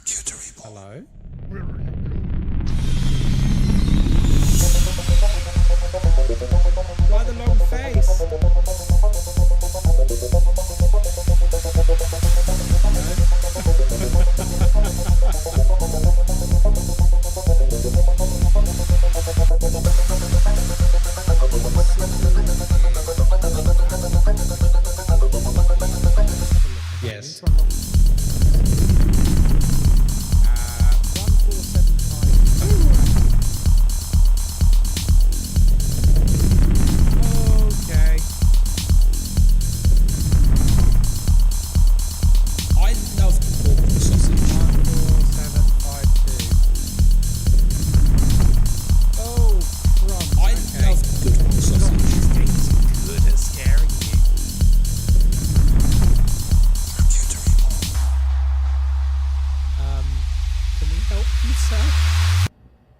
Hello? Why the long face? Yes. 1475. Okay. I love pork and sausage. 14752. Oh, crumbs. I love good pork sausage. This game's good at scaring you. Can we help you, sir?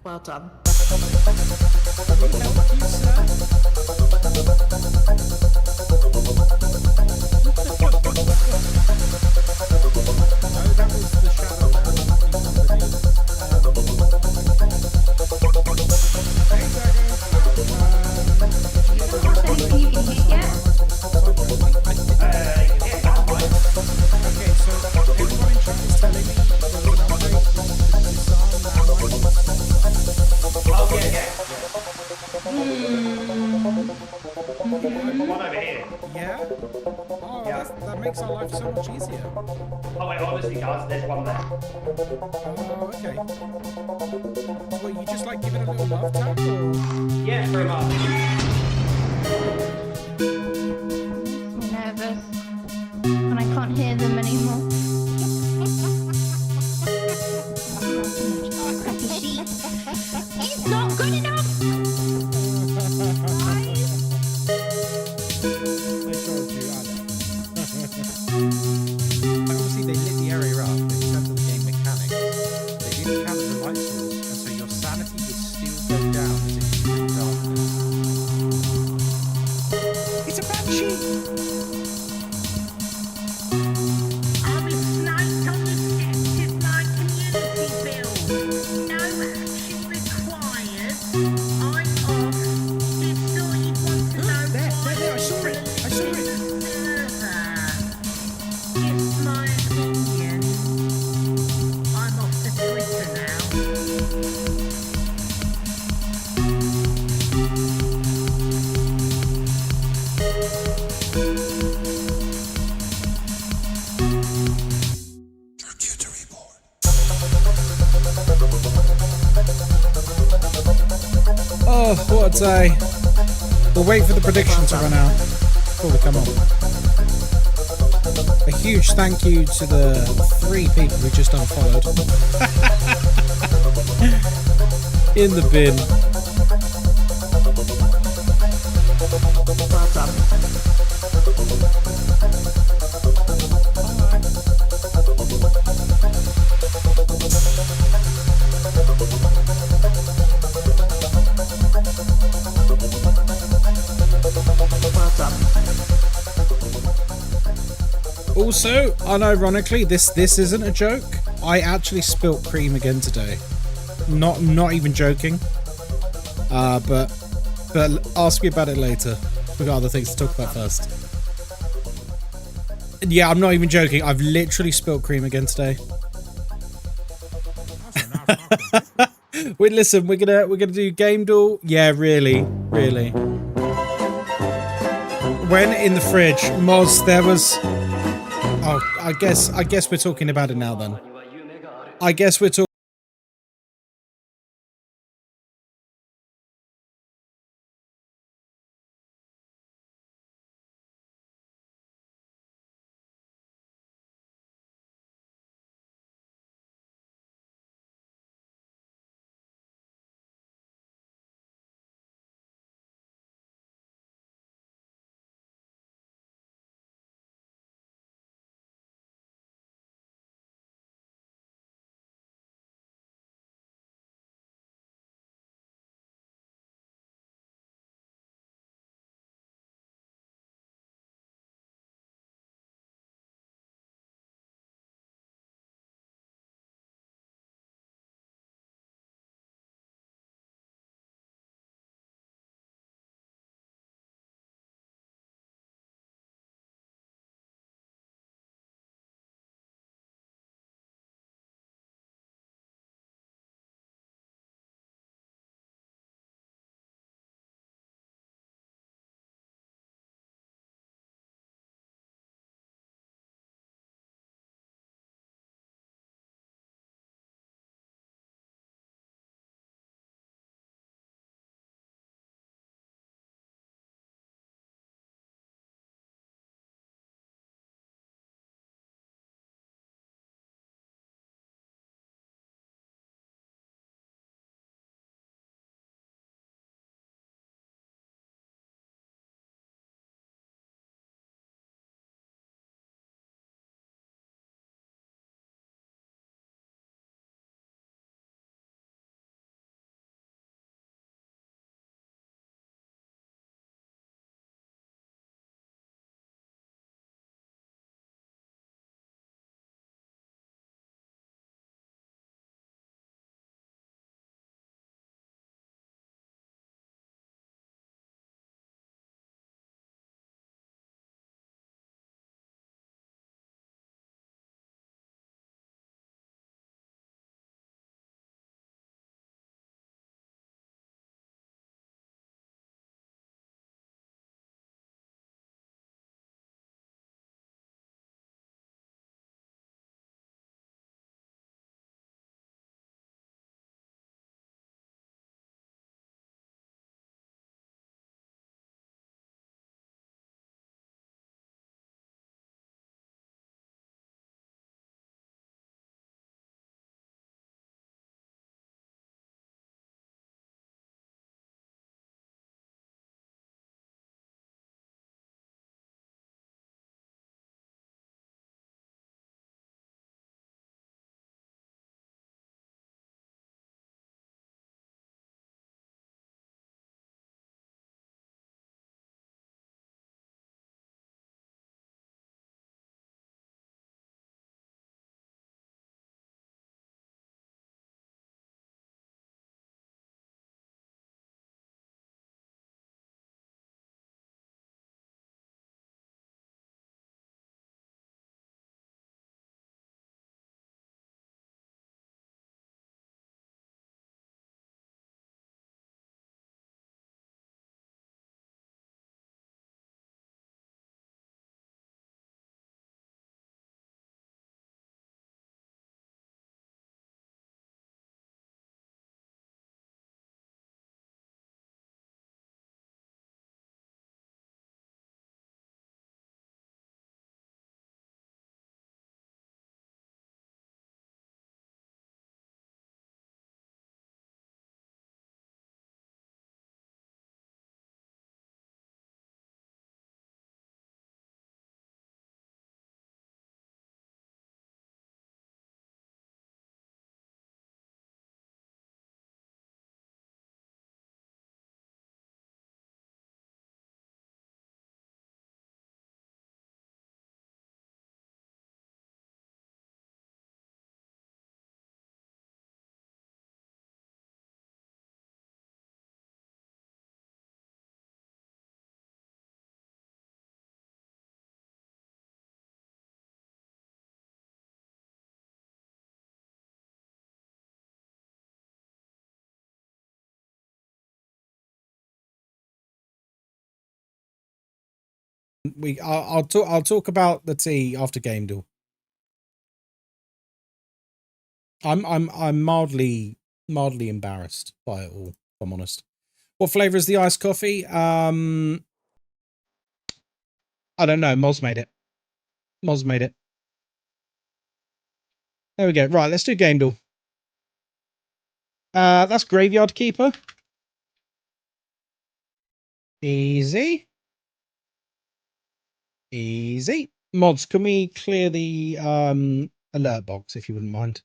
Well done. Can we help you, sir? No, that was the shadow man. Hey, Dragon. Anything you can hear yet? Okay, so everyone in chat is telling me there was an update with the disarm Oh, yeah, yeah. One over here. Yeah? Oh, Yeah. that makes our life so much easier. Oh, it honestly does. There's one there. Oh, okay. Well, you just like give it a little love tap, or? Yeah, very much. I'm nervous. And I can't hear them anymore. Crappy sheet. It's not good enough! I told you, I know. Obviously, they lit the area up in terms of the game mechanics. They didn't count the light source, and so your sanity would still go down as if you were in darkness. It's a banshee! I'll be sniped on the steps of my community build. No action required. I'm off. Just thought you'd want to know There, why I saw it! I saw it! Just my opinion. I'm off to Twitter now. Oh, what a day. We'll wait for the prediction to run out before we come on. A huge thank you to the 3 people who just unfollowed. In the bin. Well done. Well done. Also, unironically, this isn't a joke. I actually spilt cream again today. Not even joking. But ask me about it later. We've got other things to talk about first. Yeah, I'm not even joking. I've literally spilt cream again today. Wait, listen, we're gonna do game duel. Yeah, really. When in the fridge, Moz, there was. Oh, I guess we're talking about it now then. I guess we're talking. I'll talk about the tea after game duel. I'm mildly embarrassed by it all, if I'm honest. What flavor is the iced coffee? I don't know. Moz made it. Moz made it. There we go. Right, let's do game duel. That's Graveyard Keeper. Easy. Easy. Mods, can we clear the alert box if you wouldn't mind?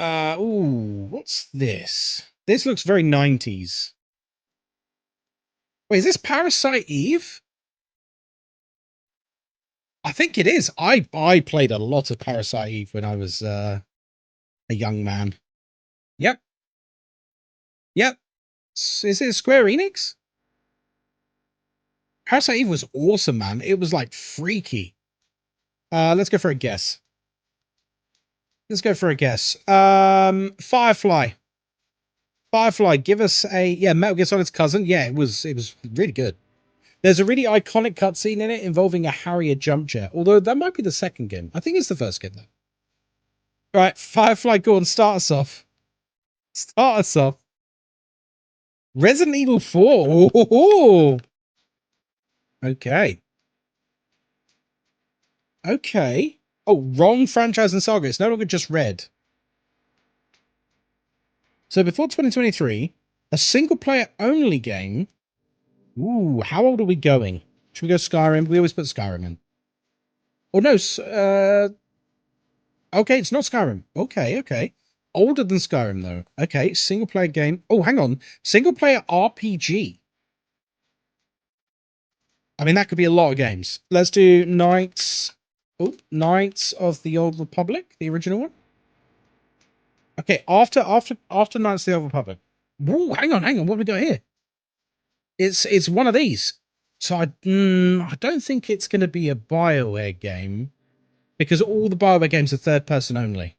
Ooh, what's this? This looks very 90s. Wait, is this Parasite Eve? I think it is. I played a lot of Parasite Eve when I was a young man. Yep. Yep. Is it Square Enix? Parasite Eve was awesome, man. It was like freaky. Let's go for a guess. Let's go for a guess. Firefly. Firefly, give us a Metal Gear Solid's cousin. Yeah, it was really good. There's a really iconic cutscene in it involving a Harrier jump chair. Although that might be the second game. I think it's the first game though. Right, Firefly, go on, start us off. Start us off. Resident Evil 4. Ooh. Okay. Okay. Oh, wrong franchise and saga. It's no longer just Red. So before 2023, a single player only game. Ooh, how old are we going? Should we go Skyrim? We always put Skyrim in. Oh no, okay, it's not Skyrim. Okay, okay. Older than Skyrim though. Okay, single player game. Oh, hang on. Single player RPG. I mean, that could be a lot of games. Let's do Knights. Oh, Knights of the Old Republic, the original one. Okay, after Knights of the Old Republic. Whoa, hang on. What have we got here? It's one of these. So I don't think it's going to be a BioWare game because all the BioWare games are third person only.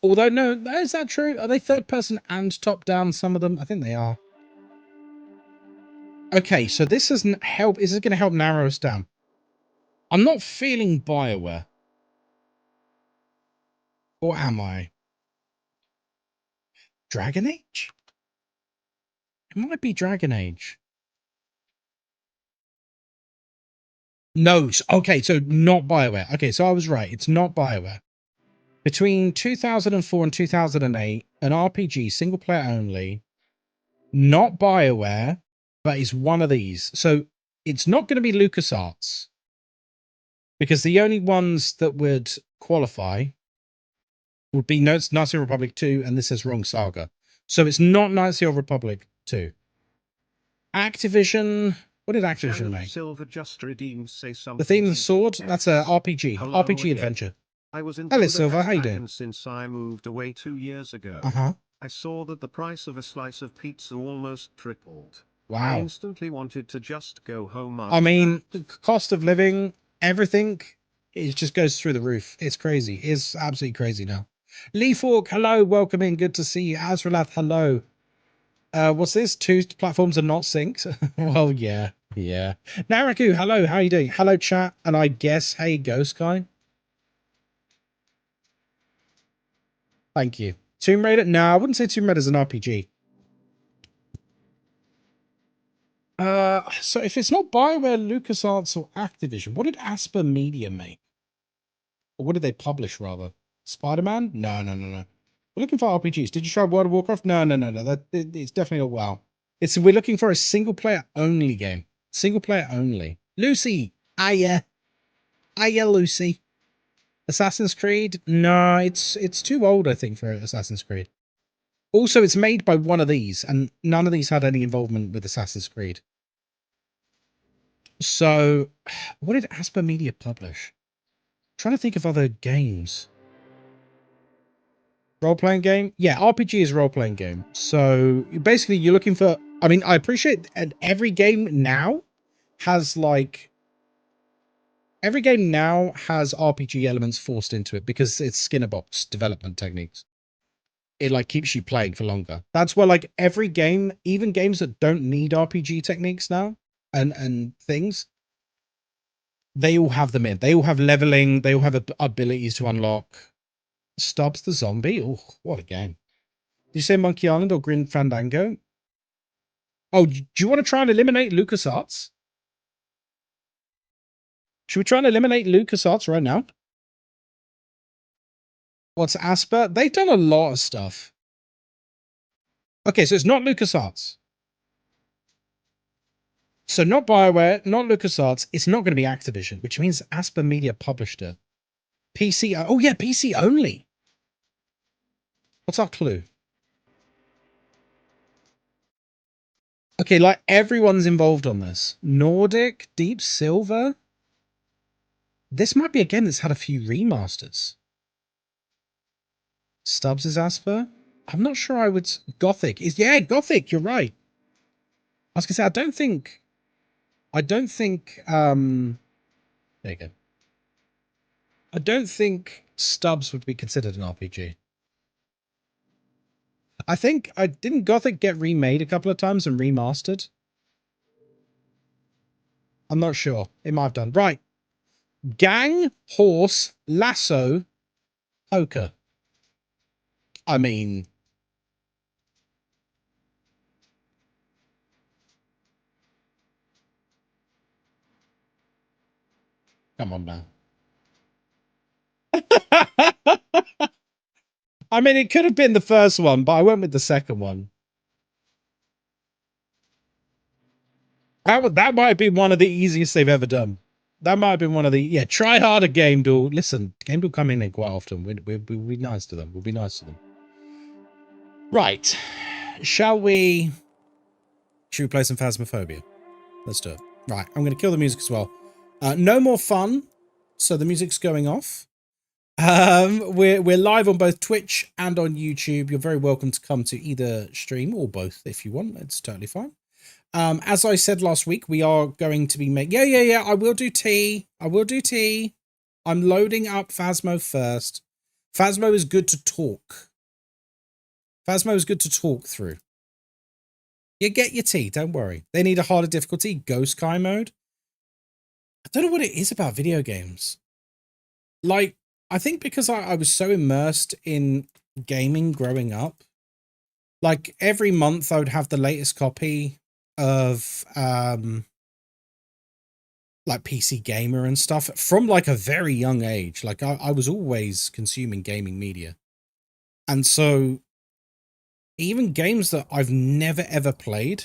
Although no, is that true? Are they third person and top down? Some of them, I think they are. Okay, so this doesn't help. Is it going to help narrow us down? I'm not feeling BioWare. Or am I? Dragon Age? It might be Dragon Age. No, okay, so not BioWare. Okay, so I was right. It's not BioWare. Between 2004 and 2008, an RPG, single player only, not BioWare, but is one of these. So it's not going to be LucasArts. Because the only ones that would qualify would be Knights of the Republic 2, and this is wrong saga. So it's not Knights of the Old Republic 2. Activision. What did Activision make? Silver just redeemed, say something. The Theme of the Sword? That's a RPG. Hello RPG again. adventure. I was in Hello, Silver. How you doing? and since I moved away 2 years ago, I saw that the price of a slice of pizza almost tripled. I Wow. instantly wanted to just go home. I mean, the cost of living, everything, it just goes through the roof. It's crazy. It's absolutely crazy now. Lee Fork, hello. Welcome in. Good to see you. Azralath, hello. What's this? 2 platforms are not synced? Well, yeah. Yeah. Naraku, hello. How you doing? Hello, chat. And I guess, hey, Ghostkai. Thank you. Tomb Raider? No, I wouldn't say Tomb Raider's an RPG. So if it's not BioWare, LucasArts, or Activision, what did Asper Media make? Or what did they publish, rather? Spider-Man? No. We're looking for RPGs. Did you try World of Warcraft? No. It's definitely not WoW. We're looking for a single-player only game. Single-player only. Lucy! Hiya, Lucy. Assassin's Creed? No, it's too old, I think, for Assassin's Creed. Also, it's made by one of these, and none of these had any involvement with Assassin's Creed. So, what did Asper Media publish? I'm trying to think of other games. Role-playing game? Yeah, RPG is role-playing game. So, basically, you're looking for... I mean, I appreciate every game now has, like... Every game now has RPG elements forced into it because it's Skinner box development techniques. It, like, keeps you playing for longer. That's why, like, every game, even games that don't need RPG techniques now, and things, they all have them in. They all have leveling. They all have abilities to unlock. Stubbs the Zombie. Oh, what a game. Did you say Monkey Island or Grim Fandango? Oh, do you want to try and eliminate LucasArts? Should we try and eliminate LucasArts right now? What's Asper? They've done a lot of stuff. Okay, so it's not LucasArts. So not BioWare, not LucasArts. It's not going to be Activision, which means Asper Media published it. PC. Oh, yeah, PC only. What's our clue? Okay, like everyone's involved on this. Nordic, Deep Silver. This might be a game that's had a few remasters. Stubbs is Asper. I'm not sure I would... Gothic is... Yeah, Gothic, you're right. I was going to say, I don't think... There you go. I don't think Stubbs would be considered an RPG. I think... Didn't Gothic get remade a couple of times and remastered? I'm not sure. It might have done. Right. Gang, horse, lasso, poker. I mean... Come on now. I mean, it could have been the first one, but I went with the second one. That might have been one of the easiest they've ever done. That might have been one of the... Yeah, try harder, Game Duel. Listen, Game Duel come in quite often. We'll be nice to them. We'll be nice to them. Right. Shall we play some Phasmophobia? Let's do it. Right, I'm going to kill the music as well. No more fun. So the music's going off. We're live on both Twitch and on YouTube. You're very welcome to come to either stream or both if you want. It's totally fine. As I said last week, we are going to be making... Yeah. I will do tea. I'm loading up Phasmo first. Phasmo is good to talk. Phasmo is good to talk through. You get your tea, don't worry. They need a harder difficulty. Ghostkai mode. I don't know what it is about video games. Like, I think because I was so immersed in gaming growing up, like every month I would have the latest copy of like PC Gamer and stuff from like a very young age. Like I was always consuming gaming media. And so even games that I've never ever played,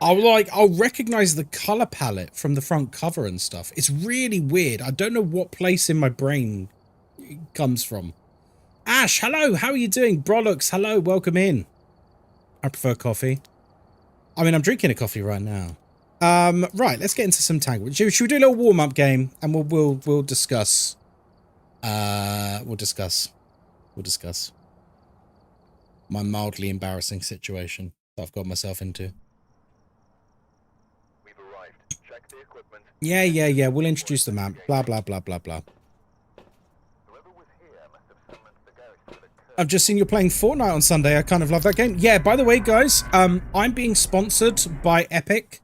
I'll recognize the color palette from the front cover and stuff. It's really weird. I don't know what place in my brain it comes from. Ash, hello. How are you doing? Brolux, hello. Welcome in. I prefer coffee. I mean, I'm drinking a coffee right now. Right. Let's get into some tangle. Should we do a little warm up game and we'll discuss. We'll discuss my mildly embarrassing situation that I've got myself into. Yeah. We'll introduce the map. Blah, blah, blah, blah, blah. I've just seen you're playing Fortnite on Sunday. I kind of love that game. Yeah, by the way, guys, I'm being sponsored by Epic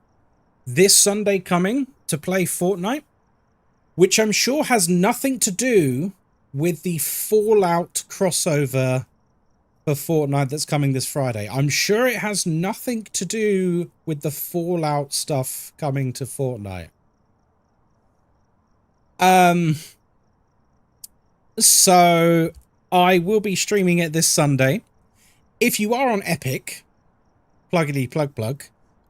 this Sunday coming to play Fortnite, which I'm sure has nothing to do with the Fallout crossover for Fortnite that's coming this Friday. I'm sure it has nothing to do with the Fallout stuff coming to Fortnite. So I will be streaming it this Sunday. If you are on Epic, pluggity plug,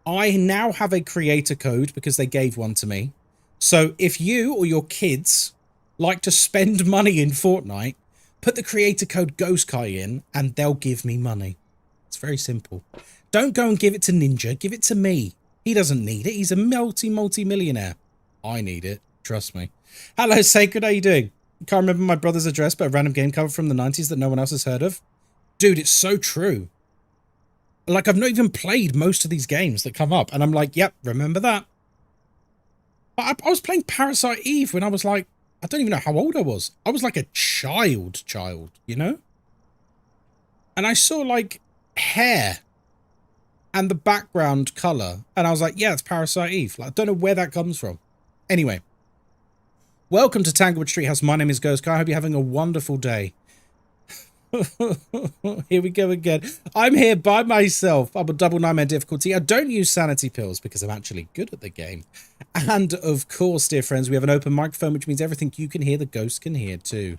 I now have a creator code because they gave one to me. So if you or your kids like to spend money in Fortnite, put the creator code Ghostkai in and they'll give me money. It's very simple. Don't go and give it to Ninja. Give it to me. He doesn't need it. He's a multi-millionaire. I need it. Trust me. Hello, Sacred. How you doing? Can't remember my brother's address, but a random game cover from the 90s that no one else has heard of. Dude, it's so true. Like, I've not even played most of these games that come up, and I'm like, yep, remember that. I was playing Parasite Eve when I was like, I don't even know how old I was. I was like a child, you know? And I saw, like, hair and the background color. And I was like, yeah, it's Parasite Eve. Like, I don't know where that comes from. Anyway, welcome to Tanglewood Treehouse. My name is Ghostkai. I hope you're having a wonderful day. Here we go again. I'm here by myself. I'm a double nightmare difficulty. I don't use sanity pills because I'm actually good at the game. And of course, dear friends, we have an open microphone, which means everything you can hear, the ghost can hear too.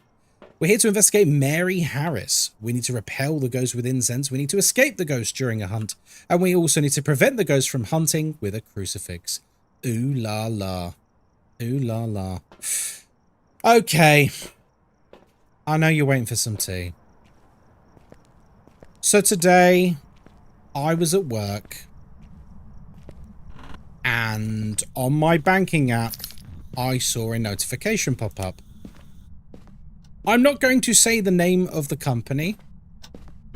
We're here to investigate Mary Harris. We need to repel the ghost with incense. We need to escape the ghost during a hunt. And we also need to prevent the ghost from hunting with a crucifix. Ooh la la. Ooh la la. Okay. I know you're waiting for some tea. So today, I was at work, and on my banking app, I saw a notification pop up. I'm not going to say the name of the company,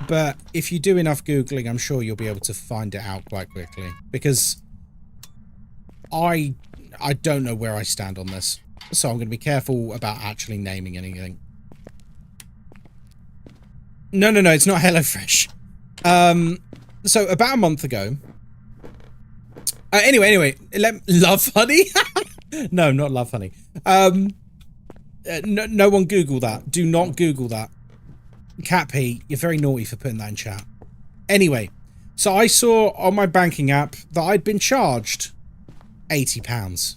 but if you do enough Googling, I'm sure you'll be able to find it out quite quickly, because I don't know where I stand on this, so I'm going to be careful about actually naming anything. No, it's not HelloFresh. So about a month ago. Anyway, Love Honey? No, not Love Honey. No one Google that. Do not Google that. Cat P, you're very naughty for putting that in chat. Anyway, so I saw on my banking app that I'd been charged £80.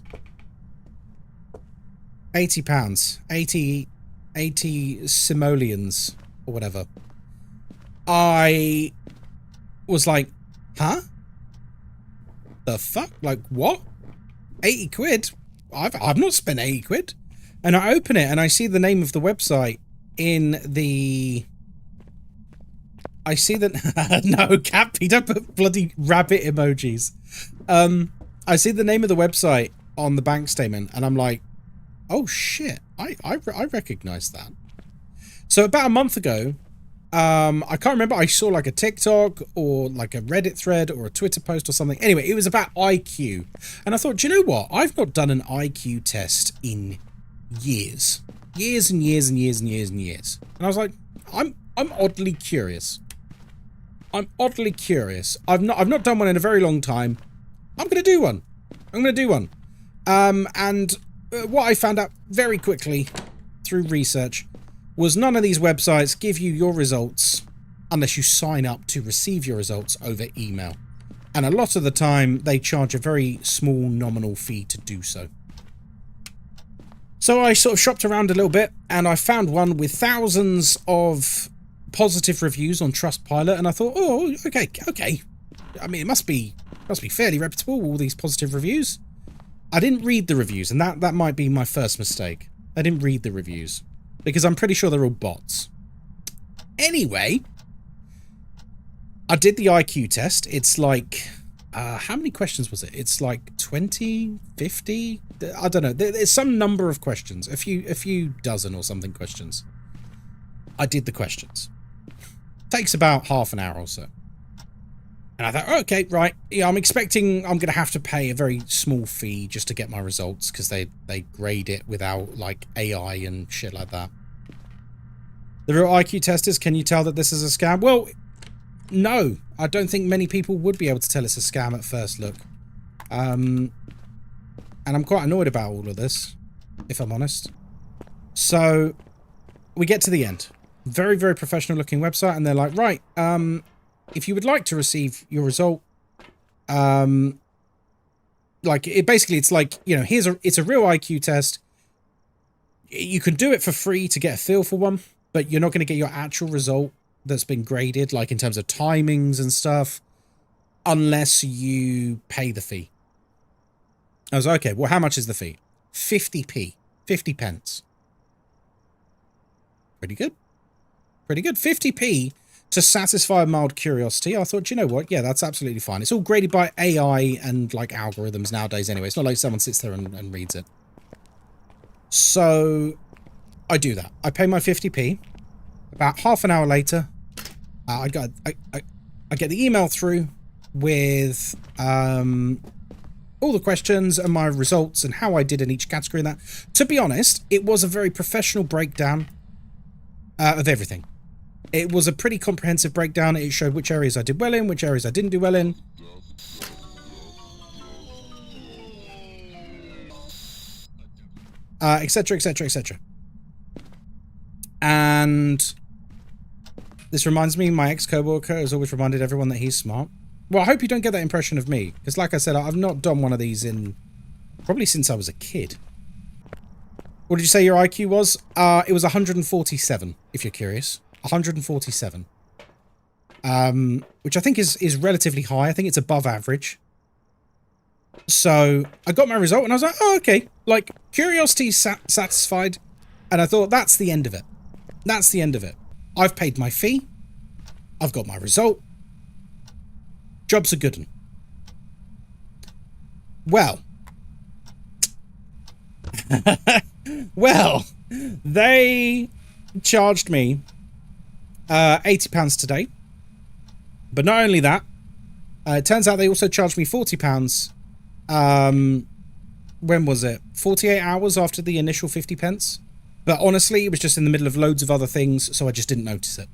£80. 80 simoleons or whatever. I was like, huh? The fuck? Like, what? 80 quid? I've not spent 80 quid. And I open it and I see the name of the website in the... I see that... No, Cappy, don't put bloody rabbit emojis. I see the name of the website on the bank statement and I'm like, oh shit, I recognize that. So about a month ago, I can't remember, I saw like a TikTok or like a Reddit thread or a Twitter post or something. Anyway, it was about IQ. And I thought, do you know what? I've not done an IQ test in years. Years and years and years and years and years. And I was like, I'm oddly curious. I'm oddly curious. I've not done one in a very long time. I'm going to do one. And what I found out very quickly through research was none of these websites give you your results unless you sign up to receive your results over email. And a lot of the time, they charge a very small nominal fee to do so. So I sort of shopped around a little bit, and I found one with thousands of positive reviews on Trustpilot, and I thought, oh, okay. I mean, it must be fairly reputable, all these positive reviews. I didn't read the reviews, and that might be my first mistake. I didn't read the reviews. Because I'm pretty sure they're all bots. Anyway, I did the IQ test. It's like, how many questions was it? It's like 20, 50? I don't know. There's some number of questions. A few dozen or something questions. I did the questions. Takes about half an hour or so. And I thought, oh, okay, right. Yeah, I'm expecting I'm going to have to pay a very small fee just to get my results because they grade it without like AI and shit like that. The real IQ testers, can you tell that this is a scam? Well, no. I don't think many people would be able to tell it's a scam at first look. And I'm quite annoyed about all of this, if I'm honest. So, we get to the end. Very, very professional looking website, and they're like, right, if you would like to receive your result, like it's like, you know, it's a real IQ test. You can do it for free to get a feel for one, but you're not going to get your actual result that's been graded, like in terms of timings and stuff, unless you pay the fee. I was like, okay, well, how much is the fee? 50p, 50 pence. Pretty good. Pretty good. 50p to satisfy a mild curiosity. I thought, you know what? Yeah, that's absolutely fine. It's all graded by AI and like algorithms nowadays anyway. It's not like someone sits there and reads it. So I do that. I pay my 50p. About half an hour later, I get the email through with all the questions and my results and how I did in each category and that. To be honest, it was a very professional breakdown of everything. It was a pretty comprehensive breakdown. It showed which areas I did well in, which areas I didn't do well in. Etc, etc, etc. And this reminds me, my ex-coworker has always reminded everyone that he's smart. Well, I hope you don't get that impression of me, because like I said, I've not done one of these in probably since I was a kid. What did you say your IQ was? It was 147, if you're curious. 147. Which I think is relatively high. I think it's above average. So I got my result and I was like, oh, okay. Like, curiosity satisfied. And I thought, that's the end of it. That's the end of it. I've paid my fee. I've got my result. Job's a good one. Well. Well, they charged me £80 today. But not only that, it turns out they also charged me £40. When was it? 48 hours after the initial 50 pence. But honestly, it was just in the middle of loads of other things, so I just didn't notice it.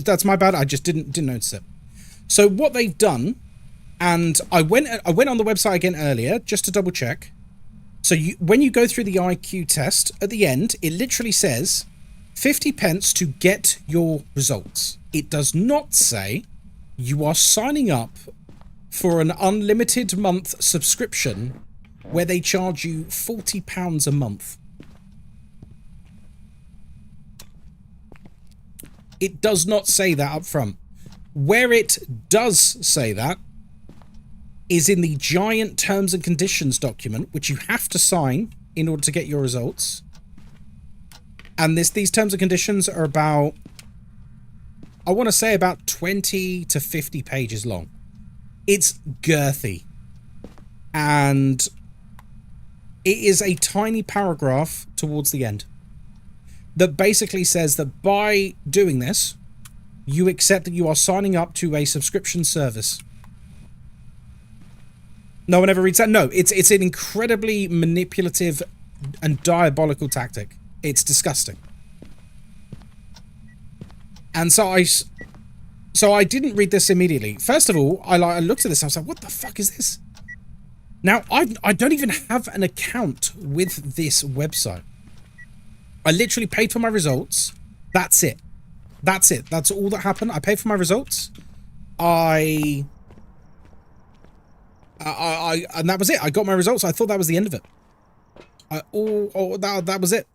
That's my bad. I just didn't notice it. So what they've done, and I went on the website again earlier just to double check. So when you go through the IQ test, at the end, it literally says 50 pence to get your results. It does not say you are signing up for an unlimited month subscription where they charge you £40 a month. It does not say that up front. Where it does say that is in the giant terms and conditions document, which you have to sign in order to get your results. And these terms and conditions are about, I want to say about 20 to 50 pages long. It's girthy. And it is a tiny paragraph towards the end that basically says that by doing this, you accept that you are signing up to a subscription service. No one ever reads that. No, it's an incredibly manipulative and diabolical tactic. It's disgusting. And so I didn't read this immediately. First of all, I looked at this and I was like, what the fuck is this? Now, I don't even have an account with this website. I literally paid for my results. That's it. That's it. That's all that happened. I paid for my results. And that was it. I got my results. I thought that was the end of it. That was it.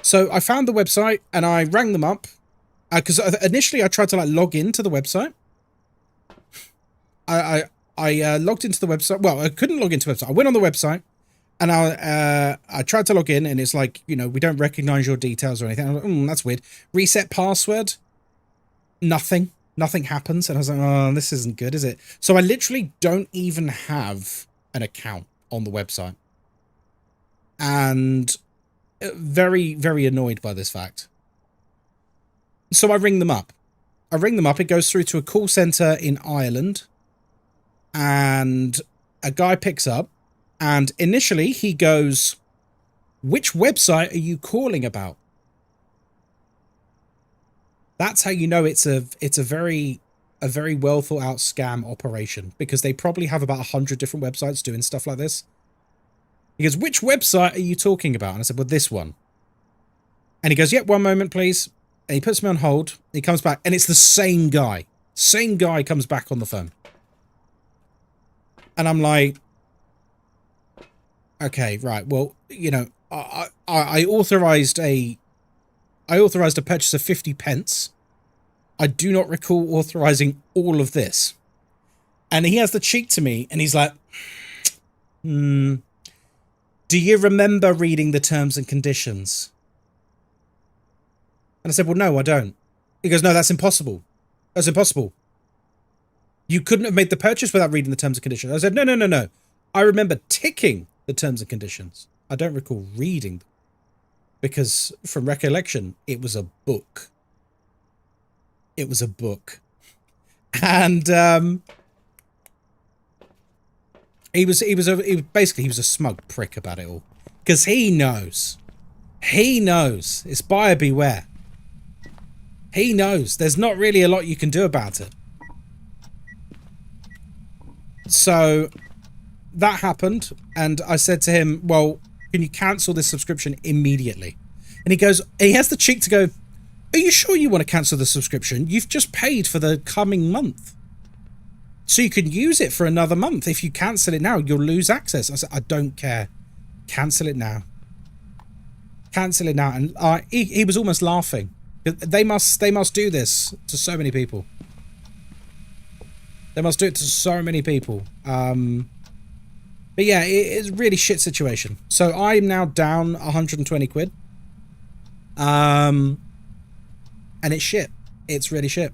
So I found the website and I rang them up. Because initially I tried to like log into the website. I logged into the website. Well, I couldn't log into the website. I went on the website and I tried to log in and it's like, you know, we don't recognize your details or anything. I was like, that's weird. Reset password. Nothing happens. And I was like, oh, this isn't good, is it? So I literally don't even have an account on the website. And very, very annoyed by this fact. So I ring them up. It goes through to a call center in Ireland. And a guy picks up. And initially he goes, which website are you calling about? That's how you know it's a very well thought out scam operation, because they probably have about 100 different websites doing stuff like this. He goes, which website are you talking about? And I said, well, this one. And he goes, yep, one moment, please. And he puts me on hold. He comes back and it's the same guy. Same guy comes back on the phone. And I'm like, okay, right. Well, you know, I authorized a purchase of 50 pence. I do not recall authorizing all of this. And he has the cheek to me and he's like, do you remember reading the terms and conditions? And I said, well, no, I don't. He goes, no, that's impossible. That's impossible. You couldn't have made the purchase without reading the terms and conditions. I said, no. I remember ticking the terms and conditions. I don't recall reading them. Because from recollection, it was a book. It was a book. And he was a smug prick about it all. Because he knows. He knows. It's buyer beware. He knows. There's not really a lot you can do about it. So that happened, and I said to him, well, can you cancel this subscription immediately? And he goes, he has the cheek to go, are you sure you want to cancel the subscription? You've just paid for the coming month. So you can use it for another month. If you cancel it now, you'll lose access. I said, I don't care. Cancel it now. Cancel it now. And he was almost laughing. They must do this to so many people. They must do it to so many people. But yeah, it's a really shit situation. So I'm now down 120 quid. And it's shit. It's really shit.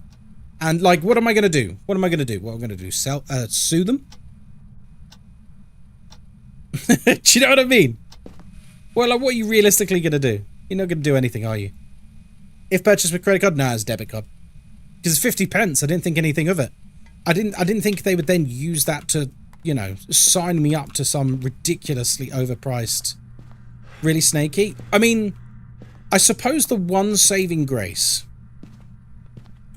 And like, what am I going to do? What am I going to do? What am I going to do? Sue them? Do you know what I mean? Well, like, what are you realistically going to do? You're not going to do anything, are you? If purchased with credit card, no, it's debit card. Because it's 50 pence. I didn't think anything of it. I didn't think they would then use that to, you know, sign me up to some ridiculously overpriced, really snaky. I mean, I suppose the one saving grace,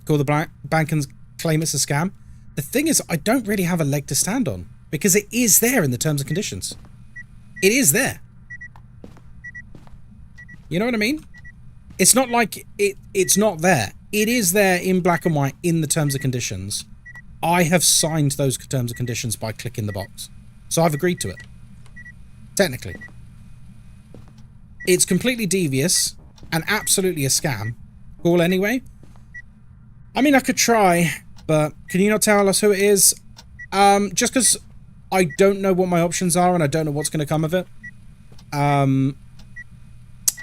call the bank and claim it's a scam. The thing is, I don't really have a leg to stand on because it is there in the terms and conditions. It is there. You know what I mean? It's not like it's not there. It is there in black and white in the terms and conditions. I have signed those terms and conditions by clicking the box. So I've agreed to it. Technically. It's completely devious and absolutely a scam. Call anyway. I mean, I could try, but can you not tell us who it is? Just because I don't know what my options are and I don't know what's going to come of it. I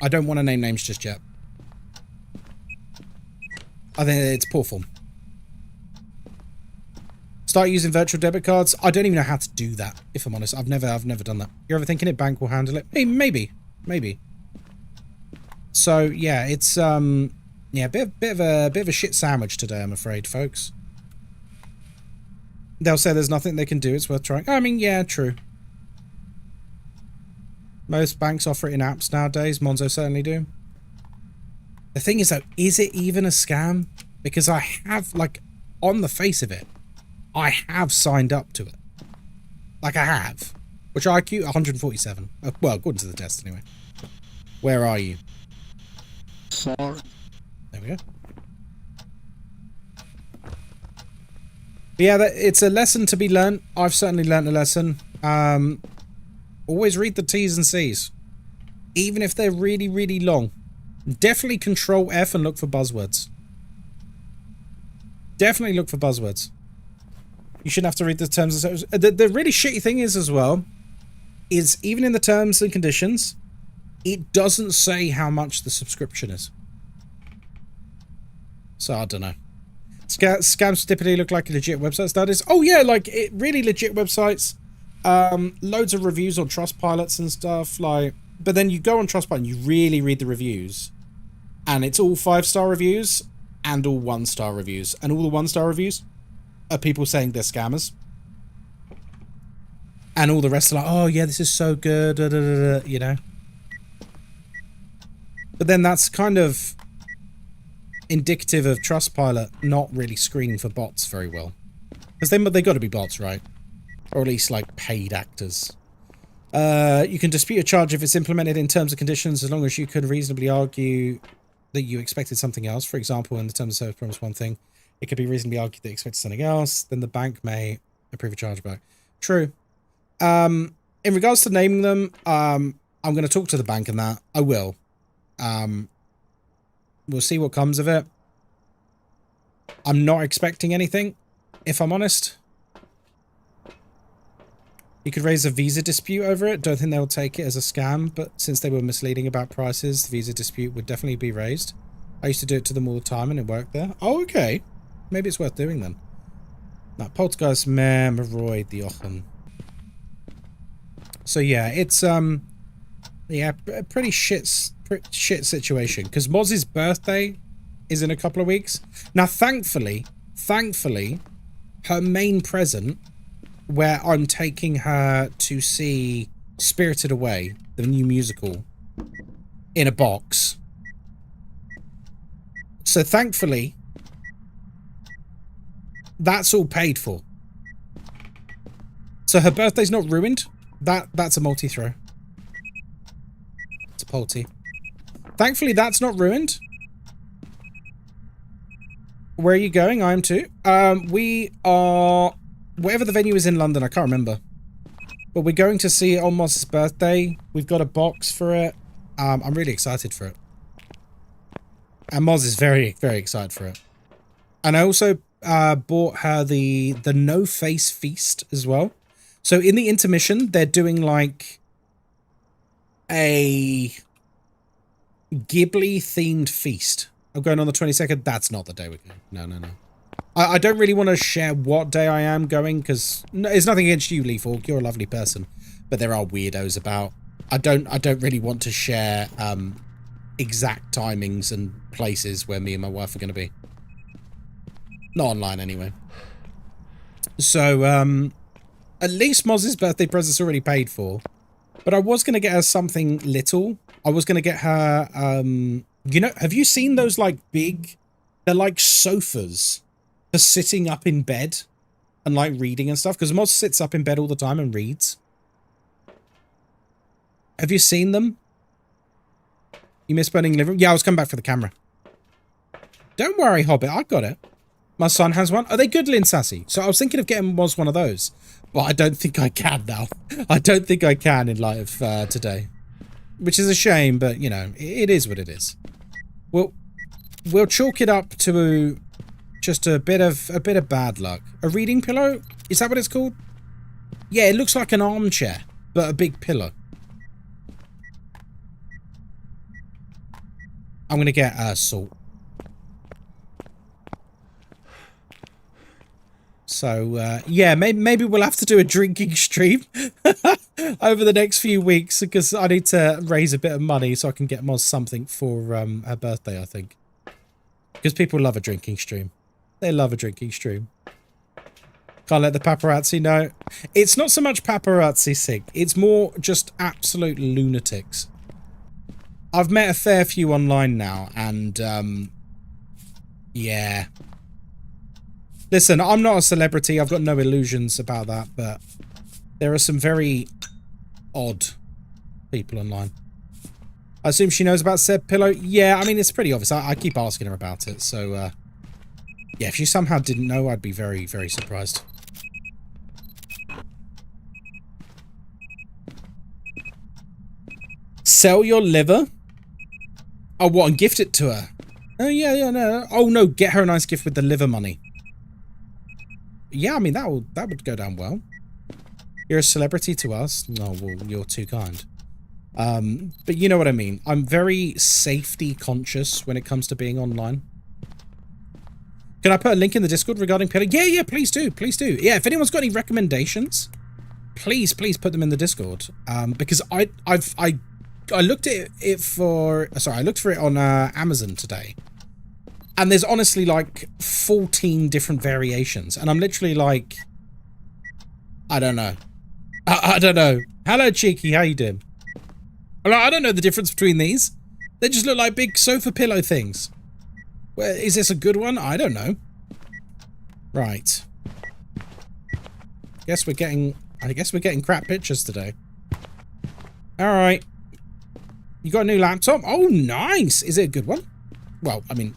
don't want to name names just yet. I think it's poor form. Start using virtual debit cards. I don't even know how to do that, if I'm honest. I've never done that. You're ever thinking it bank will handle it? Hey, maybe. So yeah, it's yeah, bit of a shit sandwich today, I'm afraid, folks. They'll say there's nothing they can do. It's worth trying. I mean, yeah, true. Most banks offer it in apps nowadays. Monzo certainly do. The thing is, though, is it even a scam? Because I have, like, on the face of it, I have signed up to it. Like, I have. Which IQ? 147. Well, according to the test, anyway. Where are you? Sorry. There we go. But yeah, it's a lesson to be learnt. I've certainly learnt a lesson. Always read the T's and C's. Even if they're really, really long. Definitely control F and look for buzzwords. Definitely look for buzzwords. You shouldn't have to read the terms and the really shitty thing is as well, is even in the terms and conditions, it doesn't say how much the subscription is. So I don't know. Scams typically look like legit websites nowadays. Oh yeah, like really legit websites. Loads of reviews on Trustpilots and stuff. Like, but then you go on Trustpilot and you really read the reviews, and it's all 5-star reviews and all 1-star reviews, and all the 1-star reviews are people saying they're scammers, and all the rest are like, oh yeah, this is so good, you know. But then that's kind of indicative of Trustpilot not really screening for bots very well, because they got to be bots, right? Or at least like paid actors. You can dispute a charge if it's implemented in terms and conditions, as long as you could reasonably argue that you expected something else. For example, in the terms of service promise one thing, it could be reasonably argued that you expected something else. Then the bank may approve a chargeback. True. In regards to naming them, I'm going to talk to the bank on that. I will. We'll see what comes of it. I'm not expecting anything, if I'm honest. You could raise a visa dispute over it. Don't think they'll take it as a scam, but since they were misleading about prices, the visa dispute would definitely be raised. I used to do it to them all the time and it worked there. Oh, okay. Maybe it's worth doing then. Now, Poltergeist, meh, Maroid, the Ochen. So yeah, it's, yeah, a pretty shit situation, because Moz's birthday is in a couple of weeks. Now, thankfully, her main present, where I'm taking her to see Spirited Away, the new musical, in a box. So thankfully, that's all paid for. So her birthday's not ruined. That's a multi-throw. It's a multi. Thankfully, that's not ruined. Where are you going? I am too. We are... Whatever the venue is in London, I can't remember. But we're going to see it on Moz's birthday. We've got a box for it. I'm really excited for it. And Moz is very, very excited for it. And I also bought her the No Face Feast as well. So in the intermission, they're doing like a Ghibli-themed feast. I'm going on the 22nd. That's not the day we're going. No, no, no. I don't really want to share what day I am going because it's nothing against you, Leafhawk. You're a lovely person, but there are weirdos about. I don't really want to share exact timings and places where me and my wife are going to be. Not online anyway. So at least Moz's birthday present's already paid for, but I was going to get her something little. I was going to get her you know, have you seen those like big, they're like sofas for sitting up in bed and like reading and stuff? Because Moz sits up in bed all the time and reads. Have you seen them? You miss burning living room? Yeah, I was coming back for the camera. Don't worry, Hobbit, I got it. My son has one. Are they good, Lynn Sassy? So I was thinking of getting Moz one of those, but I don't think I can now. I don't think I can in light of today. Which is a shame, but you know, it is what it is. We'll chalk it up to just a bit of bad luck. A reading pillow? Is that what it's called? Yeah, it looks like an armchair, but a big pillow. I'm gonna get salt. So yeah, maybe we'll have to do a drinking stream over the next few weeks because I need to raise a bit of money so I can get Moz something for her birthday, I think. Because people love a drinking stream. They love a drinking stream. Can't let the paparazzi know. It's not so much paparazzi sick. It's more just absolute lunatics. I've met a fair few online now and yeah. Listen, I'm not a celebrity. I've got no illusions about that, but there are some very odd people online. I assume she knows about said pillow. Yeah, I mean, it's pretty obvious. I keep asking her about it, so yeah, if she somehow didn't know, I'd be very, very surprised. Sell your liver? Oh, what, and gift it to her? Oh, yeah, no. Oh, no, get her a nice gift with the liver money. Yeah, I mean, that would go down well. You're a celebrity to us. No, well, you're too kind. But you know what I mean. I'm very safety conscious when it comes to being online. Can I put a link in the Discord regarding pillow? Yeah, please do. Please do. Yeah, if anyone's got any recommendations, please put them in the Discord. Because I looked at it for... Sorry, I looked for it on Amazon today. And there's honestly like 14 different variations. And I'm literally like... I don't know. I don't know. Hello, Cheeky. How you doing? I don't know the difference between these. They just look like big sofa pillow things. Well, is this a good one? I don't know. Right. I guess we're getting crap pictures today. Alright. You got a new laptop? Oh, nice! Is it a good one? Well, I mean...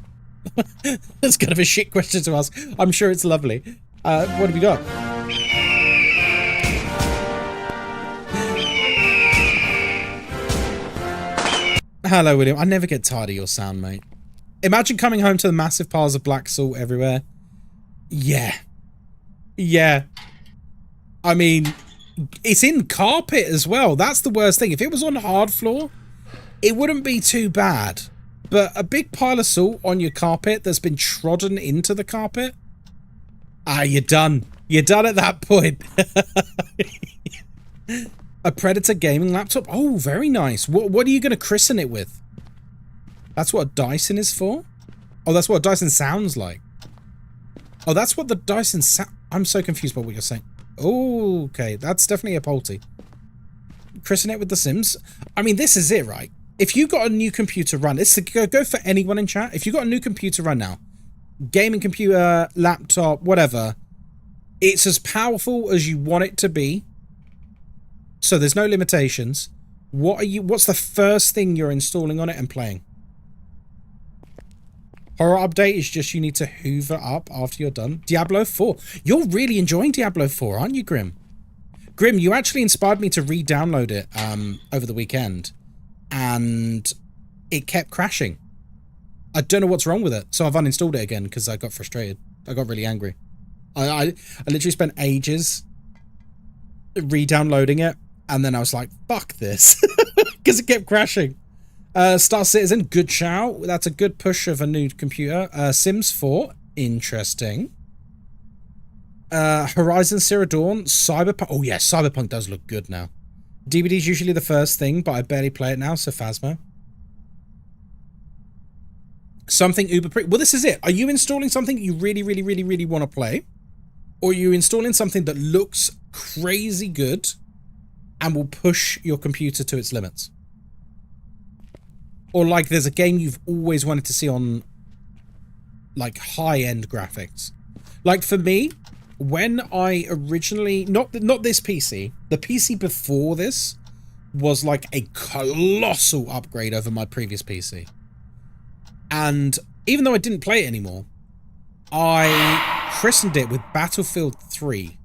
that's kind of a shit question to ask. I'm sure it's lovely. What have you got? Hello, William. I never get tired of your sound, mate. Imagine coming home to the massive piles of black salt everywhere. Yeah. Yeah. I mean, it's in carpet as well. That's the worst thing. If it was on hard floor, it wouldn't be too bad. But a big pile of salt on your carpet that's been trodden into the carpet? Ah, you're done. You're done at that point. A Predator gaming laptop? Oh, very nice. What are you going to christen it with? That's what a Dyson is for? Oh, that's what a Dyson sounds like. Oh, that's what the Dyson sound... I'm so confused by what you're saying. Oh, okay. That's definitely a Polty. Christen it with The Sims? I mean, this is it, right? if you got a new computer run, it's go for anyone in chat. If you got a new computer run now, gaming computer, laptop, whatever, it's as powerful as you want it to be. So there's no limitations. What's the first thing you're installing on it and playing? Horror update is just you need to hoover up after you're done. Diablo 4. You're really enjoying Diablo 4, aren't you, Grim? Grim, you actually inspired me to re-download it over the weekend. And it kept crashing. I don't know what's wrong with it. So I've uninstalled it again because I got frustrated. I got really angry. I literally spent ages re-downloading it. And then I was like, fuck this. Because it kept crashing. Star Citizen, good shout. That's a good push of a new computer. Sims 4, interesting. Horizon Zero Dawn, Cyberpunk. Oh yeah, Cyberpunk does look good now. DVD's usually the first thing, but I barely play it now, so Phasmo. Something uber pre. Well, this is it. Are you installing something you really, really, really, really want to play? Or are you installing something that looks crazy good and will push your computer to its limits? Or like there's a game you've always wanted to see on like high-end graphics. Like for me, when I originally, not this PC, the PC before this was like a colossal upgrade over my previous PC. And even though I didn't play it anymore, I christened it with Battlefield 3.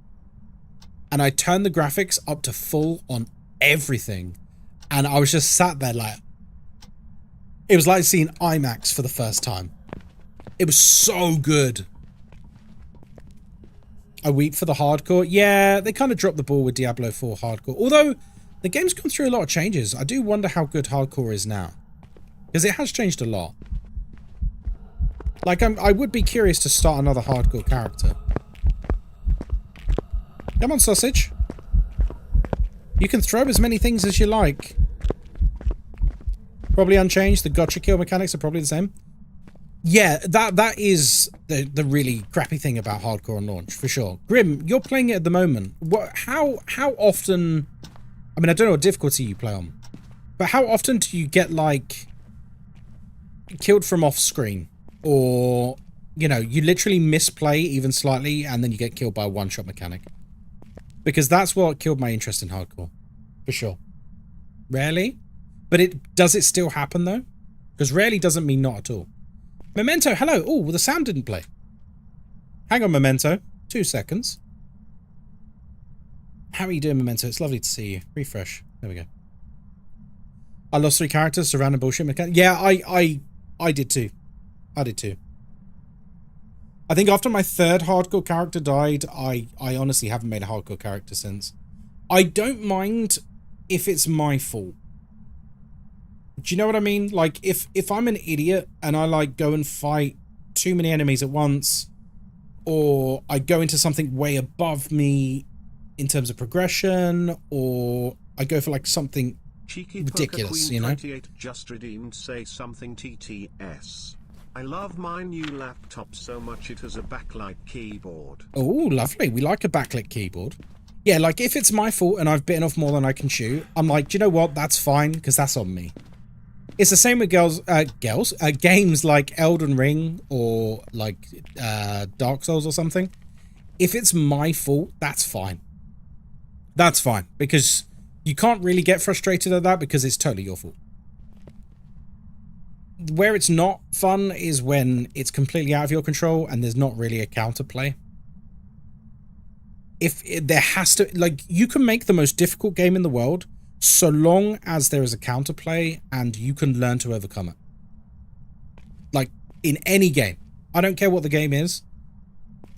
And I turned the graphics up to full on everything. And I was just sat there like, it was like seeing IMAX for the first time. It was so good. I weep for the hardcore. Yeah, they kind of dropped the ball with Diablo 4 hardcore. Although, the game's gone through a lot of changes. I do wonder how good hardcore is now. Because it has changed a lot. Like, I would be curious to start another hardcore character. Come on, sausage. You can throw as many things as you like. Probably unchanged. The gotcha kill mechanics are probably the same. Yeah, that is the really crappy thing about hardcore on launch, for sure. Grim, you're playing it at the moment. How often... I mean, I don't know what difficulty you play on. But how often do you get, like, killed from off screen? Or, you know, you literally misplay even slightly and then you get killed by a one-shot mechanic. Because that's what killed my interest in hardcore. For sure. Rarely. But does it still happen, though? Because rarely doesn't mean not at all. Memento, hello. Oh, well, the sound didn't play. Hang on, Memento. 2 seconds. How are you doing, Memento? It's lovely to see you. Refresh. There we go. I lost 3 characters to random bullshit mechanics. Yeah, I did too. I did too. I think after my 3rd hardcore character died, I honestly haven't made a hardcore character since. I don't mind if it's my fault. Do you know what I mean? Like, if I'm an idiot and I, like, go and fight too many enemies at once, or I go into something way above me in terms of progression, or I go for, like, something Cheeky ridiculous, you know? 28 just redeemed say something TTS. I love my new laptop so much it has a backlight keyboard. Oh, lovely. We like a backlit keyboard. Yeah, like, if it's my fault and I've bitten off more than I can chew, I'm like, do you know what? That's fine, because that's on me. It's the same with games like Elden Ring or like Dark Souls or something. If it's my fault, that's fine. That's fine, because you can't really get frustrated at that because it's totally your fault. Where it's not fun is when it's completely out of your control and there's not really a counterplay. There has to, like, you can make the most difficult game in the world so long as there is a counterplay and you can learn to overcome it. Like, in any game. I don't care what the game is.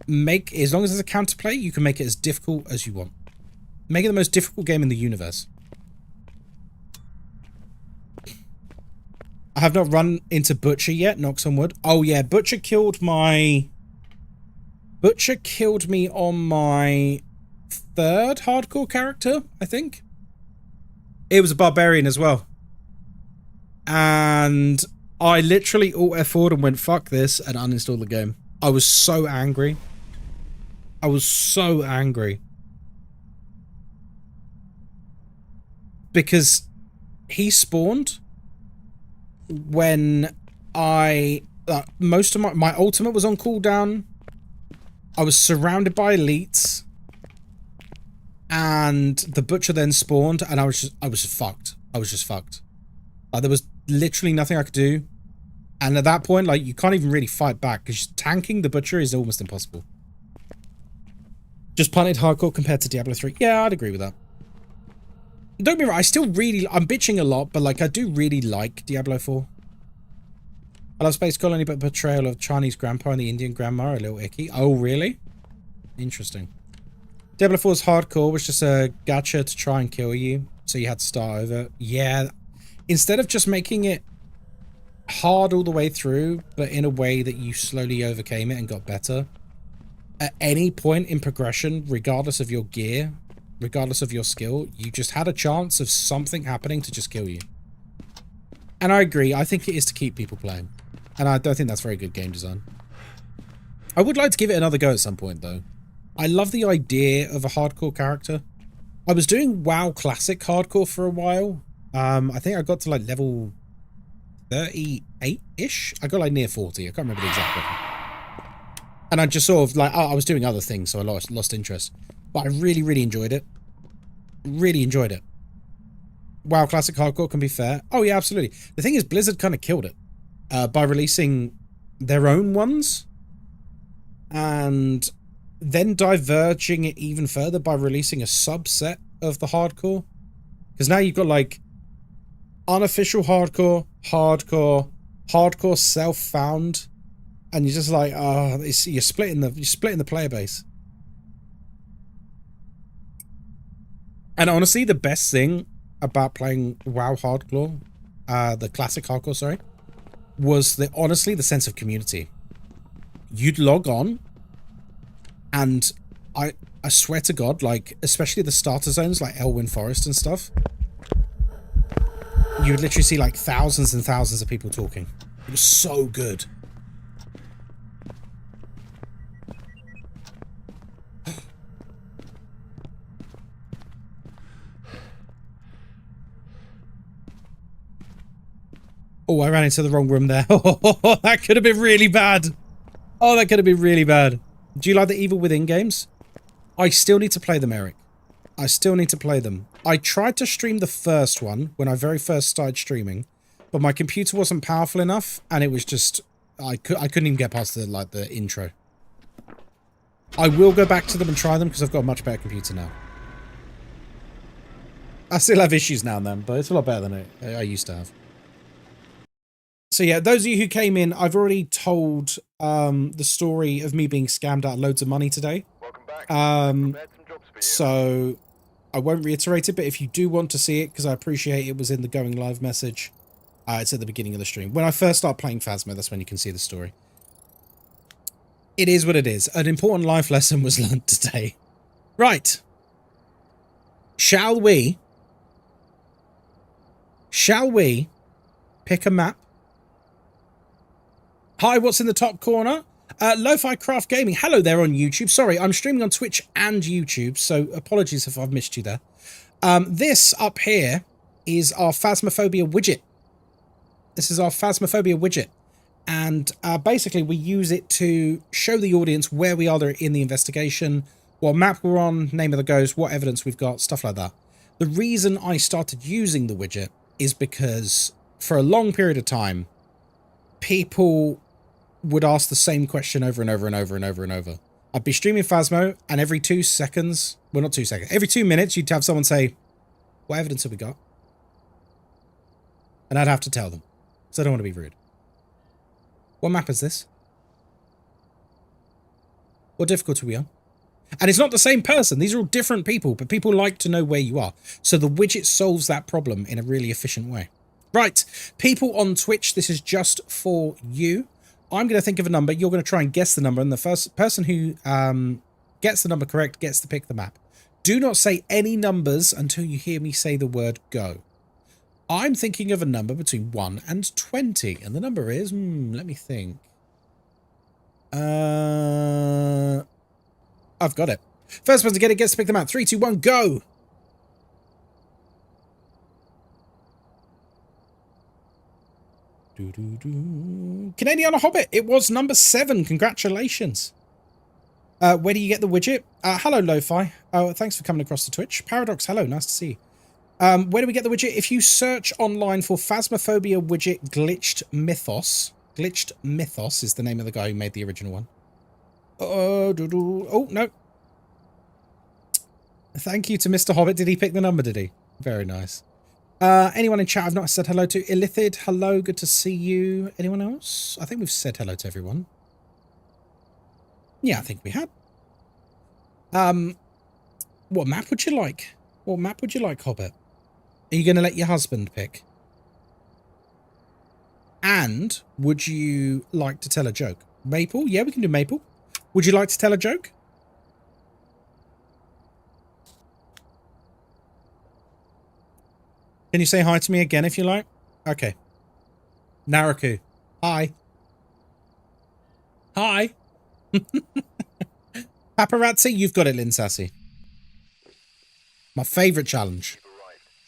As long as there's a counterplay, you can make it as difficult as you want. Make it the most difficult game in the universe. I have not run into Butcher yet, knocks on wood. Oh yeah, Butcher killed me on my 3rd hardcore character, I think. It was a barbarian as well. And I literally alt F4'd and went, fuck this, and uninstalled the game. I was so angry. I was so angry. Because he spawned when I most of my ultimate was on cooldown. I was surrounded by elites, and the butcher then spawned, and I was just fucked. I was just fucked. Like, there was literally nothing I could do, and at that point, like, you can't even really fight back because tanking the butcher is almost impossible. Just punted hardcore compared to Diablo 3. Yeah, I'd agree with that. Don't be wrong, I'm bitching a lot, but like, I do really like Diablo 4. I love Space Colony, but portrayal of Chinese grandpa and the Indian grandma are a little icky. Oh, really? Interesting. Diablo 4's hardcore was just a gacha to try and kill you, so you had to start over. Yeah, instead of just making it hard all the way through, but in a way that you slowly overcame it and got better, at any point in progression, regardless of your gear, regardless of your skill, you just had a chance of something happening to just kill you. And I agree, I think it is to keep people playing. And I don't think that's very good game design. I would like to give it another go at some point, though. I love the idea of a hardcore character. I was doing WoW Classic hardcore for a while. I think I got to like level 38-ish? I got like near 40, I can't remember the exact level. And I just sort of like, I was doing other things, so I lost interest. But I really, really enjoyed it. Really enjoyed it. WoW Classic Hardcore can be fair. Oh yeah, absolutely. The thing is, Blizzard kind of killed it by releasing their own ones and then diverging it even further by releasing a subset of the hardcore. Because now you've got like unofficial hardcore, hardcore self-found, and you're just like, oh, you're splitting the player base. And honestly, the best thing about playing WoW Hardcore, the classic hardcore, sorry, was honestly the sense of community. You'd log on, and I swear to God, like, especially the starter zones like Elwyn Forest and stuff, you would literally see like thousands and thousands of people talking. It was so good. Oh, I ran into the wrong room there. Oh, that could have been really bad. Oh, that could have been really bad. Do you like the Evil Within games? I still need to play them, Eric. I still need to play them. I tried to stream the first one when I very first started streaming, but my computer wasn't powerful enough, and it was just I couldn't even get past the intro. I will go back to them and try them because I've got a much better computer now. I still have issues now and then, but it's a lot better than I used to have. So yeah, those of you who came in, I've already told the story of me being scammed out of loads of money today. So I won't reiterate it, but if you do want to see it, because I appreciate it was in the going live message, it's at the beginning of the stream. When I first start playing Phasmo, that's when you can see the story. It is what it is. An important life lesson was learned today. Right. Shall we pick a map? Hi, what's in the top corner? Lo-Fi Craft Gaming. Hello there on YouTube. Sorry, I'm streaming on Twitch and YouTube, so apologies if I've missed you there. This up here is our Phasmophobia widget. This is our Phasmophobia widget. And basically, we use it to show the audience where we are in the investigation, what map we're on, name of the ghost, what evidence we've got, stuff like that. The reason I started using the widget is because for a long period of time, people would ask the same question over and over and over and over and over. I'd be streaming Phasmo, and every 2 seconds, well, not 2 seconds, every 2 minutes, you'd have someone say, what evidence have we got? And I'd have to tell them, because I don't want to be rude. What map is this? What difficulty are we on? And it's not the same person. These are all different people, but people like to know where you are. So the widget solves that problem in a really efficient way. Right, people on Twitch, this is just for you. I'm going to think of a number. You're going to try and guess the number, and the first person who gets the number correct gets to pick the map. Do not say any numbers until you hear me say the word go. I'm thinking of a number between 1 and 20, and the number is, let me think. I've got it. First person to get it gets to pick the map. 3, 2, 1, go! Canadian Hobbit, it was number 7. Congratulations. Where do you get the widget? Hello, Lo-Fi. Oh, thanks for coming across the Twitch. Paradox, hello, nice to see you. Where do we get the widget? If you search online for Phasmophobia widget Glitched Mythos is the name of the guy who made the original one. Oh, no. Thank you to Mr. Hobbit. Did he pick the number, did he? Very nice. Anyone in chat I've not said hello to? Illithid, hello, good to see you. Anyone else? I think we've said hello to everyone. Yeah, I think we have. What map would you like? What map would you like, Hobbit? Are you going to let your husband pick? And would you like to tell a joke? Maple? Yeah, we can do Maple. Would you like to tell a joke? Can you say hi to me again if you like? Okay. Naraku. Hi. Hi. Paparazzi, you've got it, Lynn Sassy. My favourite challenge.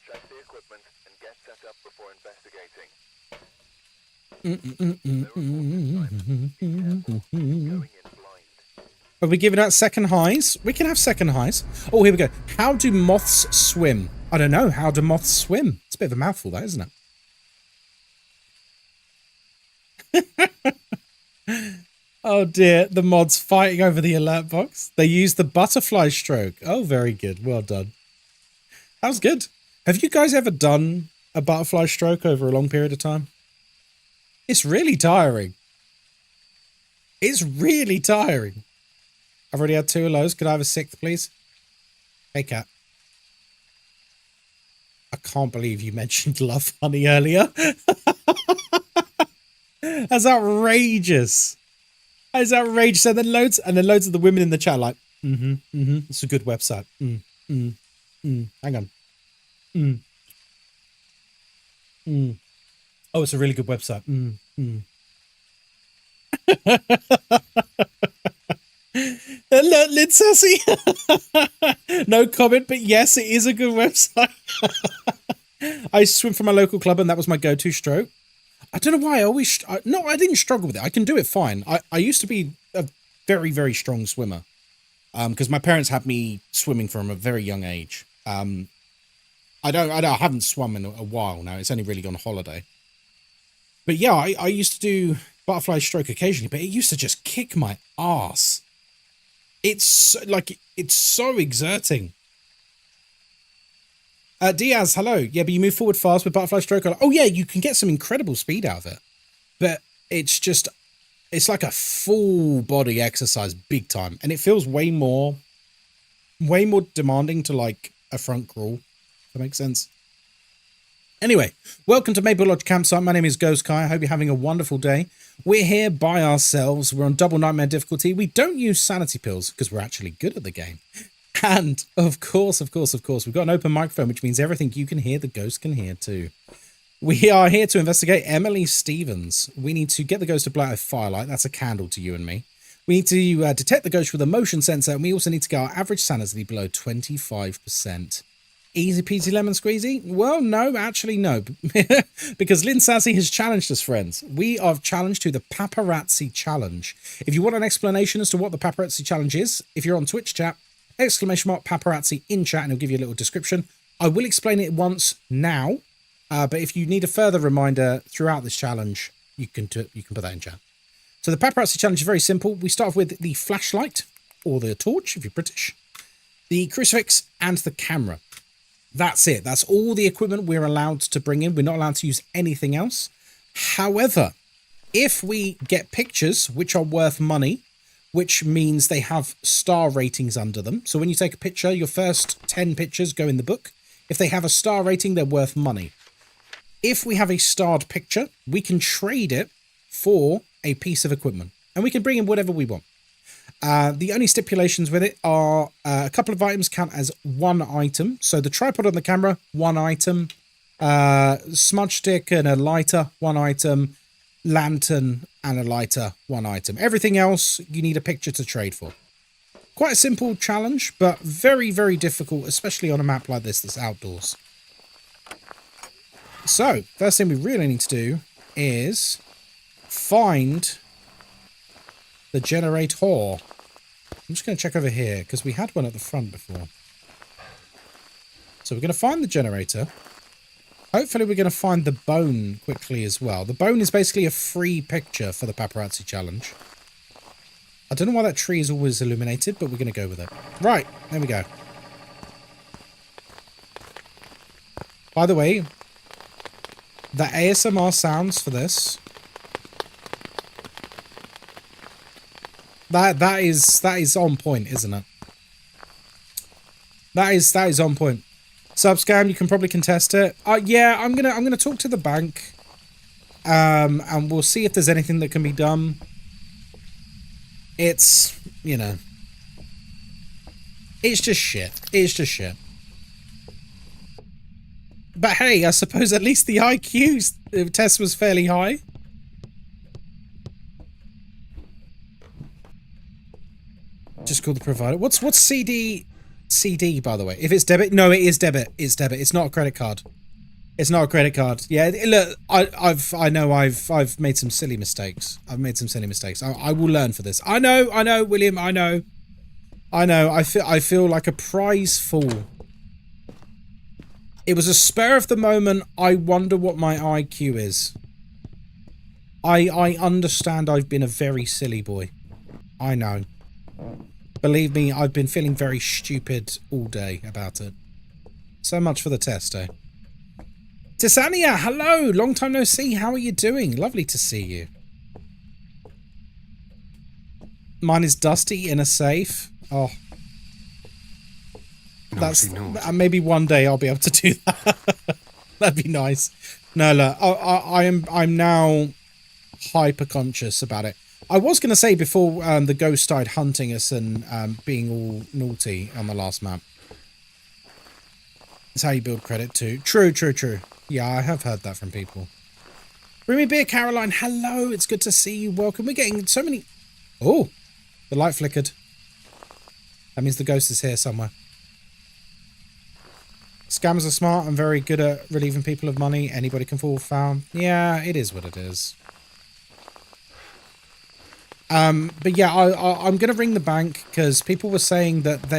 Check the equipment and get set up before investigating. Are we giving out second highs? We can have second highs. Oh, here we go. How do moths swim? I don't know. How do moths swim? It's a bit of a mouthful, that, isn't it? Oh dear, the mods fighting over the alert box. They use the butterfly stroke. Oh, very good. Well done. That was good. Have you guys ever done a butterfly stroke over a long period of time? It's really tiring. It's really tiring. I've already had 2 of those. Could I have a 6th, please? Hey, cat. I can't believe you mentioned Love Honey earlier. That's outrageous. That's outrageous. And then loads of the women in the chat like, it's a good website. Hang on. Oh, it's a really good website. Lid Sassy. No comment, but yes, it is a good website. I swim for my local club and that was my go-to stroke. I don't know why I always... No, I didn't struggle with it. I can do it fine. I used to be a very, very strong swimmer. Because my parents had me swimming from a very young age. I haven't swum in a while now. It's only really gone holiday. But yeah, I used to do butterfly stroke occasionally, but it used to just kick my ass. It's like, it's so exerting. Diaz, hello. Yeah, but you move forward fast with butterfly stroke. Oh yeah, you can get some incredible speed out of it. But it's just, it's like a full body exercise big time. And it feels way more demanding to like a front crawl. If that makes sense. Anyway, welcome to Maple Lodge Campsite. My name is Ghostkai. I hope you're having a wonderful day. We're here by ourselves. We're on double nightmare difficulty. We don't use sanity pills because we're actually good at the game. And of course, we've got an open microphone, which means everything you can hear, the ghost can hear too. We are here to investigate Emily Stevens. We need to get the ghost to blow out a firelight. That's a candle to you and me. We need to detect the ghost with a motion sensor, and we also need to get our average sanity below 25%. Easy peasy lemon squeezy? Well, no, actually no. Because Lynn Sassy has challenged us, friends. We are challenged to the Paparazzi Challenge. If you want an explanation as to what the Paparazzi Challenge is, if you're on Twitch chat, ! Paparazzi in chat, and it'll give you a little description. I will explain it once now, but if you need a further reminder throughout this challenge, you can put that in chat. So the Paparazzi Challenge is very simple. We start off with the flashlight, or the torch if you're British, the crucifix, and the camera. That's it. That's all the equipment we're allowed to bring in. We're not allowed to use anything else. However, if we get pictures which are worth money, which means they have star ratings under them. So when you take a picture, your first 10 pictures go in the book. If they have a star rating, they're worth money. If we have a starred picture, we can trade it for a piece of equipment. And we can bring in whatever we want. The only stipulations with it are a couple of items count as one item. So the tripod on the camera, one item. Smudge stick and a lighter, one item. Lantern and a lighter, one item. Everything else you need a picture to trade for. Quite a simple challenge, but very, very difficult, especially on a map like this that's outdoors. So, first thing we really need to do is find the generator. I'm just going to check over here because we had one at the front before. So we're going to find the generator. Hopefully we're going to find the bone quickly as well. The bone is basically a free picture for the paparazzi challenge. I don't know why that tree is always illuminated, but we're going to go with it. Right, there we go. By the way, the ASMR sounds for this, that is on point, isn't it? That is on point. Subscam, you can probably contest it. Yeah, I'm gonna talk to the bank, and we'll see if there's anything that can be done. It's, you know, it's just shit. It's just shit. But hey, I suppose at least the IQ test was fairly high. Just call the provider. What's CD by the way? If it's debit, no, it is debit. It's debit. It's not a credit card. It's not a credit card. Yeah, look, I know I've made some silly mistakes. I've made some silly mistakes. I will learn for this. I know, William. I know. I feel like a prize fool. It was a spur of the moment. I wonder what my IQ is. I understand I've been a very silly boy. I know. Believe me, I've been feeling very stupid all day about it. So much for the test, eh? Tisania, hello! Long time no see. How are you doing? Lovely to see you. Mine is dusty in a safe. Oh. That's maybe one day I'll be able to do that. That'd be nice. No, look, I'm now hyper conscious about it. I was going to say before the ghost started hunting us and being all naughty on the last map. It's how you build credit too. True. Yeah, I have heard that from people. Bring me beer, Caroline. Hello, it's good to see you. Welcome. We're getting so many. Oh, the light flickered. That means the ghost is here somewhere. Scammers are smart and very good at relieving people of money. Anybody can fall foul. Yeah, it is what it is. But yeah, I'm going to ring the bank because people were saying that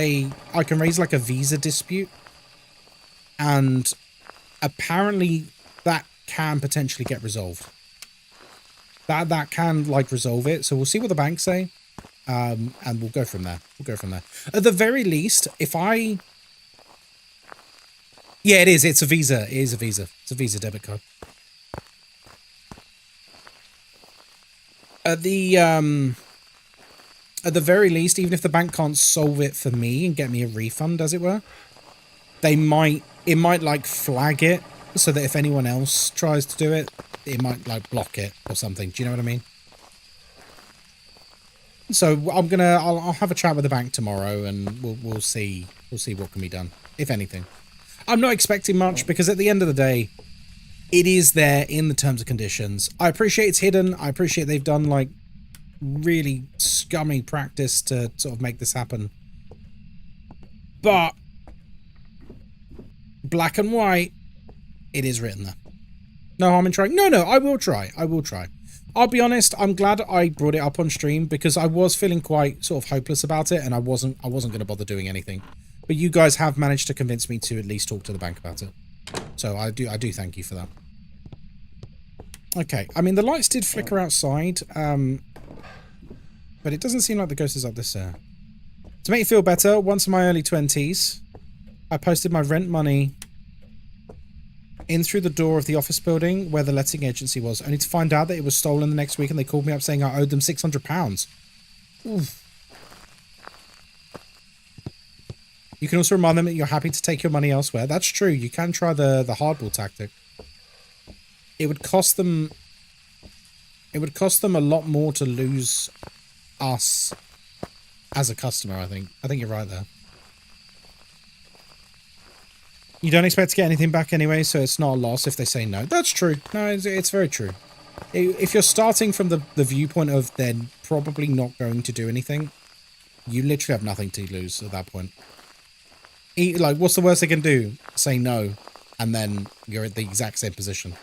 I can raise like a visa dispute. And apparently that can potentially get resolved. That can like resolve it. So we'll see what the bank say. And we'll go from there. At the very least, if I... Yeah, it is. It's a Visa. It is a Visa. It's a Visa debit card. At the very least, even if the bank can't solve it for me and get me a refund, as it were, it might like flag it so that if anyone else tries to do it, it might like block it or something. Do you know what I mean? So I'll have a chat with the bank tomorrow and we'll see what can be done, if anything. I'm not expecting much because at the end of the day, it is there in the terms and conditions. I appreciate it's hidden. I appreciate they've done like really scummy practice to sort of make this happen. But black and white, it is written there. No harm in trying. No, I will try. I'll be honest, I'm glad I brought it up on stream because I was feeling quite sort of hopeless about it and I wasn't going to bother doing anything. But you guys have managed to convince me to at least talk to the bank about it. So I do thank you for that. Okay, I mean the lights did flicker outside, but it doesn't seem like the ghost is up this To make you feel better, once in my early 20s, I posted my rent money in through the door of the office building where the letting agency was, only to find out that it was stolen the next week and they called me up saying I owed them £600. Oof. You can also remind them that you're happy to take your money elsewhere. That's true. You can try the hardball tactic. It would cost them a lot more to lose us as a customer, I think. I think you're right there. You don't expect to get anything back anyway, so it's not a loss if they say no. That's true. No, it's very true. If you're starting from the viewpoint of they're probably not going to do anything, you literally have nothing to lose at that point. Like, what's the worst they can do? Say no, and then you're at the exact same position.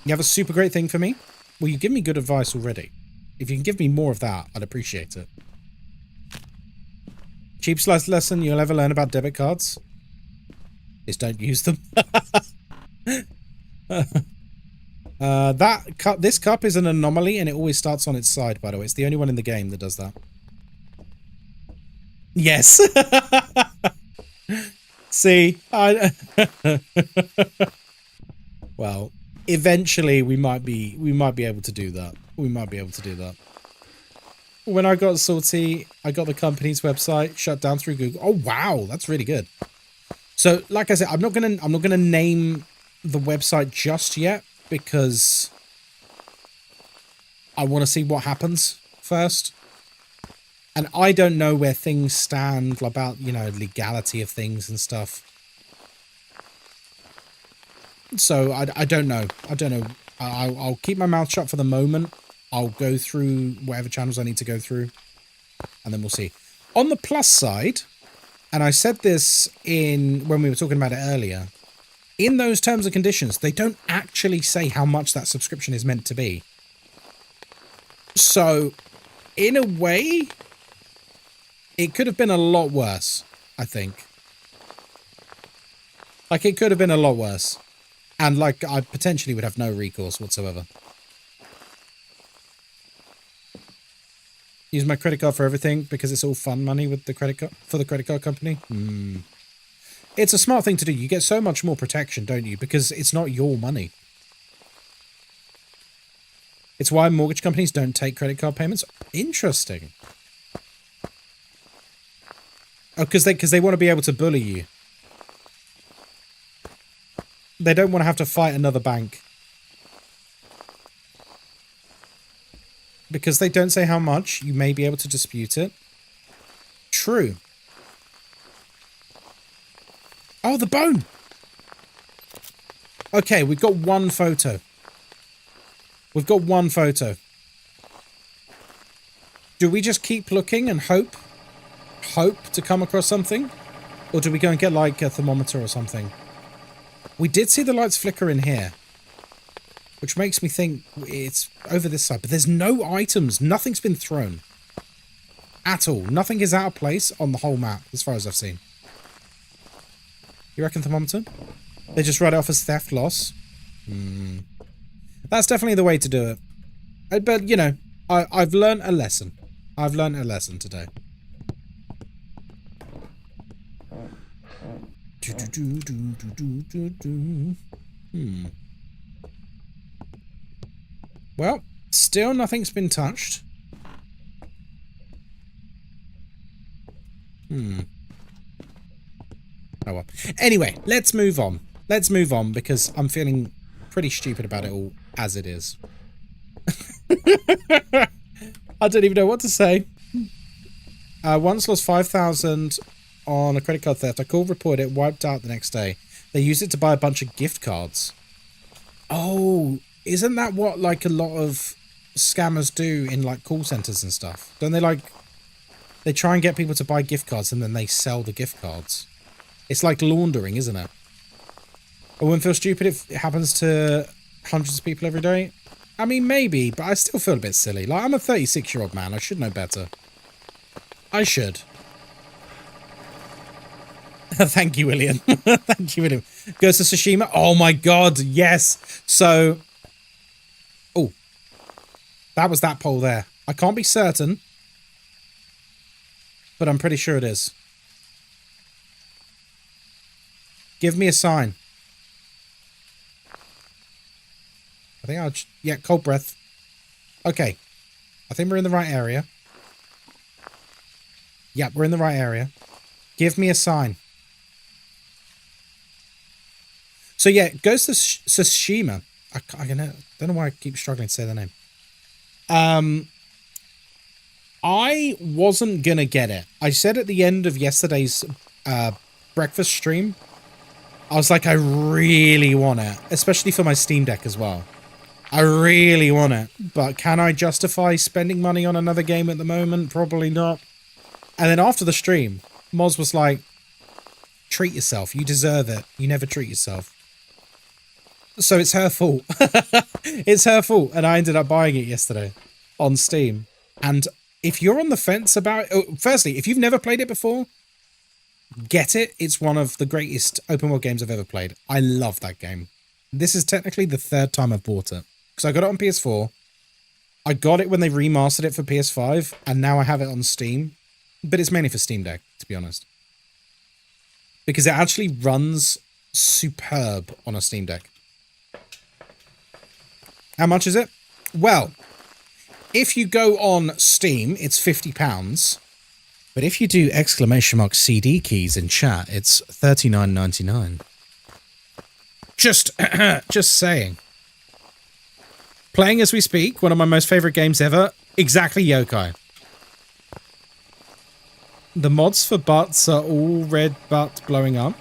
You have a super great thing for me? Well, you give me good advice already. If you can give me more of that, I'd appreciate it. Cheap slice lesson you'll ever learn about debit cards is don't use them. This cup is an anomaly and it always starts on its side, by the way. It's the only one in the game that does that. Yes. See, well, eventually we might be able to do that. We might be able to do that. When I got salty, I got the company's website shut down through Google. Oh wow, that's really good. So, like I said, I'm not gonna name the website just yet because I want to see what happens first. And I don't know where things stand about, you know, legality of things and stuff. So I don't know. I don't know. I'll keep my mouth shut for the moment. I'll go through whatever channels I need to go through. And then we'll see. On the plus side, and I said this when we were talking about it earlier, in those terms and conditions, they don't actually say how much that subscription is meant to be. So, in a way, it could have been a lot worse, I think. Like, it could have been a lot worse. And, like, I potentially would have no recourse whatsoever. Use my credit card for everything because it's all fun money with the credit card for the credit card company. It's a smart thing to do. You get so much more protection, don't you? Because it's not your money. It's why mortgage companies don't take credit card payments. Interesting. Oh, because they want to be able to bully you. They don't want to have to fight another bank. Because they don't say how much, you may be able to dispute it. True. Oh, the bone! Okay, we've got one photo. We've got one photo. Do we just keep looking and hope to come across something? Or do we go and get, like, a thermometer or something? We did see the lights flicker in here. Which makes me think it's over this side. But there's no items. Nothing's been thrown. At all. Nothing is out of place on the whole map, as far as I've seen. You reckon thermometer? They just write it off as theft loss. That's definitely the way to do it. But, you know, I've learned a lesson. I've learned a lesson today. Well, still nothing's been touched. Oh well. Anyway, let's move on. Let's move on because I'm feeling pretty stupid about it all as it is. I don't even know what to say. Once lost 5,000 on a credit card theft. I called, reported it, wiped out the next day. They used it to buy a bunch of gift cards. Oh, isn't that what like a lot of scammers do in like call centers and stuff? Don't they like... They try and get people to buy gift cards and then they sell the gift cards. It's like laundering, isn't it? I wouldn't feel stupid if it happens to hundreds of people every day. I mean, maybe, but I still feel a bit silly. Like, I'm a 36-year-old man. I should know better. I should. Thank you, William. Thank you, William. Ghost of Tsushima. Oh, my God. Yes. So... Oh. That was that pole there. I can't be certain. But I'm pretty sure it is. Give me a sign. I think I'll... Yeah, cold breath. Okay. I think we're in the right area. Yeah, we're in the right area. Give me a sign. So yeah, Ghost of Tsushima. I don't know why I keep struggling to say the name. I wasn't gonna get it. I said at the end of yesterday's breakfast stream, I was like, I really want it, especially for my Steam Deck as well. I really want it, but can I justify spending money on another game at the moment? Probably not. And then after the stream, Moz was like, treat yourself. You deserve it. You never treat yourself. So it's her fault. It's her fault. And I ended up buying it yesterday on Steam. And if you're on the fence about it, firstly, if you've never played it before, get it. It's one of the greatest open world games I've ever played. I love that game. This is technically the third time I've bought it. Because I got it on PS4. I got it when they remastered it for PS5. And now I have it on Steam. But it's mainly for Steam Deck, to be honest. Because it actually runs superb on a Steam Deck. How much is it? Well, if you go on Steam, it's £50. But if you do !CD keys in chat, it's $39.99. Just saying. Playing as we speak, one of my most favorite games ever. Exactly, Yokai. The mods for butts are all red butt blowing up.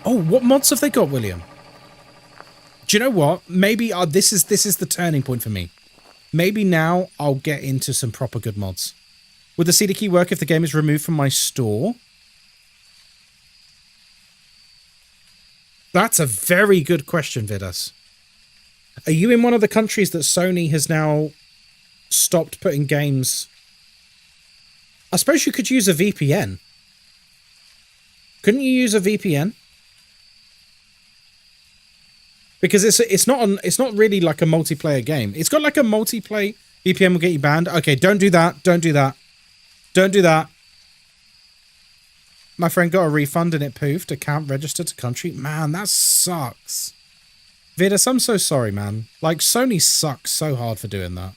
Oh, what mods have they got, William? Do you know what? Maybe this is the turning point for me. Maybe now I'll get into some proper good mods. Would the CD key work if the game is removed from my store? That's a very good question, Vidas. Are you in one of the countries that Sony has now stopped putting games? I suppose you could use a VPN. Couldn't you use a VPN? Because it's not really like a multiplayer game. It's got like a multiplayer. VPN will get you banned. Okay, don't do that. Don't do that. Don't do that. My friend got a refund and it poofed. Account registered to country. Man, that sucks. Vidas, I'm so sorry, man. Like, Sony sucks so hard for doing that.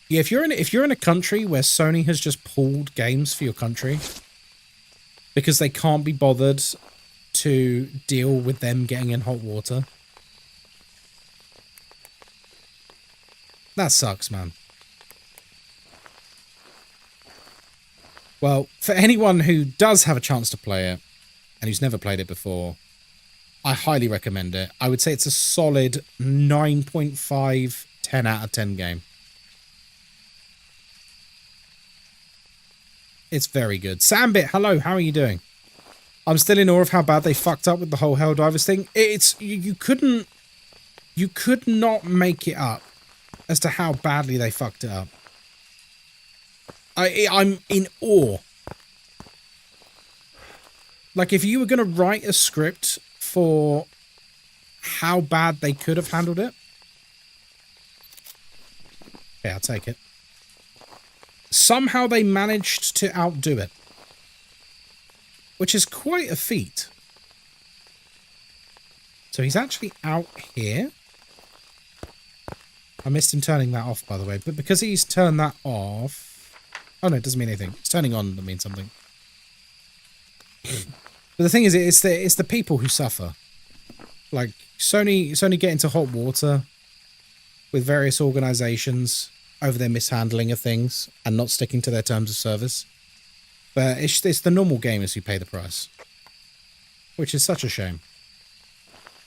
Yeah, if you're in a country where Sony has just pulled games for your country because they can't be bothered to deal with them getting in hot water, that sucks, man. Well, for anyone who does have a chance to play it and who's never played it before, I highly recommend it. I would say it's a solid 9.5, 10 out of 10 game. It's very good. Sambit, hello, how are you doing? I'm still in awe of how bad they fucked up with the whole Helldivers thing. You could not make it up as to how badly they fucked it up. I'm in awe. Like, if you were going to write a script for how bad they could have handled it, yeah, I'll take it. Somehow they managed to outdo it, which is quite a feat. So he's actually out here. I missed him turning that off, by the way, but because he's turned that off... Oh, no, it doesn't mean anything. It's turning on that means something. But the thing is, it's the people who suffer. Like, Sony get into hot water with various organizations over their mishandling of things and not sticking to their terms of service. But it's the normal gamers who pay the price, which is such a shame.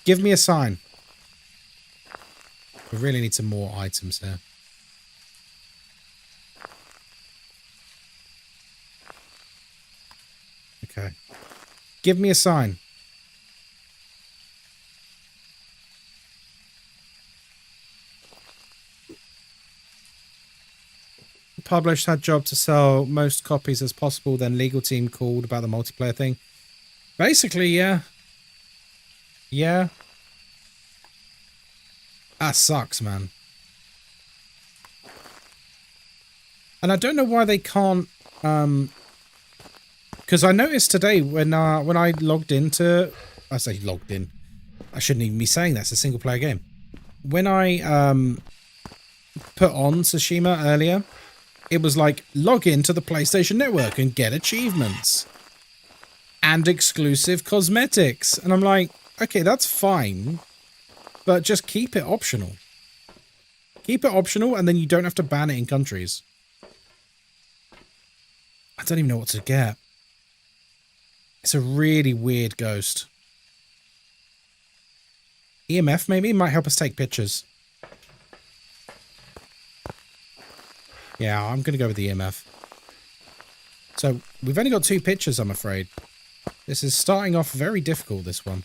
Give me a sign. We really need some more items here. Okay. Give me a sign. Published had job to sell most copies as possible, then legal team called about the multiplayer thing. Basically, yeah. Yeah. That sucks, man. And I don't know why they can't, because I noticed today when I logged into... I say logged in. I shouldn't even be saying that. It's a single player game. When I put on Tsushima earlier, it was like, log into the PlayStation Network and get achievements. And exclusive cosmetics. And I'm like, okay, that's fine. But just keep it optional. Keep it optional and then you don't have to ban it in countries. I don't even know what to get. It's a really weird ghost. EMF maybe? Might help us take pictures. Yeah, I'm going to go with the EMF. So, we've only got 2 pictures, I'm afraid. This is starting off very difficult, this one.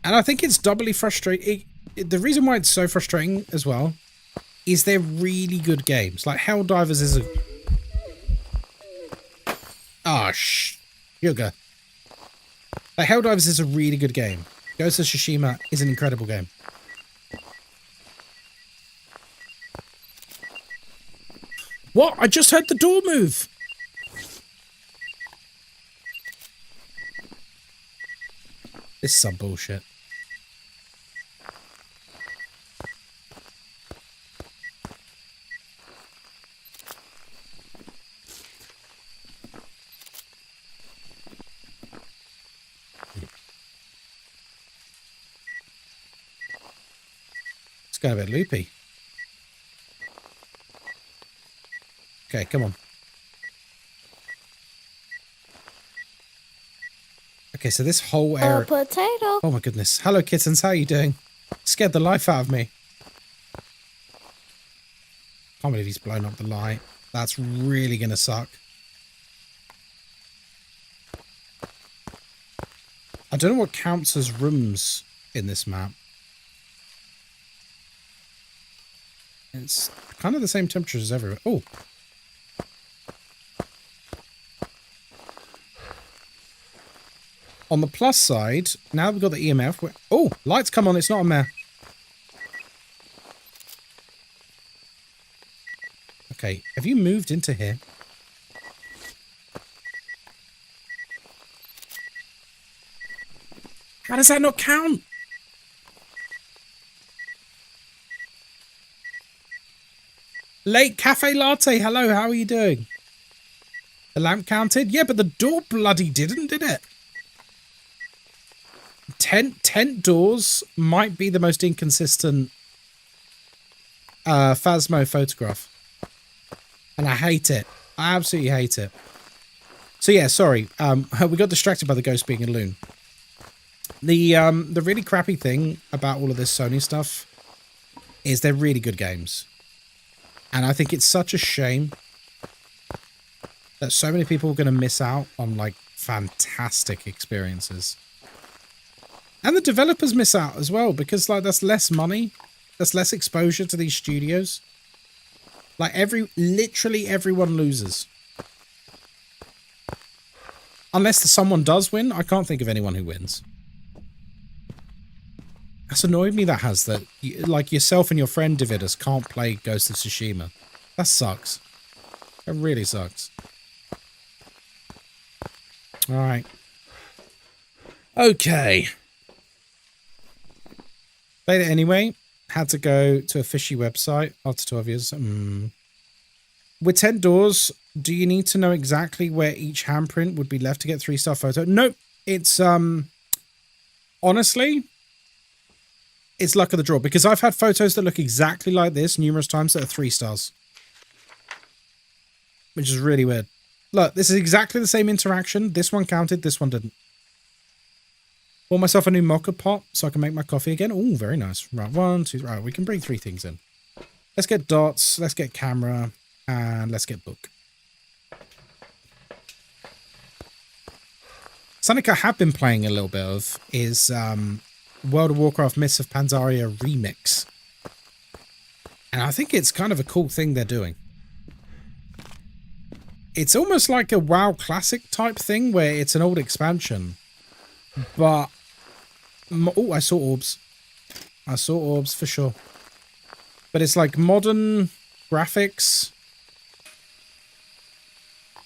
And I think it's doubly frustrating. The reason why it's so frustrating as well is they're really good games. Like Helldivers is a... Ah, sugar. Like Helldivers is a really good game. Ghost of Tsushima is an incredible game. What? I just heard the door move. This is some bullshit. It's going a bit loopy. Okay, come on. Okay, so this whole area... potato. Oh my goodness. Hello, kittens. How are you doing? Scared the life out of me. Can't believe he's blown up the light. That's really going to suck. I don't know what counts as rooms in this map. It's kind of the same temperature as everywhere. Oh. On the plus side, now we've got the EMF. Oh, lights come on. It's not a mare. Okay, have you moved into here? How does that not count? Late Cafe Latte, hello, how are you doing? The lamp counted? Yeah, but the door bloody didn't, did it? Tent doors might be the most inconsistent Phasmo photograph. And I hate it. I absolutely hate it. So yeah, sorry. We got distracted by the ghost being a loon. The really crappy thing about all of this Sony stuff is they're really good games. And I think it's such a shame that so many people are going to miss out on like fantastic experiences. And the developers miss out as well because like that's less money, that's less exposure to these studios. Like literally everyone loses. Unless someone does win, I can't think of anyone who wins. That's annoyed me, that has, that like yourself and your friend Dividus can't play Ghost of Tsushima. That sucks. That really sucks. Alright. Okay. Played it anyway. Had to go to a fishy website after 12 years. With 10 doors, do you need to know exactly where each handprint would be left to get 3-star photo? Nope. It's, honestly, it's luck of the draw, because I've had photos that look exactly like this numerous times that are 3 stars. Which is really weird. Look, this is exactly the same interaction. This one counted, this one didn't. Bought myself a new mocha pot so I can make my coffee again. Oh, very nice. Right, 1, 2, right, we can bring 3 things in. Let's get dots, let's get camera, and let's get book. Something I have been playing a little bit of is World of Warcraft Mists of Pandaria remix. And I think it's kind of a cool thing they're doing. It's almost like a WoW Classic type thing where it's an old expansion. But... oh, I saw orbs. I saw orbs for sure. But it's like modern graphics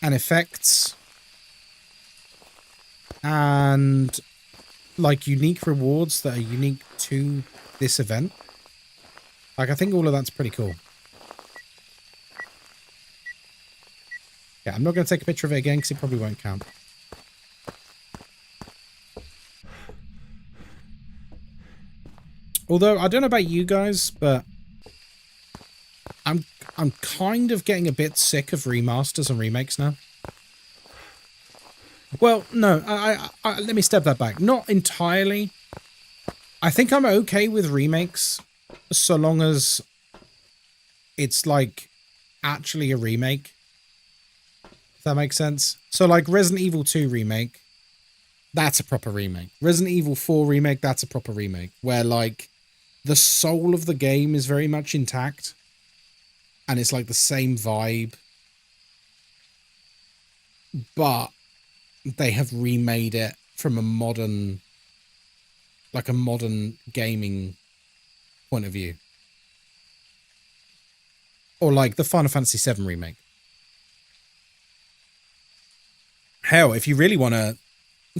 and effects and like unique rewards that are unique to this event. Like, I think all of that's pretty cool. Yeah, I'm not going to take a picture of it again because it probably won't count. Although, I don't know about you guys, but I'm kind of getting a bit sick of remasters and remakes now. Well, no, I let me step that back. Not entirely. I think I'm okay with remakes so long as it's like actually a remake. If that makes sense. So like Resident Evil 2 remake That's a proper remake. Resident Evil 4 remake, that's a proper remake. Where, like, the soul of the game is very much intact. And it's, like, the same vibe. But they have remade it from a modern... like, a modern gaming point of view. Or, like, the Final Fantasy VII remake. Hell, if you really want to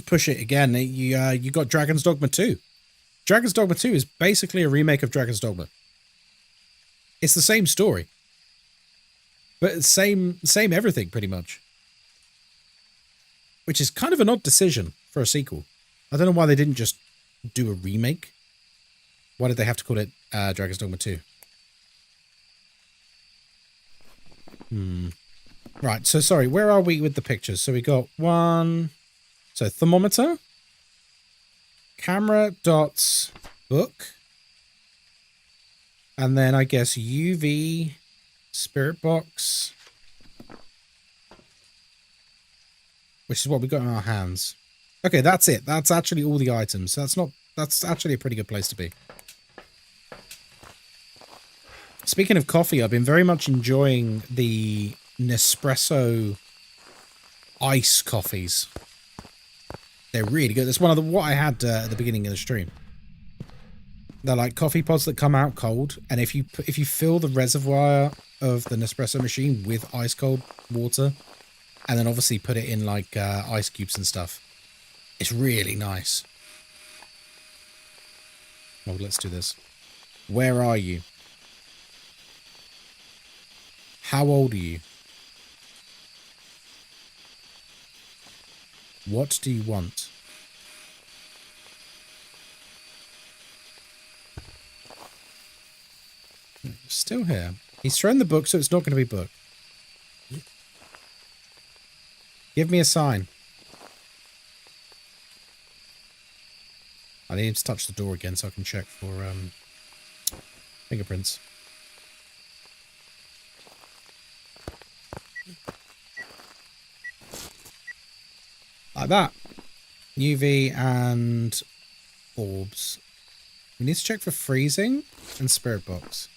push it again, you got Dragon's Dogma 2. Dragon's Dogma 2 is basically a remake of Dragon's Dogma. It's the same story. But same everything, pretty much. Which is kind of an odd decision for a sequel. I don't know why they didn't just do a remake. Why did they have to call it Dragon's Dogma 2? Right, so sorry, where are we with the pictures? So we got one... So thermometer, camera, dots, book, and then I guess UV, spirit box, which is what we got in our hands. Okay, that's it. That's actually all the items. That's actually a pretty good place to be. Speaking of coffee, I've been very much enjoying the Nespresso ice coffees. They're really good. That's one of what I had at the beginning of the stream. They're like coffee pods that come out cold, and if you fill the reservoir of the Nespresso machine with ice cold water, and then obviously put it in like ice cubes and stuff, it's really nice. Well, let's do this. Where are you? How old are you? What do you want? Still here. He's thrown the book, so it's not going to be book. Give me a sign. I need him to touch the door again so I can check for fingerprints. Like that. UV and orbs. We need to check for freezing and spirit box.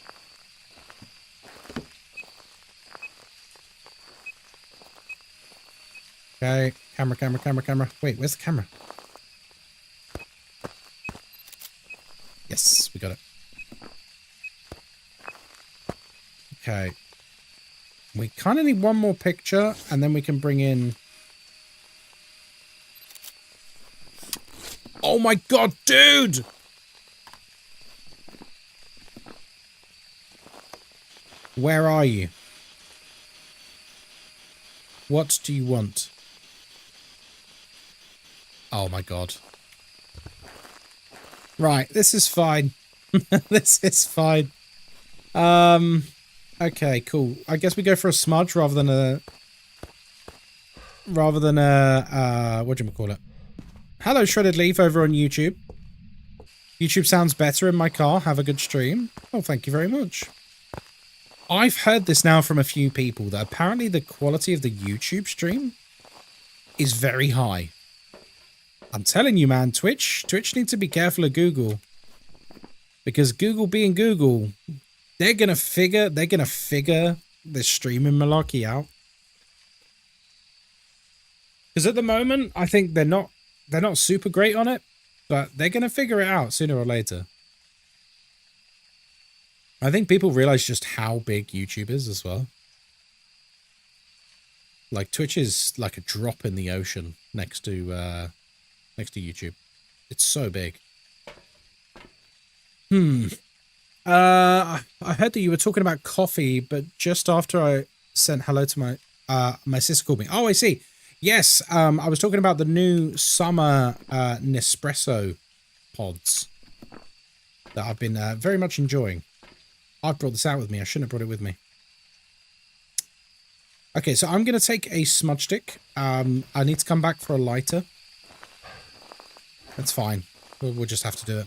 Okay, camera. Wait, where's the camera? Yes, we got it. Okay. We kind of need one more picture, and then we can bring in... Oh my god, dude! Where are you? What do you want? Oh my god. Right, this is fine. This is fine. Okay, cool. I guess we go for a smudge rather than a whatchamacallit. Hello, Shredded Leaf over on YouTube. YouTube sounds better in my car. Have a good stream. Oh, thank you very much. I've heard this now from a few people that apparently the quality of the YouTube stream is very high. I'm telling you, man, Twitch needs to be careful of Google. Because Google being Google, they're gonna figure the streaming malarkey out. Because at the moment, I think they're not super great on it, but they're going to figure it out sooner or later. I think people realize just how big YouTube is as well. Like, Twitch is like a drop in the ocean next to YouTube. It's so big. I heard that you were talking about coffee, but just after I sent hello to my sister called me. Oh, I see. Yes, I was talking about the new summer Nespresso pods that I've been very much enjoying. I brought this out with me. I shouldn't have brought it with me. Okay, so I'm going to take a smudge stick. I need to come back for a lighter. That's fine. We'll just have to do it.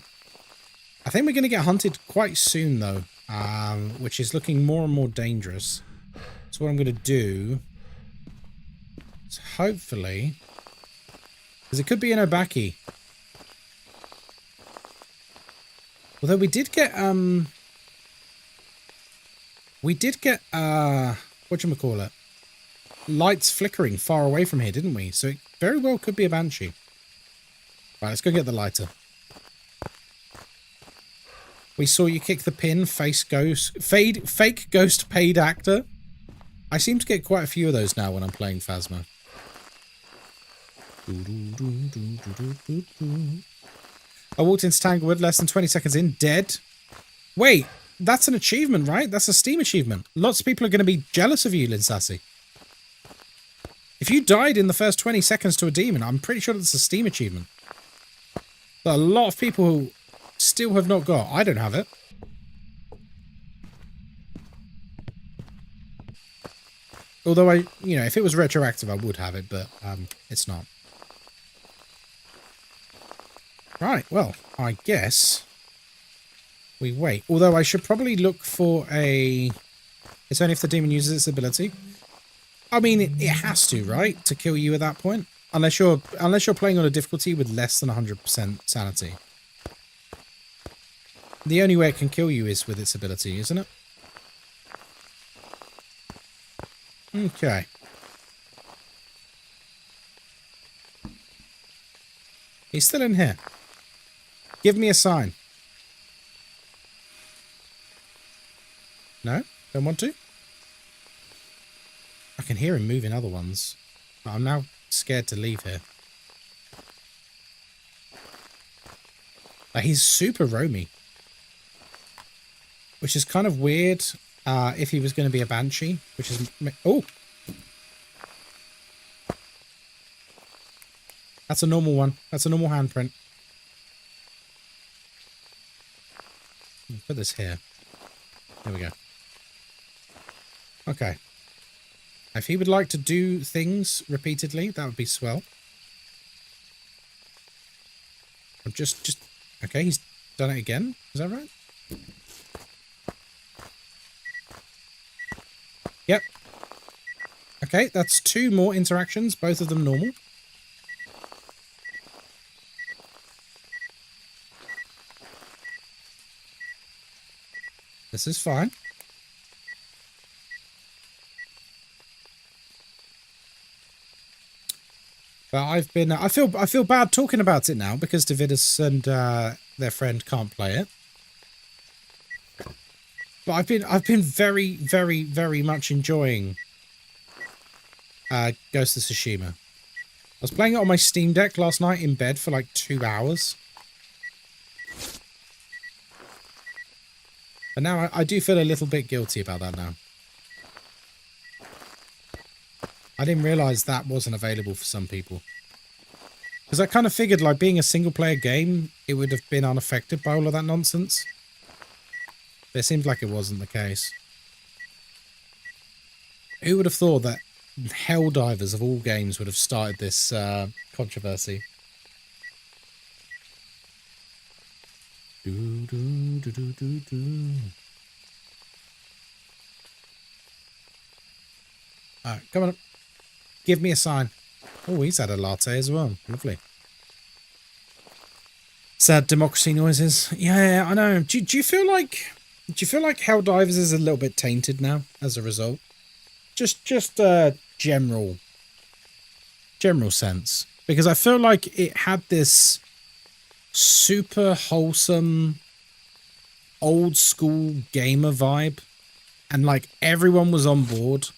I think we're going to get hunted quite soon, though, which is looking more and more dangerous. So what I'm going to do... So hopefully Because it could be an Obaki. Although we did get, whatchamacallit? Lights flickering far away from here, didn't we? So it very well could be a Banshee. Right, let's go get the lighter. We saw you kick the pin, fake ghost paid actor. I seem to get quite a few of those now when I'm playing Phasmo. I walked into Tanglewood less than 20 seconds in, dead. Wait, that's an achievement, right? That's a Steam achievement. Lots of people are going to be jealous of you, Linsassi. If you died in the first 20 seconds to a demon, I'm pretty sure that's a Steam achievement. But a lot of people who still have not got. I don't have it. Although if it was retroactive, I would have it, but it's not. Right, well, I guess we wait. Although I should probably look for a... It's only if the demon uses its ability. I mean, it has to, right? To kill you at that point. Unless you're playing on a difficulty with less than 100% sanity. The only way it can kill you is with its ability, isn't it? Okay. He's still in here. Give me a sign. No? Don't want to? I can hear him moving other ones. But I'm now scared to leave here. He's super roamy. Which is kind of weird if he was going to be a Banshee. Which is... Oh! That's a normal one. That's a normal handprint. Put this here. There we go. Okay. If he would like to do things repeatedly, that would be swell. I'm just... Okay, he's done it again. Is that right? Yep. Okay, that's 2 more interactions, both of them normal. This is fine. But I've been... I feel bad talking about it now because Davidus and their friend can't play it. But I've been very, very, very much enjoying Ghost of Tsushima. I was playing it on my Steam Deck last night in bed for like 2 hours. But now I do feel a little bit guilty about that now. I didn't realise that wasn't available for some people. Because I kind of figured, like, being a single-player game, it would have been unaffected by all of that nonsense. But it seemed like it wasn't the case. Who would have thought that Helldivers of all games would have started this controversy? Alright, come on. Give me a sign. Oh, he's had a latte as well. Lovely. Sad democracy noises. Yeah, I know. Do you feel like Helldivers is a little bit tainted now as a result? Just general sense. Because I feel like it had this super wholesome old school gamer vibe and like everyone was on board.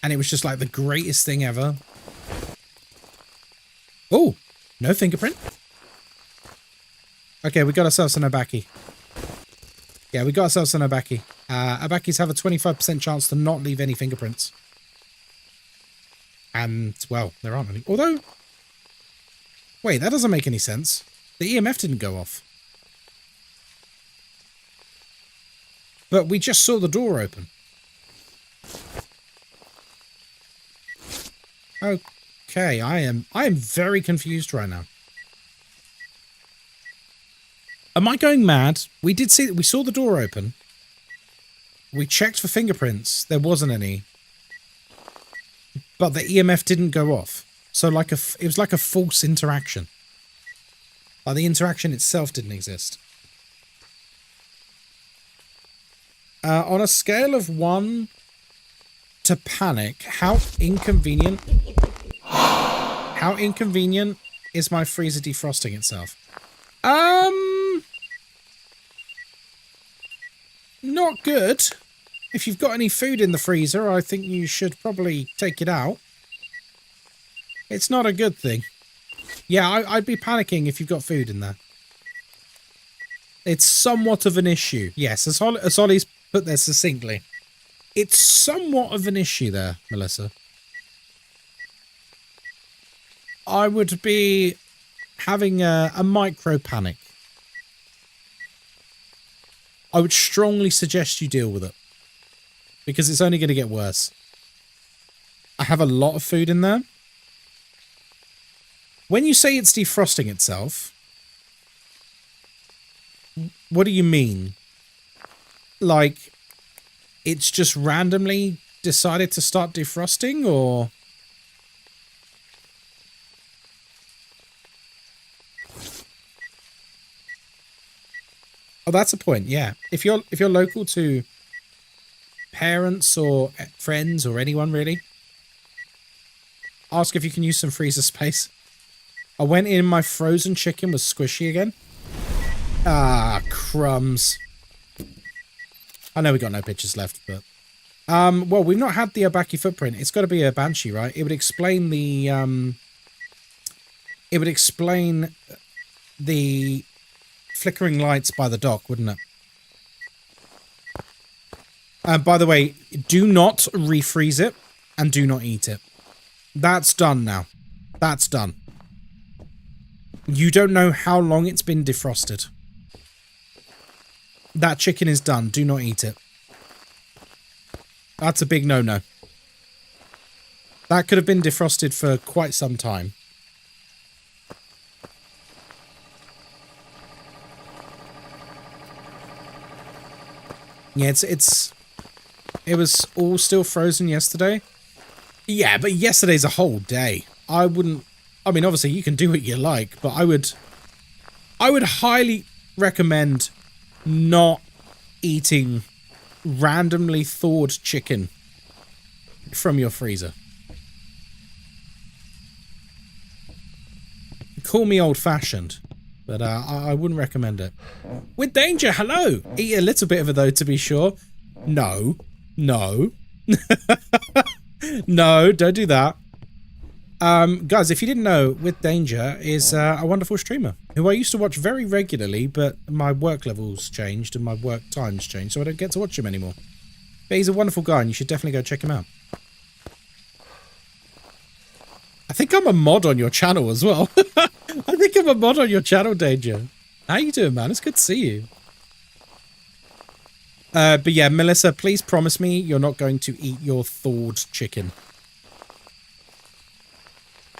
And it was just like the greatest thing ever. Oh, no fingerprint. Okay, we got ourselves an Obaki. Yeah, we got ourselves an Obaki. Obakis have a 25% chance to not leave any fingerprints. And, well, there aren't any. Although, wait, that doesn't make any sense. The EMF didn't go off. But we just saw the door open. Okay, I am very confused right now. Am I going mad? We saw the door open. We checked for fingerprints. There wasn't any. But the EMF didn't go off. So like it was like a false interaction. Like the interaction itself didn't exist. On a scale of 1 to panic, how inconvenient is my freezer defrosting itself? Not good. If you've got any food in the freezer, I think you should probably take it out. It's not a good thing. Yeah, I'd be panicking if you've got food in there. It's somewhat of an issue. Yes, as Ollie's put there succinctly. It's somewhat of an issue there, Melissa. I would be having a micro panic. I would strongly suggest you deal with it. Because it's only going to get worse. I have a lot of food in there. When you say it's defrosting itself, what do you mean? Like, it's just randomly decided to start defrosting, or... Oh, that's a point, yeah. If you're local to parents or friends or anyone, really, ask if you can use some freezer space. I went in, my frozen chicken was squishy again. Ah, crumbs. I know we got no pictures left, but... well, we've not had the Obaki footprint. It's got to be a Banshee, right? It would explain the... It would explain the flickering lights by the dock, wouldn't it? By the way, do not refreeze it and do not eat it. That's done now. That's done. You don't know how long it's been defrosted. That chicken is done. Do not eat it. That's a big no-no. That could have been defrosted for quite some time. Yeah, it was all still frozen yesterday. Yeah, but yesterday's a whole day. I wouldn't... I mean, obviously, you can do what you like, but I would highly recommend not eating randomly thawed chicken from your freezer. Call me old-fashioned, but I wouldn't recommend it. With danger, hello! Eat a little bit of it, though, to be sure. No. No. No, don't do that. Guys, if you didn't know, With Danger is a wonderful streamer who I used to watch very regularly, but my work levels changed and my work times changed, so I don't get to watch him anymore. But he's a wonderful guy and you should definitely go check him out. I think I'm a mod on your channel as well. I think I'm a mod on your channel, Danger. How you doing, man? It's good to see you. But yeah, Melissa, please promise me you're not going to eat your thawed chicken.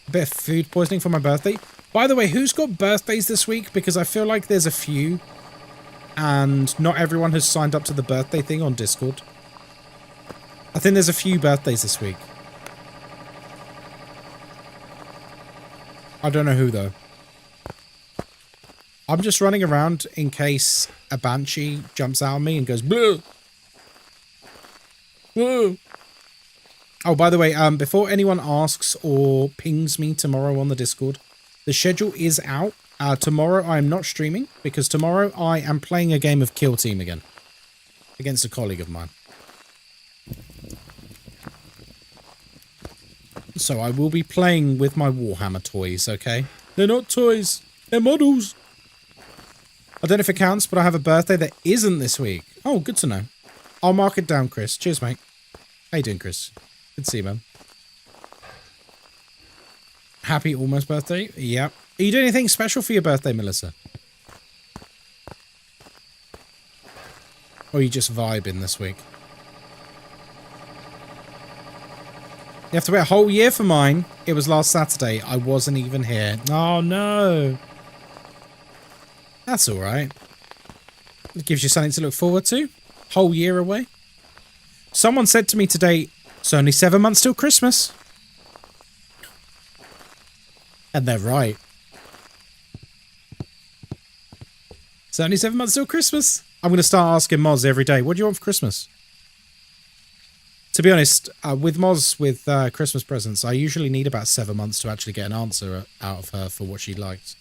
A bit of food poisoning for my birthday. By the way, who's got birthdays this week? Because I feel like there's a few. And not everyone has signed up to the birthday thing on Discord. I think there's a few birthdays this week. I don't know who, though. I'm just running around in case a Banshee jumps out on me and goes, blue. Blue. Oh, by the way, before anyone asks or pings me tomorrow on the Discord, the schedule is out. Tomorrow I am not streaming because tomorrow I am playing a game of Kill Team again against a colleague of mine. So I will be playing with my Warhammer toys, okay? They're not toys, they're models. I don't know if it counts, but I have a birthday that isn't this week. Oh, good to know. I'll mark it down, Chris. Cheers, mate. How you doing, Chris? Good to see you, man. Happy almost birthday. Yep. Are you doing anything special for your birthday, Melissa? Or are you just vibing this week? You have to wait a whole year for mine. It was last Saturday. I wasn't even here. Oh, no. That's all right. It gives you something to look forward to. Whole year away. Someone said to me today, it's only 7 months till Christmas. And they're right. It's only 7 months till Christmas. I'm going to start asking Moz every day, what do you want for Christmas? To be honest, with Moz, with Christmas presents, I usually need about 7 months to actually get an answer out of her for what she likes.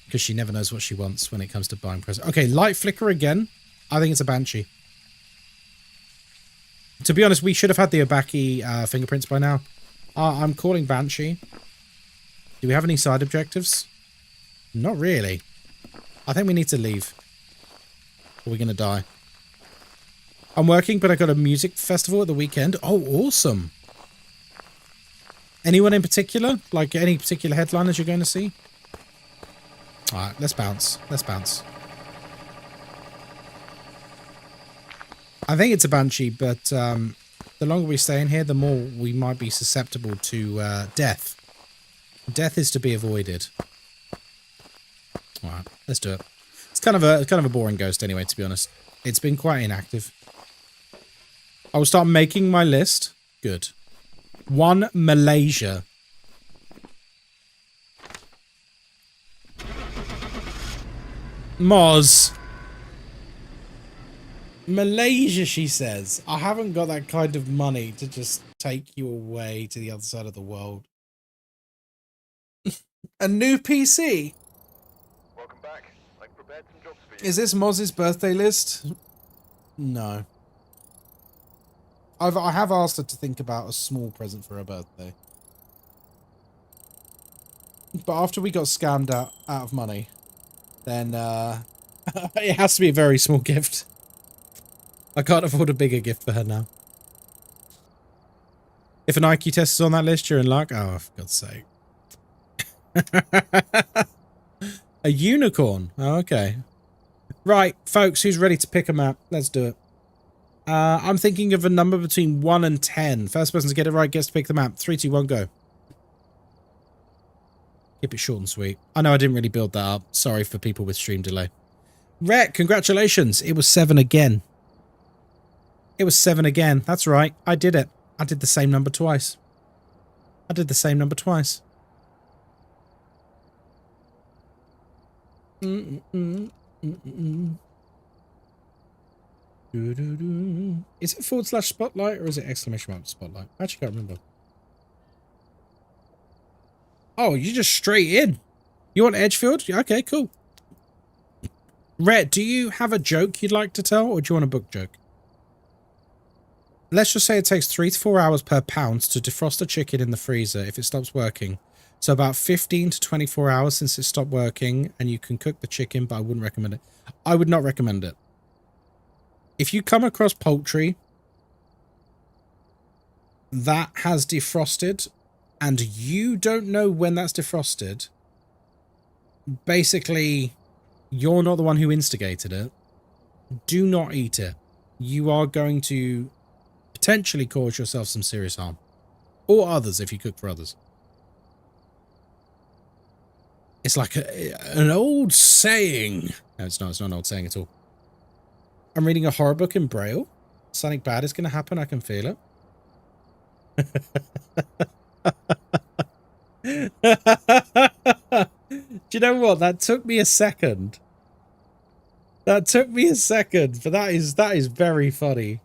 Because she never knows what she wants when it comes to buying presents. Okay, light flicker again. I think it's a Banshee. To be honest, we should have had the Obaki fingerprints by now. I'm calling Banshee. Do we have any side objectives? Not really. I think we need to leave. Or we're going to die. I'm working, but I got a music festival at the weekend. Oh, awesome. Anyone in particular? Like any particular headliners you're going to see? Alright, let's bounce. Let's bounce. I think it's a Banshee, but the longer we stay in here, the more we might be susceptible to death. Death is to be avoided. Alright, let's do it. It's kind of a boring ghost anyway, to be honest. It's been quite inactive. I will start making my list. Good. 1 Malaysia. Moz. Malaysia, she says. I haven't got that kind of money to just take you away to the other side of the world. A new PC? Welcome back. I've prepared some jobs for you. Is this Moz's birthday list? No. I have asked her to think about a small present for her birthday. But after we got scammed out of money, then it has to be a very small gift. I can't afford a bigger gift for her now. If an IQ test is on that list, you're in luck. Oh, for God's sake. A unicorn. Oh, okay. Right, folks, who's ready to pick a map? Let's do it. I'm thinking of a number between 1 and 10. First person to get it right gets to pick the map. 3, 2, 1, go. Keep it short and sweet. I know I didn't really build that up. Sorry for people with stream delay. Rhett, congratulations. It was 7 again. It was 7 again. That's right. I did it. I did the same number twice. I did the same number twice. Is it / spotlight or is it exclamation mark spotlight? I actually can't remember. Oh, you just straight in. You want Edgefield? Okay, cool. Rhett, do you have a joke you'd like to tell, or do you want a book joke? Let's just say it takes 3 to 4 hours per pound to defrost a chicken in the freezer if it stops working. So about 15 to 24 hours since it stopped working, and you can cook the chicken, but I wouldn't recommend it. I would not recommend it. If you come across poultry that has defrosted and you don't know when that's defrosted, basically, you're not the one who instigated it. Do not eat it. You are going to potentially cause yourself some serious harm. Or others if you cook for others. It's like an old saying. No, it's not. It's not an old saying at all. I'm reading a horror book in Braille. Something bad is going to happen. I can feel it. Do you know what? That took me a second. That took me a second, but that is very funny.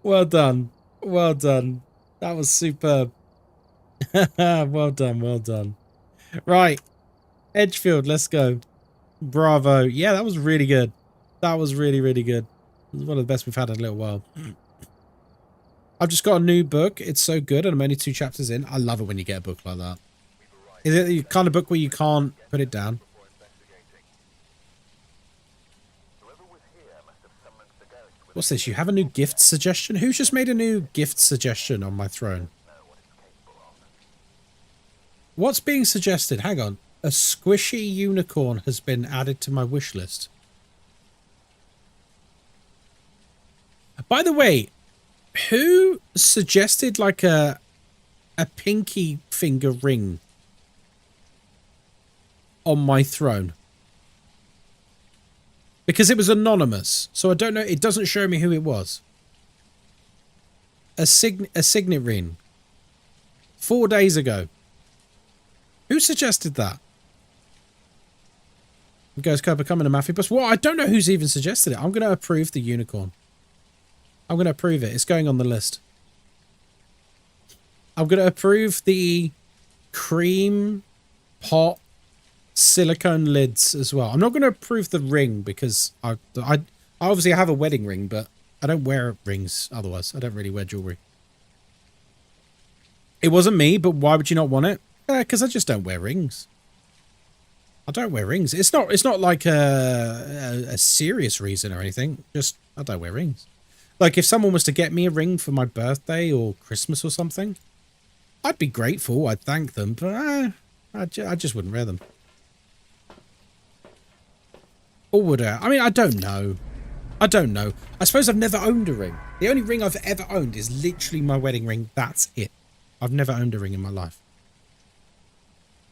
Well done. Well done. That was superb. Well done, well done. Right. Edgefield, let's go. Bravo. Yeah, that was really good. That was really, really good. It was one of the best we've had in a little while. I've just got a new book. It's so good, and I'm only 2 chapters in. I love it when you get a book like that. Is it the kind of book where you can't put it down? What's this? You have a new gift suggestion? Who's just made a new gift suggestion on my throne? What's being suggested? Hang on. A squishy unicorn has been added to my wish list. By the way, who suggested like a pinky finger ring on my throne? Because it was anonymous, so I don't know. It doesn't show me who it was. A signet ring. 4 days ago. Who suggested that? Ghostkai becoming a mafia boss. Well, I don't know who's even suggested it. I'm going to approve the unicorn. I'm going to approve it. It's going on the list. I'm going to approve the cream pot silicone lids as well. I'm not going to approve the ring because I obviously have a wedding ring, but I don't wear rings otherwise. I don't really wear jewelry. It wasn't me, but why would you not want it? Because I just don't wear rings. I don't wear rings. It's not like a serious reason or anything. Just I don't wear rings. Like if someone was to get me a ring for my birthday or Christmas or something, I'd be grateful. I'd thank them, but I just wouldn't wear them. Or would I? I mean, I don't know. I don't know. I suppose I've never owned a ring. The only ring I've ever owned is literally my wedding ring. That's it. I've never owned a ring in my life.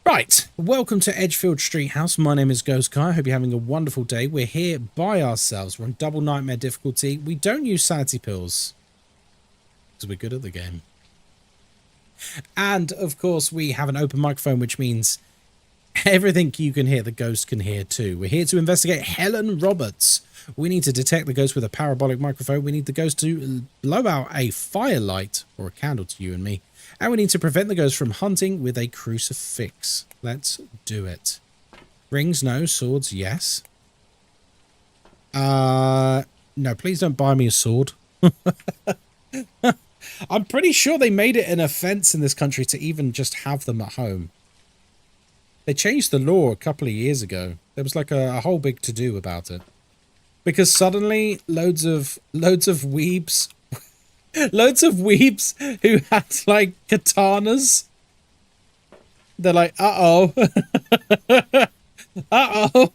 Right, welcome to Edgefield Street House. My name is Ghostkai. I hope you're having a wonderful day. We're here by ourselves. We're on double nightmare difficulty. We don't use sanity pills because we're good at the game. And, of course, we have an open microphone, which means everything you can hear, the ghost can hear too. We're here to investigate Helen Roberts. We need to detect the ghost with a parabolic microphone. We need the ghost to blow out a firelight or a candle to you and me. And we need to prevent the ghost from hunting with a crucifix. Let's do it. Rings, no. Swords, yes. No, please don't buy me a sword. I'm pretty sure they made it an offense in this country to even just have them at home. They changed the law a couple of years ago. There was like a whole big to-do about it. Because suddenly loads of weebs loads of weebs who had like katanas. They're like, uh-oh. Uh-oh.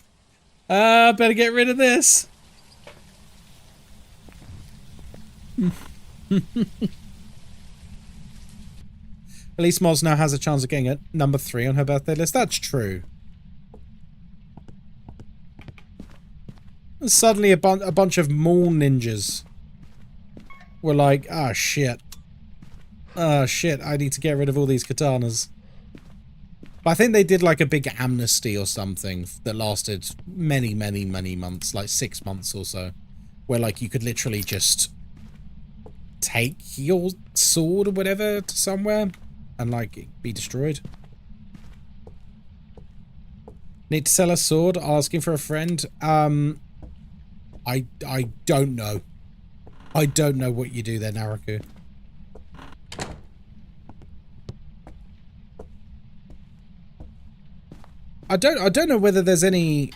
Better get rid of this. Elise Moss now has a chance of getting at number 3 on her birthday list. That's true. And suddenly a bunch of mall ninjas were like, ah, shit. Oh, shit, I need to get rid of all these katanas. But I think they did like a big amnesty or something that lasted many, many, many months, like 6 months or so, where like you could literally just take your sword or whatever to somewhere and like be destroyed. Need to sell a sword, asking for a friend. I don't know. I don't know what you do there, Naraku. I don't know whether there's any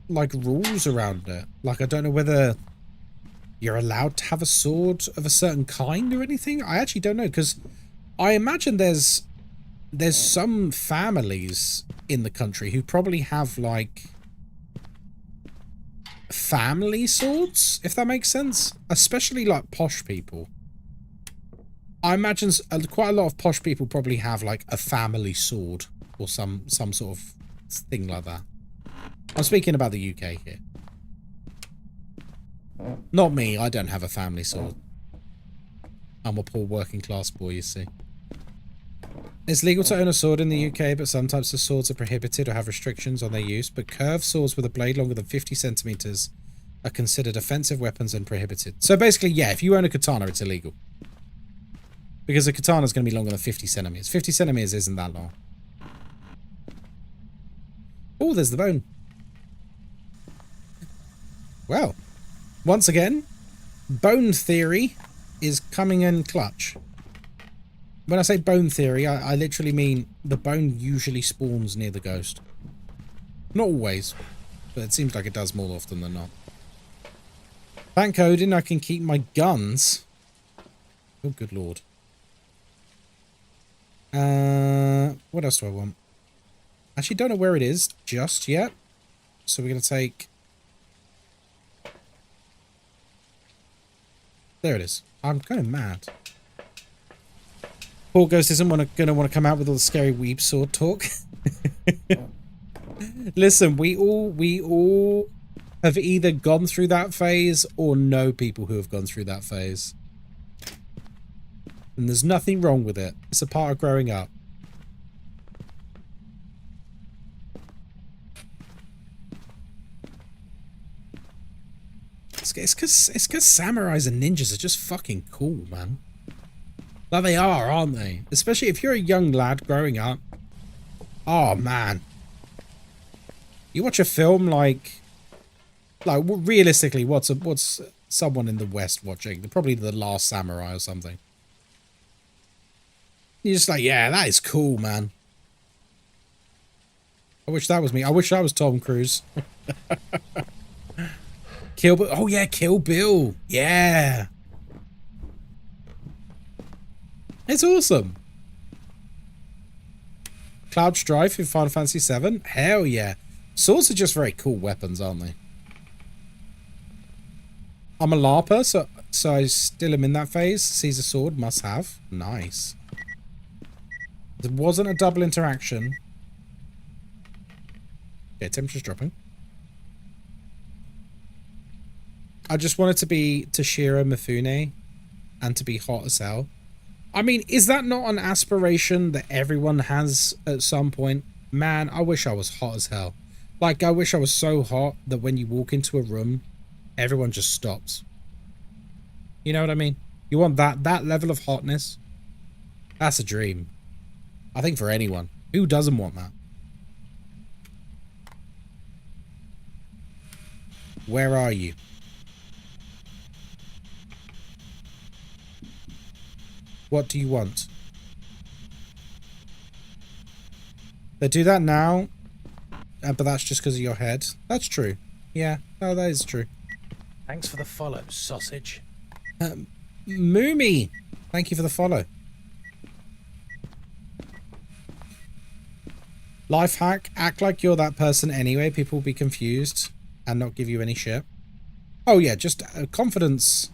like rules around it. Like I don't know whether you're allowed to have a sword of a certain kind or anything. I actually don't know, because I imagine there's some families in the country who probably have like family swords, if that makes sense, especially like posh people. I imagine quite a lot of posh people probably have like a family sword or some sort of thing like that. I'm speaking about the UK here. Not me, I don't have a family sword. I'm a poor working class boy, you see. It's legal to own a sword in the UK, but some types of swords are prohibited or have restrictions on their use, but curved swords with a blade longer than 50 centimeters are considered offensive weapons and prohibited. So basically, yeah, if you own a katana, it's illegal. Because a katana is going to be longer than 50 centimeters. 50 centimeters isn't that long. Oh, there's the bone. Well, once again, bone theory is coming in clutch. When I say bone theory, I literally mean the bone usually spawns near the ghost. Not always, but it seems like it does more often than not. Bank coding, I can keep my guns. Oh, good lord. What else do I want? Actually, don't know where it is just yet. So we're going to take... There it is. I'm going mad. Poor Ghost isn't going to want to come out with all the scary weeb sword talk. Listen, we all have either gone through that phase or know people who have gone through that phase. And there's nothing wrong with it. It's a part of growing up. It's because samurais and ninjas are just fucking cool, man. Like they are, aren't they? Especially if you're a young lad growing up. Oh, man. You watch a film like realistically, what's someone in the West watching? Probably The Last Samurai or something. You're just like, yeah, that is cool, man. I wish that was me. I wish that was Tom Cruise. Kill Bill. Oh, yeah, Kill Bill. Yeah. It's awesome. Cloud Strife in Final Fantasy VII. Hell yeah. Swords are just very cool weapons, aren't they? I'm a LARPer, so I still am in that phase. Seize a sword, must have. Nice. There wasn't a double interaction. Okay, temperature's dropping. I just wanted to be Toshiro Mifune and to be hot as hell. I mean, is that not an aspiration that everyone has at some point? Man, I wish I was hot as hell. Like, I wish I was so hot that when you walk into a room, everyone just stops. You know what I mean? You want that level of hotness? That's a dream. I think for anyone. Who doesn't want that? Where are you? What do you want? They do that now, but that's just because of your head. That's true. Yeah, no, that is true. Thanks for the follow, sausage. Moomy, thank you for the follow. Life hack, act like you're that person anyway. People will be confused and not give you any shit. Oh yeah, just confidence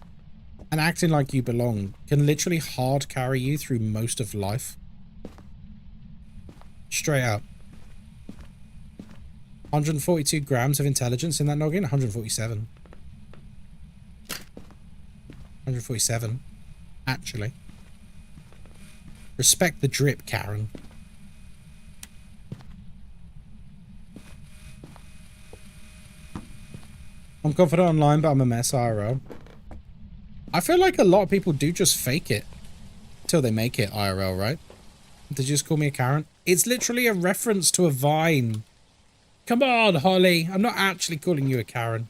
and acting like you belong can literally hard carry you through most of life. Straight up. 142 grams of intelligence in that noggin. 147. 147. Actually. Respect the drip, Karen. I'm confident online, but I'm a mess IRL. I feel like a lot of people do just fake it till they make it IRL, right? Did you just call me a Karen? It's literally a reference to a Vine. Come on, Holly. I'm not actually calling you a Karen.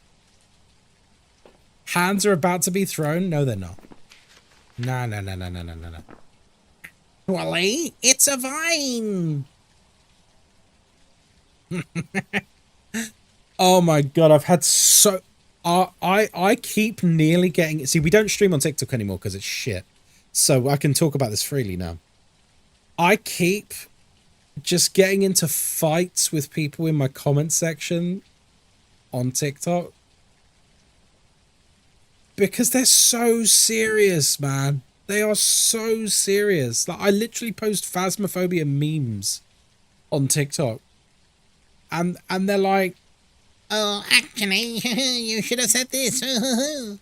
Hands are about to be thrown. No, they're not. No. Holly, it's a Vine. Oh my god, I've had so... I keep nearly getting... See, we don't stream on TikTok anymore because it's shit. So I can talk about this freely now. I keep just getting into fights with people in my comment section on TikTok. Because they're so serious, man. They are so serious. Like, I literally post Phasmophobia memes on TikTok. And they're like... Oh, actually, you should have said this. And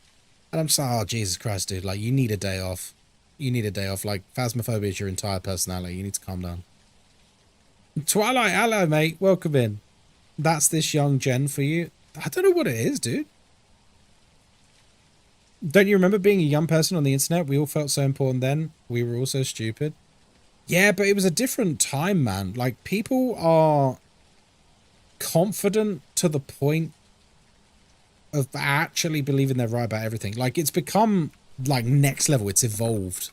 I'm just like, oh, Jesus Christ, dude. Like, you need a day off. You need a day off. Like, Phasmophobia is your entire personality. You need to calm down. Twilight, hello, mate. Welcome in. That's this young gen for you. I don't know what it is, dude. Don't you remember being a young person on the internet? We all felt so important then. We were all so stupid. Yeah, but it was a different time, man. Like, people are... confident to the point of actually believing they're right about everything. Like, it's become like next level. It's evolved.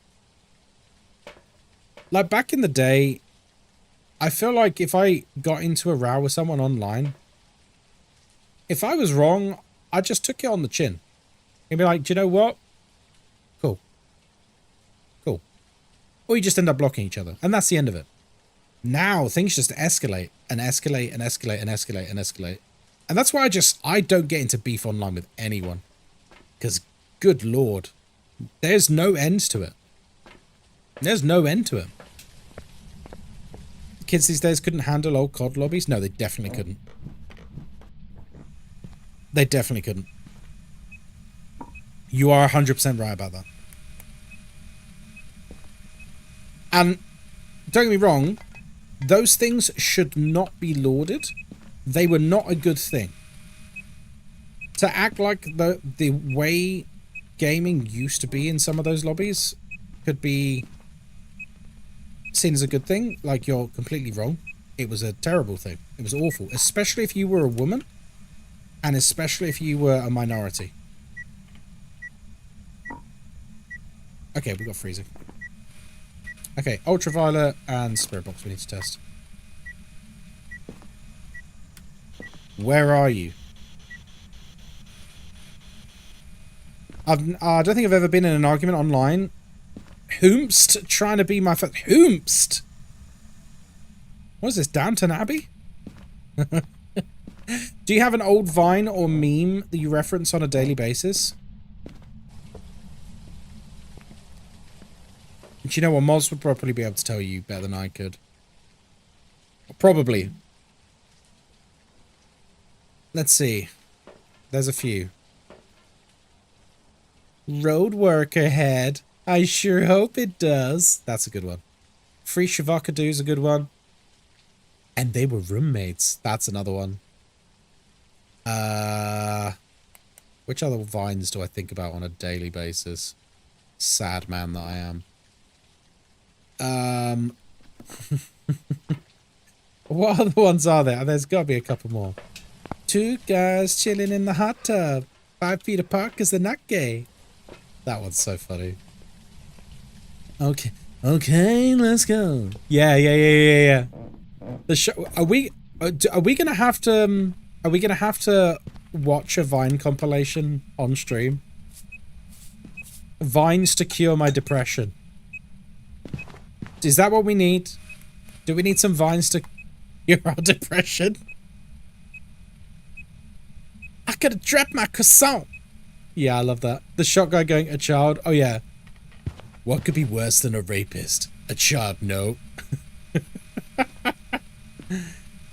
Like, back in the day, I feel like if I got into a row with someone online, if I was wrong, I just took it on the chin. You'd be like, do you know what? Cool. Or you just end up blocking each other, and that's the end of it. Now things just escalate and escalate and escalate and escalate and escalate. And that's why I don't get into beef online with anyone. Because, good lord, there's no end to it. There's no end to it. Kids these days couldn't handle old COD lobbies? No, they definitely couldn't. They definitely couldn't. You are 100% right about that. And don't get me wrong, those things should not be lauded. They were not a good thing. To act like the way gaming used to be in some of those lobbies could be seen as a good thing, like, you're completely wrong. It was a terrible thing. It was awful, especially if you were a woman, and especially if you were a minority. Okay, we got freezing. Okay, ultraviolet and spirit box we need to test. Where are you? I don't think I've ever been in an argument online. Hoomst trying to be my friend. Hoomst? What is this, Downton Abbey? Do you have an old Vine or meme that you reference on a daily basis? Do you know what? Moz would probably be able to tell you better than I could. Probably. Let's see. There's a few. Road work ahead. I sure hope it does. That's a good one. Free Shavakadu is a good one. And they were roommates. That's another one. Which other vines do I think about on a daily basis? Sad man that I am. What other ones are there? There's got to be a couple more. Two guys chilling in the hot tub. 5 feet apart because they're not gay. That one's so funny. Okay. Okay, let's go. Yeah. The show. Are we gonna have to? Are we gonna have to watch a Vine compilation on stream? Vines to cure my depression. Is that what we need? Do we need some Vines to cure our depression? I could have dropped my croissant. Yeah, I love that. The shot guy going, a child. Oh, yeah. What could be worse than a rapist? A child, no.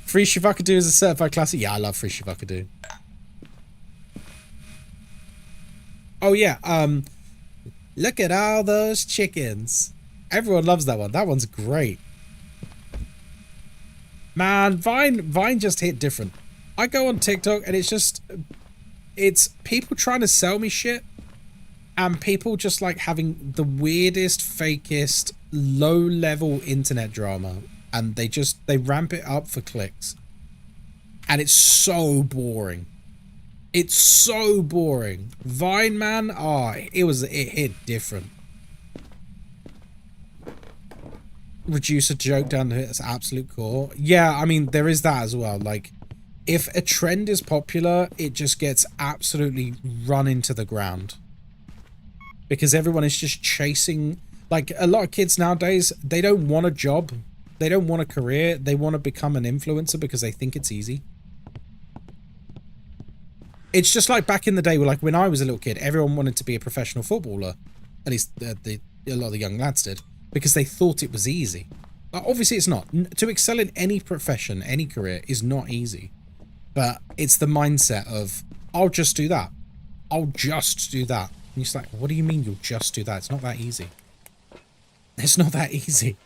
Free Shavakadu is a certified classic. Yeah, I love Free Shavakadu. Oh, yeah. Look at all those chickens. Everyone loves that one. That one's great. Man, Vine just hit different. I go on TikTok and it's people trying to sell me shit and people just like having the weirdest, fakest, low-level internet drama, and they ramp it up for clicks. And it's so boring. It's so boring. Vine, man, it hit different. Reduce a joke down to its absolute core. Yeah, I mean, there is that as well. Like, if a trend is popular, it just gets absolutely run into the ground. Because everyone is just chasing... Like, a lot of kids nowadays, they don't want a job. They don't want a career. They want to become an influencer because they think it's easy. It's just like back in the day, like when I was a little kid, everyone wanted to be a professional footballer. At least a lot of the young lads did. Because they thought it was easy. Obviously, it's not. To excel in any profession, any career, is not easy. But it's the mindset of, I'll just do that. I'll just do that. And you're just like, what do you mean you'll just do that? It's not that easy. It's not that easy.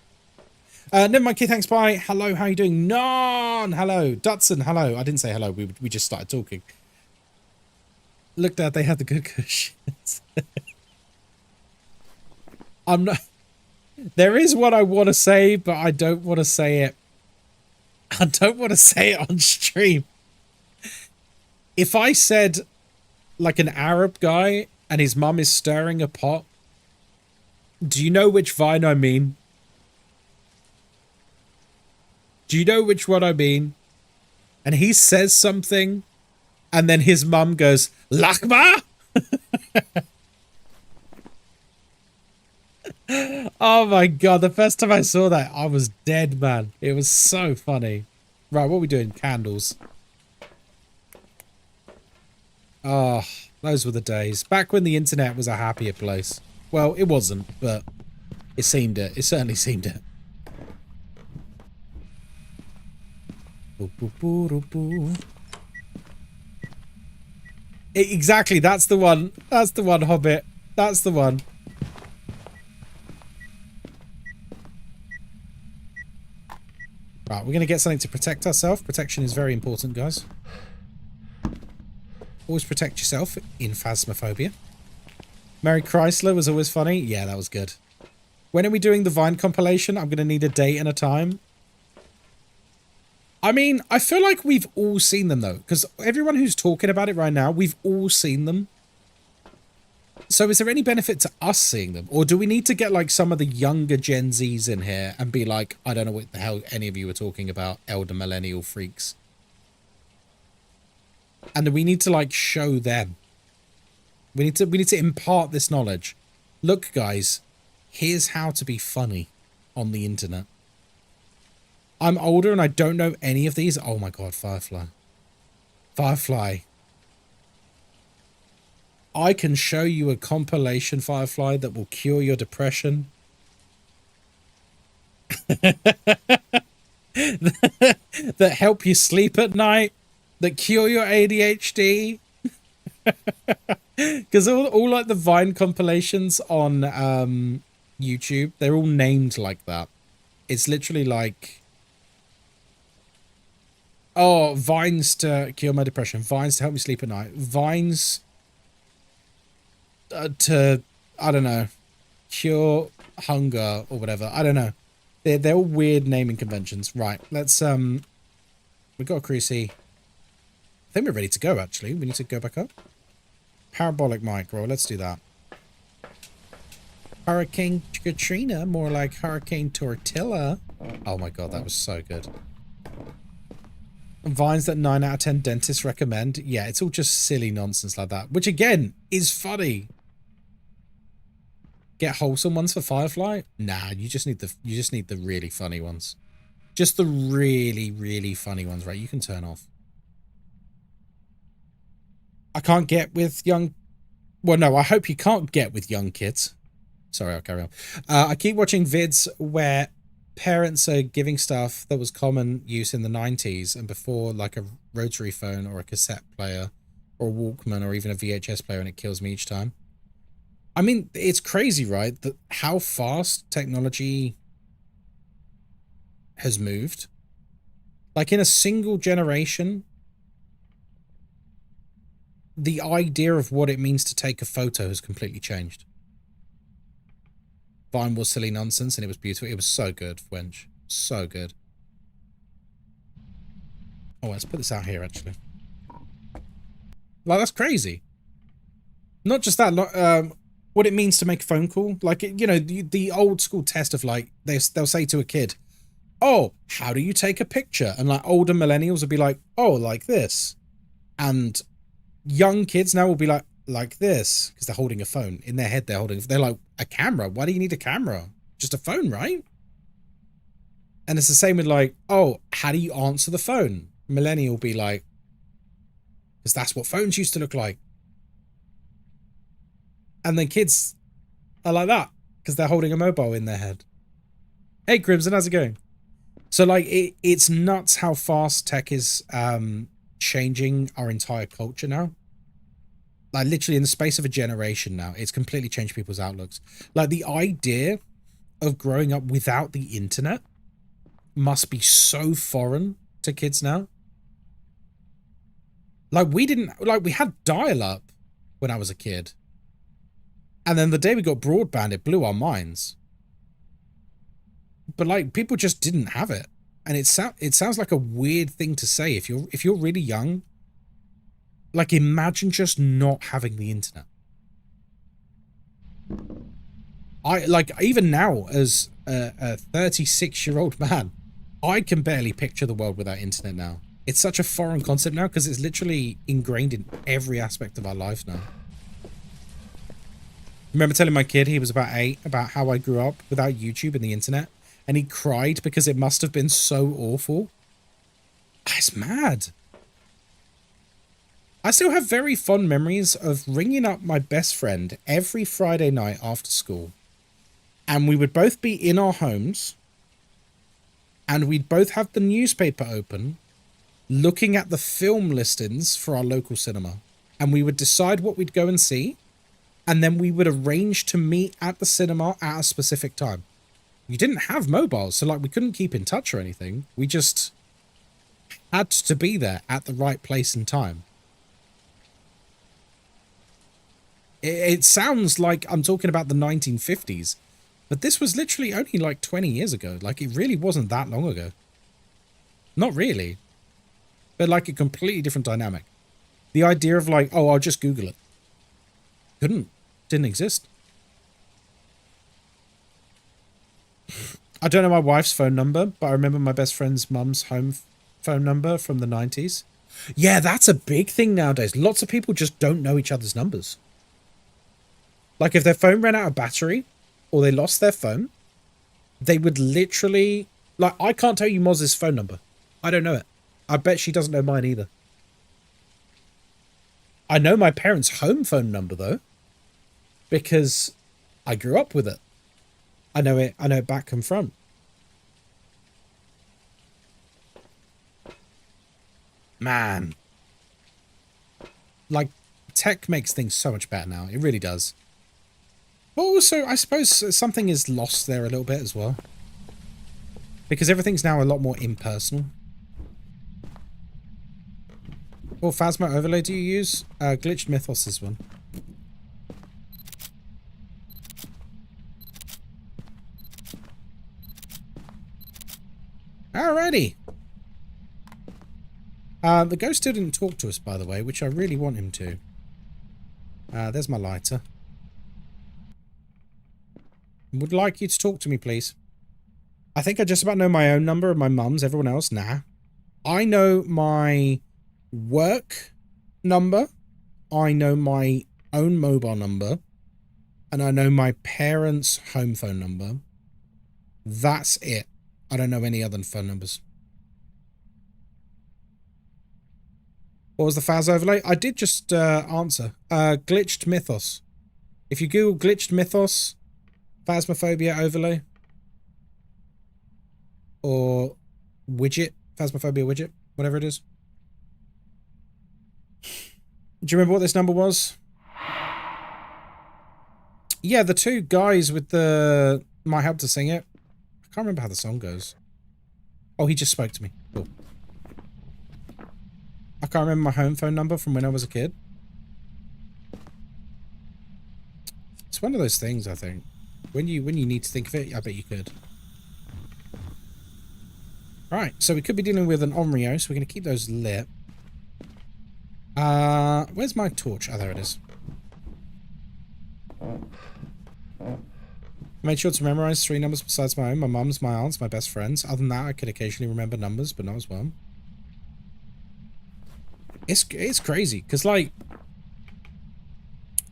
Never mind, kid. Thanks, bye. Hello, how you doing? Non, hello. Dutson, hello. I didn't say hello. We just started talking. Look, Dad, they had the good cushions. I'm not... There is what I want to say, but I don't want to say it. I don't want to say it on stream. If I said, like, an Arab guy and his mum is stirring a pot, do you know which Vine I mean? Do you know which one I mean? And he says something, and then his mum goes, Lakma? Oh my god, the first time I saw that, I was dead, man. It was so funny. Right, what are we doing? Candles. Oh, those were the days. Back when the internet was a happier place. Well, it wasn't, but it seemed it. It certainly seemed it. Exactly, that's the one. That's the one, Hobbit. That's the one. Right, we're going to get something to protect ourselves. Protection is very important, guys. Always protect yourself in Phasmophobia. Mary Chrysler was always funny. Yeah, that was good. When are we doing the Vine compilation? I'm going to need a date and a time. I mean, I feel like we've all seen them, though. Because everyone who's talking about it right now, we've all seen them. So is there any benefit to us seeing them? Or do we need to get, like, some of the younger Gen Zs in here and be like, I don't know what the hell any of you were talking about, elder millennial freaks. And we need to, like, show them. We need to impart this knowledge. Look, guys, here's how to be funny on the internet. I'm older and I don't know any of these. Oh my god, Firefly. Firefly. I can show you a compilation, Firefly, that will cure your depression. That help you sleep at night. That cure your ADHD. Because all like the Vine compilations on YouTube, they're all named like that. It's literally like, oh, Vines to cure my depression. Vines to help me sleep at night. Vines to, I don't know, cure hunger or whatever. I don't know. They're all weird naming conventions. Right, let's, we've got a Cruci. I think we're ready to go, actually. We need to go back up. Parabolic micro, let's do that. Hurricane Katrina, more like Hurricane Tortilla. Oh my god, that was so good. Vines that 9 out of 10 dentists recommend. Yeah, it's all just silly nonsense like that, which again is funny. Get wholesome ones for Firefly? Nah, you just need the really funny ones. Just the really, really funny ones, right? You can turn off. I can't get with young... Well, no, I hope you can't get with young kids. Sorry, I'll carry on. I keep watching vids where parents are giving stuff that was common use in the 90s and before, like a rotary phone or a cassette player or a Walkman or even a VHS player, and it kills me each time. I mean, it's crazy, right? That how fast technology has moved. Like in a single generation... The idea of what it means to take a photo has completely changed. Vine was silly nonsense and it was beautiful. It was so good, Wench. So good. Oh, let's put this out here, actually. Like, that's crazy. Not just that, what it means to make a phone call. Like, you know, the old school test of, like, they'll say to a kid, oh, how do you take a picture? And, like, older millennials will be like, oh, like this. And... young kids now will be like this because they're holding a phone in their head. They're like, a camera. Why do you need a camera? Just a phone, right? And it's the same with like, oh, how do you answer the phone? Millennial will be like, because that's what phones used to look like. And then kids are like that because they're holding a mobile in their head. Hey, Crimson, how's it going? So like, it's nuts how fast tech is changing our entire culture now. Like literally in the space of a generation now, it's completely changed people's outlooks. Like the idea of growing up without the internet must be so foreign to kids now. Like we had dial-up when I was a kid. And then the day we got broadband, it blew our minds. But like people just didn't have it. And it sounds like a weird thing to say if you're really young. Like imagine just not having the internet. I like even now as a 36-year-old man, I can barely picture the world without internet now. It's such a foreign concept now because it's literally ingrained in every aspect of our life now. Remember telling my kid, he was about 8, about how I grew up without YouTube and the internet. And he cried because it must have been so awful. It's mad. I still have very fond memories of ringing up my best friend every Friday night after school. And we would both be in our homes. And we'd both have the newspaper open, looking at the film listings for our local cinema. And we would decide what we'd go and see. And then we would arrange to meet at the cinema at a specific time. you didn't have mobiles, so like we couldn't keep in touch or anything. We just had to be there at the right place and time. It sounds like I'm talking about the 1950s, but this was literally only like 20 years ago. Like, it really wasn't that long ago. Not really. But like a completely different dynamic. The idea of like, oh, I'll just Google it. Didn't exist. I don't know my wife's phone number, but I remember my best friend's mum's home phone number from the 90s. Yeah, that's a big thing nowadays. Lots of people just don't know each other's numbers. Like, if their phone ran out of battery or they lost their phone, they would literally... Like, I can't tell you Moz's phone number. I don't know it. I bet she doesn't know mine either. I know my parents' home phone number, though, because I grew up with it. I know it back and front. Man. Like, tech makes things so much better now. It really does. But also, I suppose something is lost there a little bit as well. Because everything's now a lot more impersonal. What Phasma overlay do you use? Glitched Mythos is one. Alrighty. The ghost still didn't talk to us, by the way, which I really want him to. There's my lighter. Would like you to talk to me, please. I think I just about know my own number and my mum's. Everyone else, nah. I know my work number. I know my own mobile number. And I know my parents' home phone number. That's it. I don't know any other phone numbers. What was the Phas overlay? I did just answer. Glitched Mythos. If you Google Glitched Mythos, Phasmophobia overlay, or widget, Phasmophobia widget, whatever it is. Do you remember what this number was? Yeah, the two guys with the... might help to sing it. I can't remember how the song goes. Oh, he just spoke to me. Cool. I can't remember my home phone number from when I was a kid. It's one of those things, I think. When you need to think of it, I bet you could. Alright, so we could be dealing with an Onryo, so we're going to keep those lit. Where's my torch? Oh, there it is. I made sure to memorize 3 numbers besides my own. My mum's, my aunt's, my best friend's. Other than that, I could occasionally remember numbers, but not as well. It's crazy, because, like...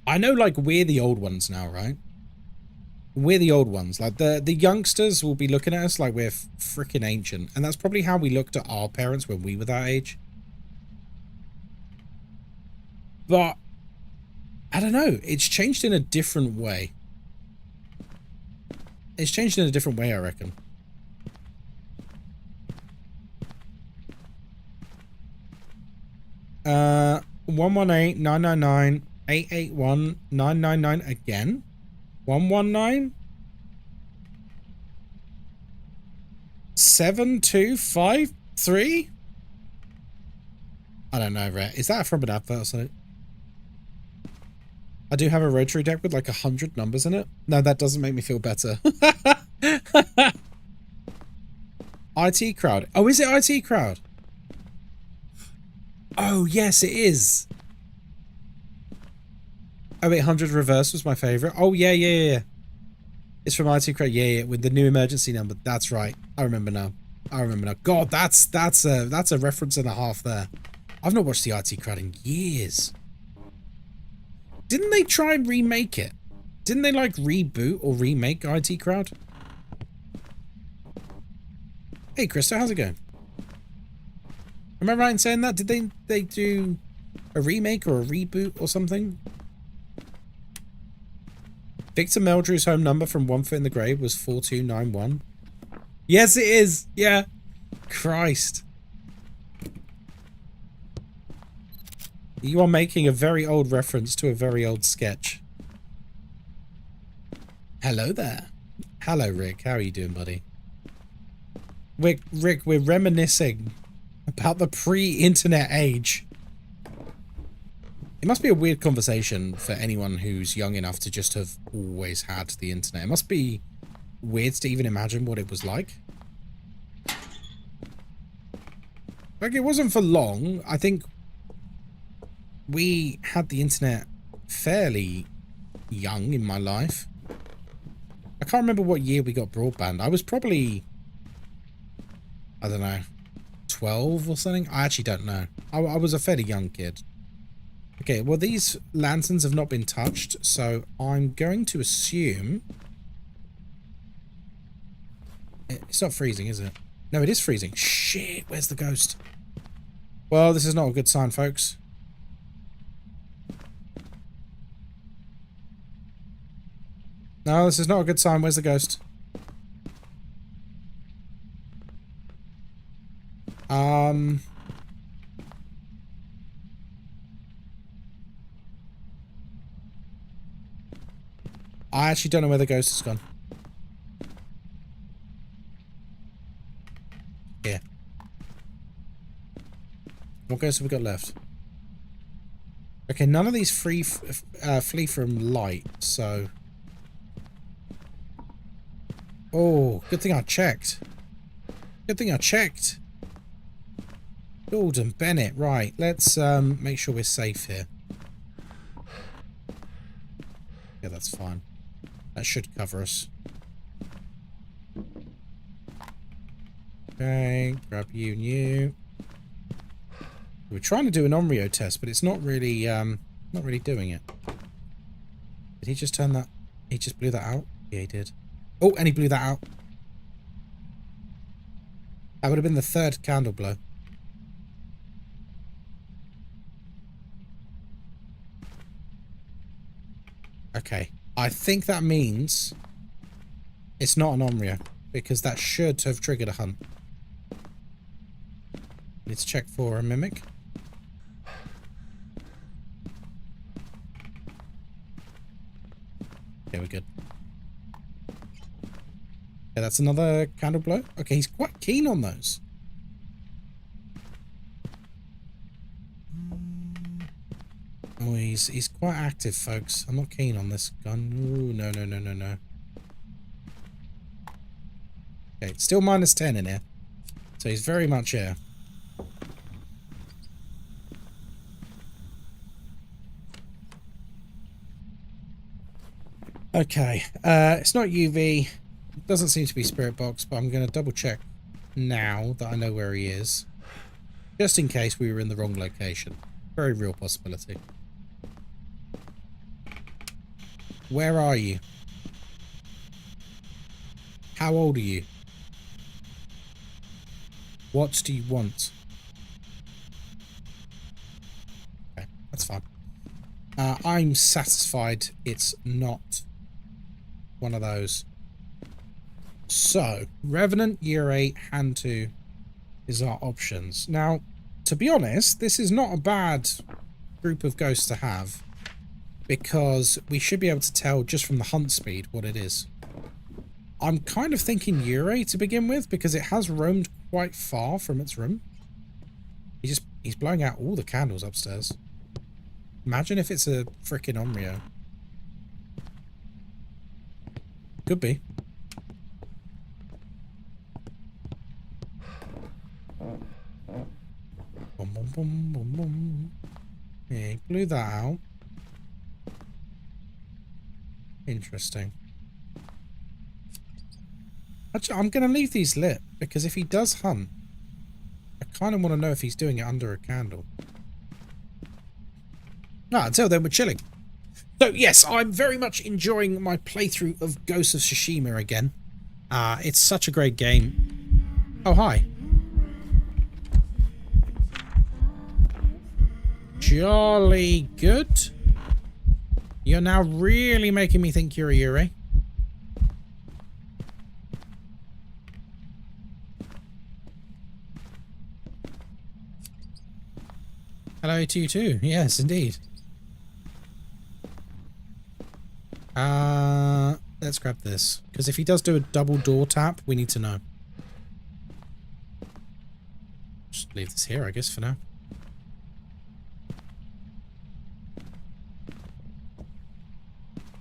I know, like, we're the old ones now, right? We're the old ones. Like, the youngsters will be looking at us like we're freaking ancient. And that's probably how we looked at our parents when we were that age. But, I don't know. It's changed in a different way. It's changed in a different way, I reckon. Uh, 118-999-881-999 again? 119 7253. I don't know, Rhett. Is that from an advert or something? I do have a rotary deck with like 100 numbers in it. No, that doesn't make me feel better. IT Crowd. Oh, is it IT Crowd? Oh, yes, it is. 0800 Reverse was my favorite. Oh, yeah. It's from IT Crowd. Yeah, with the new emergency number. That's right. I remember now. God, that's a reference and a half there. I've not watched the IT Crowd in years. Didn't they try and remake it? Didn't they, like, reboot or remake IT Crowd? Hey, Krista, how's it going? Am I right in saying that? Did they do a remake or a reboot or something? Victor Meldrew's home number from One Foot in the Grave was 4291. Yes, it is. Yeah. Christ. You are making a very old reference to a very old sketch. Hello there. Hello, Rick. How are you doing, buddy? Rick, we're reminiscing about the pre-internet age. It must be a weird conversation for anyone who's young enough to just have always had the internet. It must be weird to even imagine what it was like. Like, it wasn't for long. I think we had the internet fairly young in my life. I can't remember what year we got broadband. I was probably, I don't know, 12 or something. I actually don't know. I was a fairly young kid. Okay, well, these lanterns have not been touched, so I'm going to assume... It's not freezing, is it? No, it is freezing. Shit, where's the ghost? Well, this is not a good sign, folks. No, this is not a good sign. Where's the ghost? I actually don't know where the ghost has gone. Here. What ghosts have we got left? Okay, none of these flee from light, so... Oh, good thing I checked. Good thing I checked. Gordon Bennett, right. Let's make sure we're safe here. Yeah, that's fine. That should cover us. Okay, grab you and you. We're trying to do an Onryo test, but it's not really doing it. Did he just turn that? He just blew that out? Yeah, he did. Oh, and he blew that out. That would have been the third candle blow. Okay. I think that means it's not an Onryo, because that should have triggered a hunt. Let's check for a mimic. Okay, we're good. Yeah, that's another candle blow. Okay, he's quite keen on those. Oh, he's quite active, folks. I'm not keen on this gun. Ooh, no, no, no, no, no. Okay, it's still -10 in here. So he's very much here. Okay, it's not UV. It doesn't seem to be Spirit Box, but I'm going to double check now that I know where he is. Just in case we were in the wrong location. Very real possibility. Where are you? How old are you? What do you want? Okay, that's fine. I'm satisfied it's not one of those. So, Revenant, Year 8, Hand 2 is our options. Now, to be honest, this is not a bad group of ghosts to have, because we should be able to tell just from the hunt speed what it is. I'm kind of thinking Yurei to begin with, because it has roamed quite far from its room. He's blowing out all the candles upstairs. Imagine if it's a frickin' Onryo. Could be. Boom, boom, boom, boom, boom. Yeah, he blew that out. Interesting. Actually, I'm going to leave these lit, because if he does hunt, I kind of want to know if he's doing it under a candle. Ah, until then, we're chilling. So, yes, I'm very much enjoying my playthrough of Ghost of Tsushima again. It's such a great game. Oh, hi. Jolly good. You're now really making me think you're a Yuri. Hello to you too. Yes, indeed. Let's grab this. Because if he does do a double door tap, we need to know. Just leave this here, I guess, for now.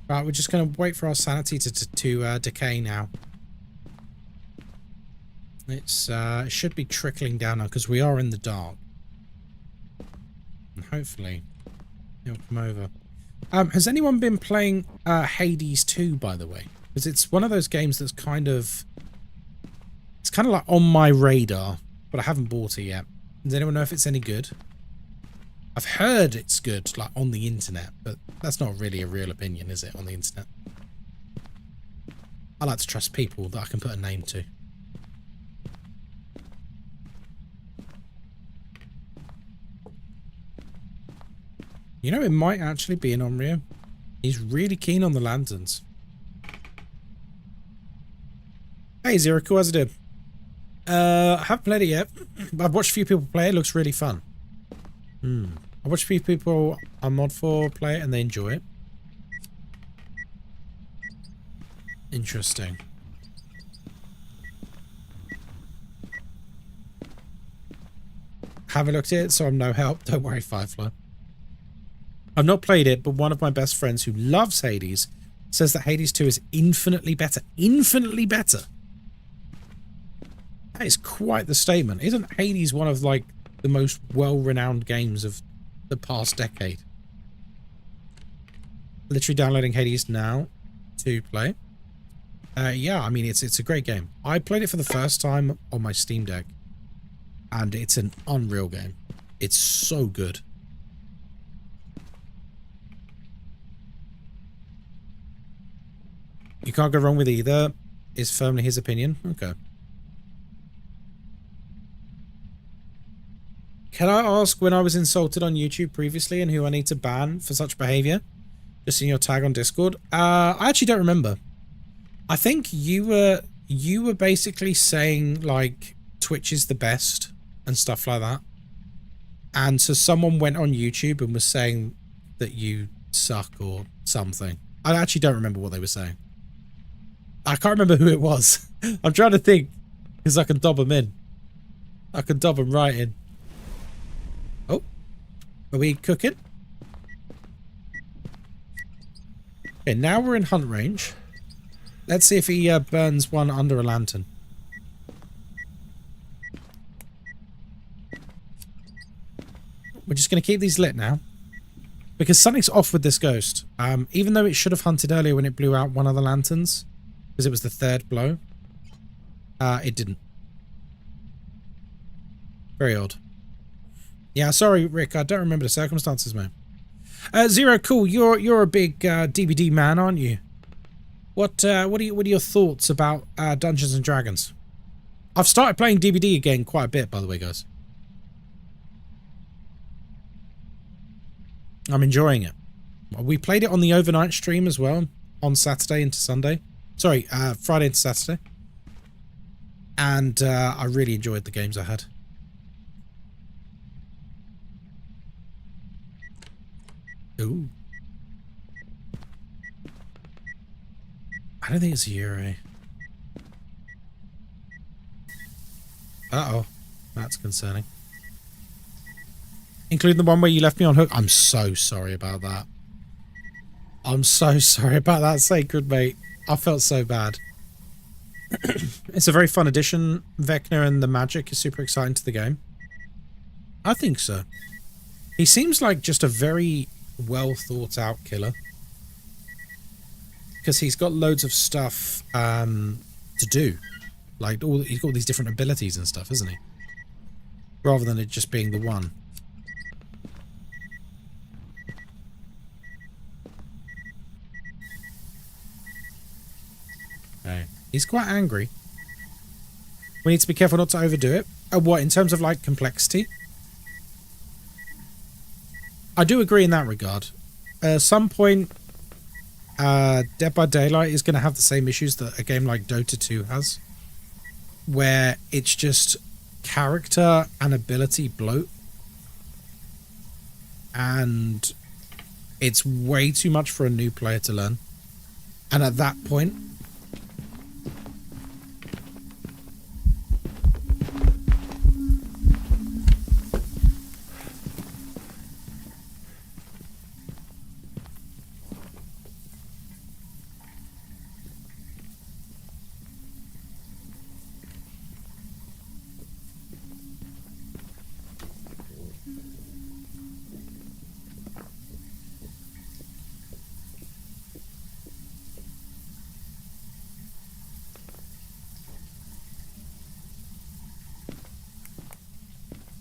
Right, we're just going to wait for our sanity to decay now. It should be trickling down now because we are in the dark. And hopefully it'll come over. Has anyone been playing Hades 2, by the way? Because it's one of those games that's kind of... It's kind of like on my radar, but I haven't bought it yet. Does anyone know if it's any good? I've heard it's good, like on the internet, but that's not really a real opinion, is it, on the internet? I like to trust people that I can put a name to. You know, it might actually be an Onryo. He's really keen on the lanterns. Hey, Zero, cool, how's it doing? I haven't played it yet. I've watched a few people play it. It looks really fun. I watched a few people on Mod4 play it and they enjoy it. Interesting. Haven't looked at it, so I'm no help. Don't worry, Firefly. I've not played it, but one of my best friends who loves Hades says that Hades 2 is infinitely better. Infinitely better. That is quite the statement. Isn't Hades one of, like, the most well-renowned games of the past decade? Literally downloading Hades now to play. Yeah, I mean, it's a great game. I played it for the first time on my Steam Deck, and it's an unreal game. It's so good. You can't go wrong with either, is firmly his opinion. Okay. Can I ask when I was insulted on YouTube previously and who I need to ban for such behavior? Just in your tag on Discord. I actually don't remember. I think you were basically saying like Twitch is the best and stuff like that. And so someone went on YouTube and was saying that you suck or something. I actually don't remember what they were saying. I can't remember who it was. I'm trying to think because I can dob them in. I can dob them right in. Oh, are we cooking? Okay, now we're in hunt range. Let's see if he burns one under a lantern. We're just going to keep these lit now. Because something's off with this ghost. Even though it should have hunted earlier when it blew out one of the lanterns. Because it was the third blow. It didn't. Very odd. Yeah, sorry, Rick. I don't remember the circumstances, man. Zero, cool. You're a big DBD man, aren't you? What are your thoughts about Dungeons and Dragons? I've started playing DBD again quite a bit, by the way, guys. I'm enjoying it. We played it on the overnight stream as well, on Saturday into Sunday. Sorry, Friday into Saturday. And I really enjoyed the games I had. Ooh. I don't think it's a Yuri. Uh-oh. That's concerning. Including the one where you left me on hook. I'm so sorry about that. I'm so sorry about that, Sacred, mate. I felt so bad. It's a very fun addition. Vecna and the magic is super exciting to the game. I think so. He seems like just a very well thought out killer. Because he's got loads of stuff to do. Like, he's got all these different abilities and stuff, isn't he? Rather than it just being the one. Okay. He's quite angry. We need to be careful not to overdo it. What, in terms of, like, complexity? I do agree in that regard. At some point, Dead by Daylight is going to have the same issues that a game like Dota 2 has. Where it's just character and ability bloat. And it's way too much for a new player to learn. And at that point,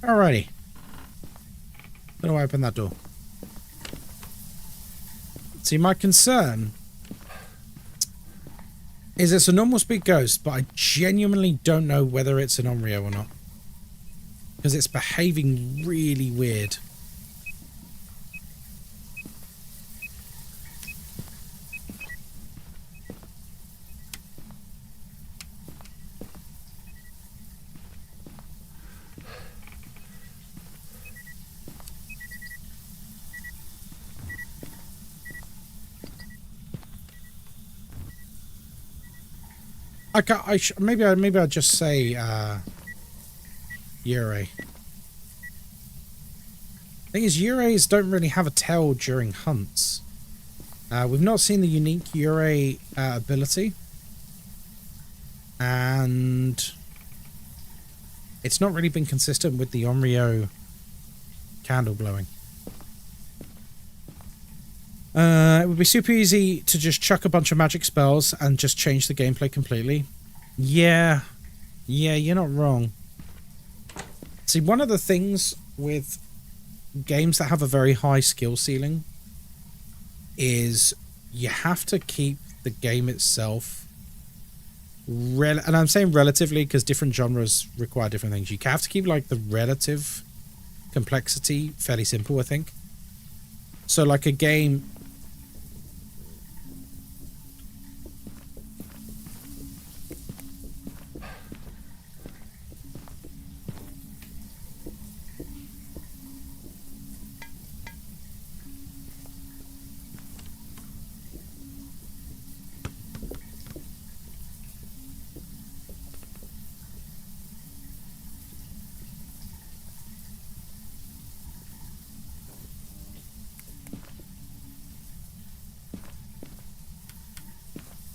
alrighty. How do I open that door? See, my concern is it's a normal speed ghost, but I genuinely don't know whether it's an Onryo or not. Because it's behaving really weird. Maybe I'll just say Yurei. Thing is, Yureis don't really have a tail during hunts. We've not seen the unique Yurei ability, and it's not really been consistent with the Onryo candle blowing. It would be super easy to just chuck a bunch of magic spells and just change the gameplay completely. Yeah, you're not wrong. See, one of the things with games that have a very high skill ceiling is you have to keep the game itself, and I'm saying relatively because different genres require different things. You have to keep like the relative complexity fairly simple, I think. So like a game...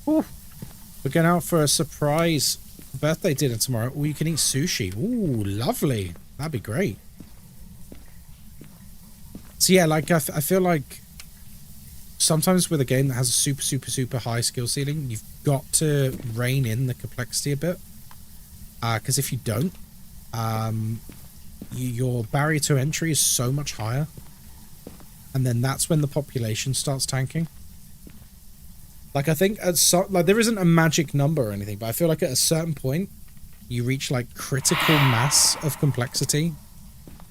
Ooh, we're going out for a surprise birthday dinner tomorrow. All you can eat sushi. Ooh, lovely. That'd be great. So yeah, like I feel like sometimes with a game that has a super high skill ceiling, you've got to rein in the complexity a bit. Because if you don't, your barrier to entry is so much higher. And then that's when the population starts tanking. Like, I think like there isn't a magic number or anything, but I feel like at a certain point, you reach like critical mass of complexity,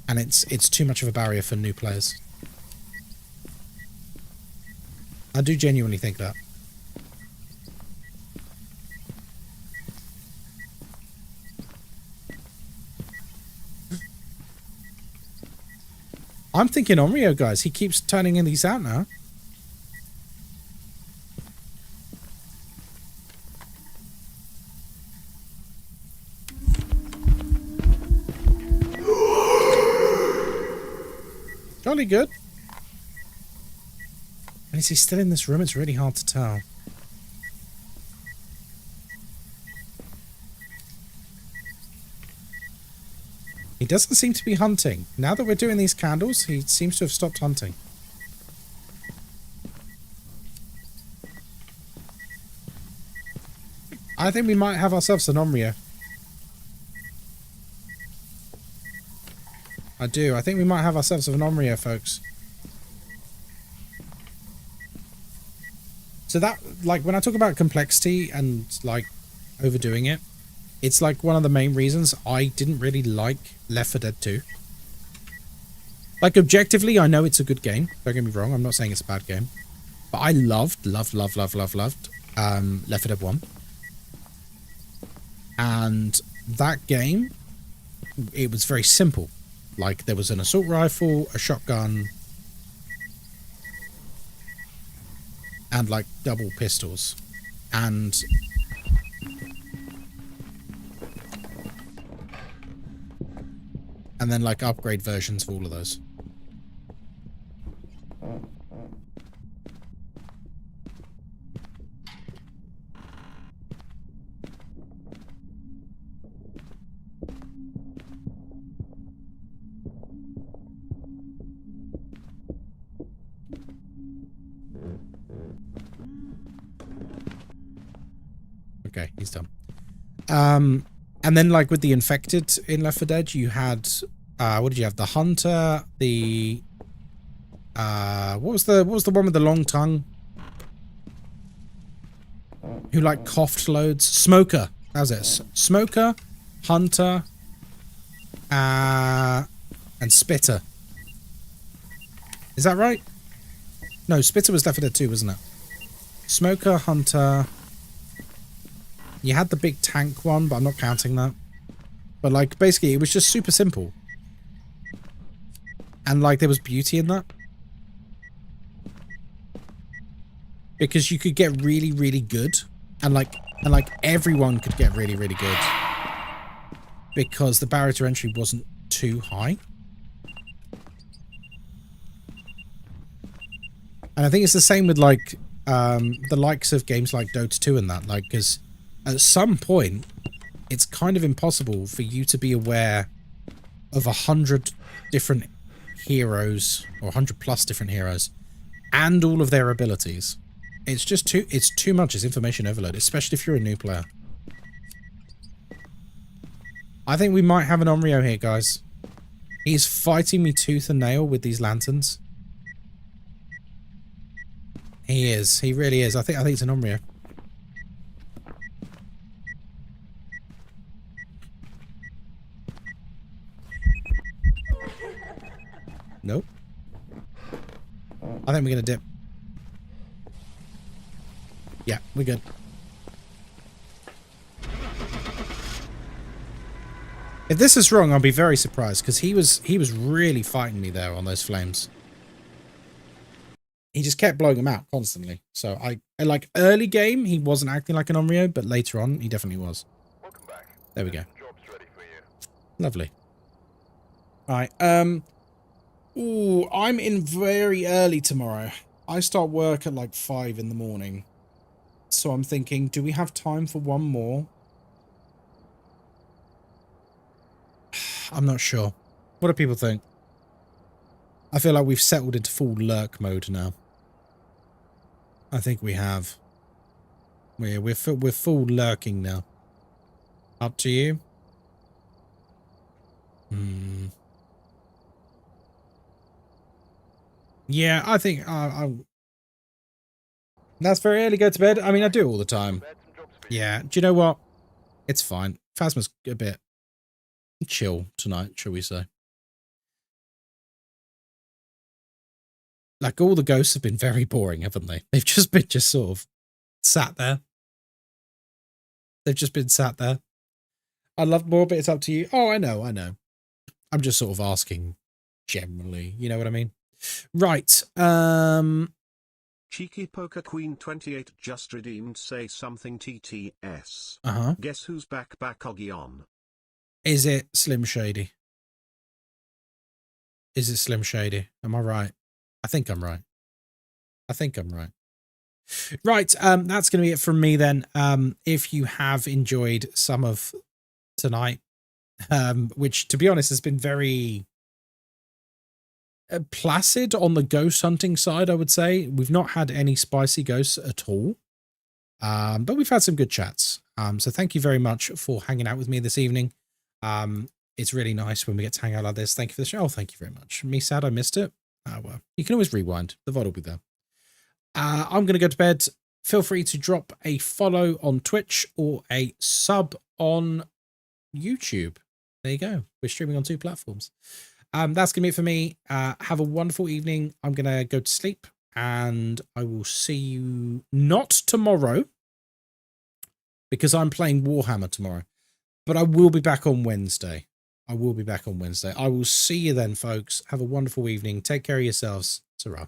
and it's too much of a barrier for new players. I do genuinely think that. I'm thinking Onryo, guys. He keeps turning in these out now. Jolly good. And is he still in this room? It's really hard to tell. He doesn't seem to be hunting. Now that we're doing these candles, he seems to have stopped hunting. I think we might have ourselves an Onryo. I do. I think we might have ourselves an Onryo, folks. So that, like, when I talk about complexity and, like, overdoing it, it's, like, one of the main reasons I didn't really like Left 4 Dead 2. Like, objectively, I know it's a good game. Don't get me wrong. I'm not saying it's a bad game. But I loved Left 4 Dead 1. And that game, it was very simple. Like, there was an assault rifle, a shotgun, and like double pistols, and then like upgrade versions of all of those. Okay, he's done. And then like with the infected in Left 4 Dead, you had what did you have? The hunter, the what was the one with the long tongue? Who like coughed loads? Smoker. That was it. Smoker, hunter, and spitter. Is that right? No, spitter was Left 4 Dead 2, wasn't it? Smoker, hunter. You had the big tank one, but I'm not counting that. But like basically it was just super simple. And like there was beauty in that. Because you could get really, really good. And like everyone could get really, really good. Because the barrier to entry wasn't too high. And I think it's the same with like the likes of games like Dota 2 and that. Like, because at some point it's kind of impossible for you to be aware of 100 different heroes, or 100 plus different heroes, and all of their abilities. It's just too much. It's information overload, especially if you're a new player. I think we might have an Onryo here, guys. He's fighting me tooth and nail with these lanterns. He is. He really is. I think it's an Onryo. Nope. I think we're gonna dip. Yeah, we're good. If this is wrong, I'll be very surprised, because he was really fighting me there on those flames. He just kept blowing them out constantly. So I like early game he wasn't acting like an Onryo, but later on he definitely was. Welcome back. There we go. Job's ready for you. Lovely. Alright, ooh, I'm in very early tomorrow. I start work at like 5 in the morning. So I'm thinking, do we have time for one more? I'm not sure. What do people think? I feel like we've settled into full lurk mode now. I think we have. We're full lurking now. Up to you. Yeah, I think that's very early. Go to bed. I mean, I do it all the time. Yeah. Do you know what? It's fine. Phasma's a bit chill tonight, shall we say? Like, all the ghosts have been very boring, haven't they? They've just been sort of sat there. They've just been sat there. I'd love more, but it's up to you. Oh, I know. I'm just sort of asking generally. You know what I mean? Right. Cheeky Poker Queen 28 just redeemed say something TTS. Guess who's back Oggy on? Is it Slim Shady? Is it Slim Shady? Am I right? I think I'm right. Right, that's going to be it from me then. If you have enjoyed some of tonight, which to be honest has been very placid on the ghost hunting side, I would say. We've not had any spicy ghosts at all, but we've had some good chats. So thank you very much for hanging out with me this evening. It's really nice when we get to hang out like this. Thank you for the show. Oh, thank you very much. Me sad I missed it. Well, you can always rewind. The VOD will be there. I'm going to go to bed. Feel free to drop a follow on Twitch or a sub on YouTube. There you go. We're streaming on 2 platforms. That's going to be it for me. Have a wonderful evening. I'm going to go to sleep, and I will see you not tomorrow because I'm playing Warhammer tomorrow, but I will be back on Wednesday. I will see you then, folks. Have a wonderful evening. Take care of yourselves. Ta-ra.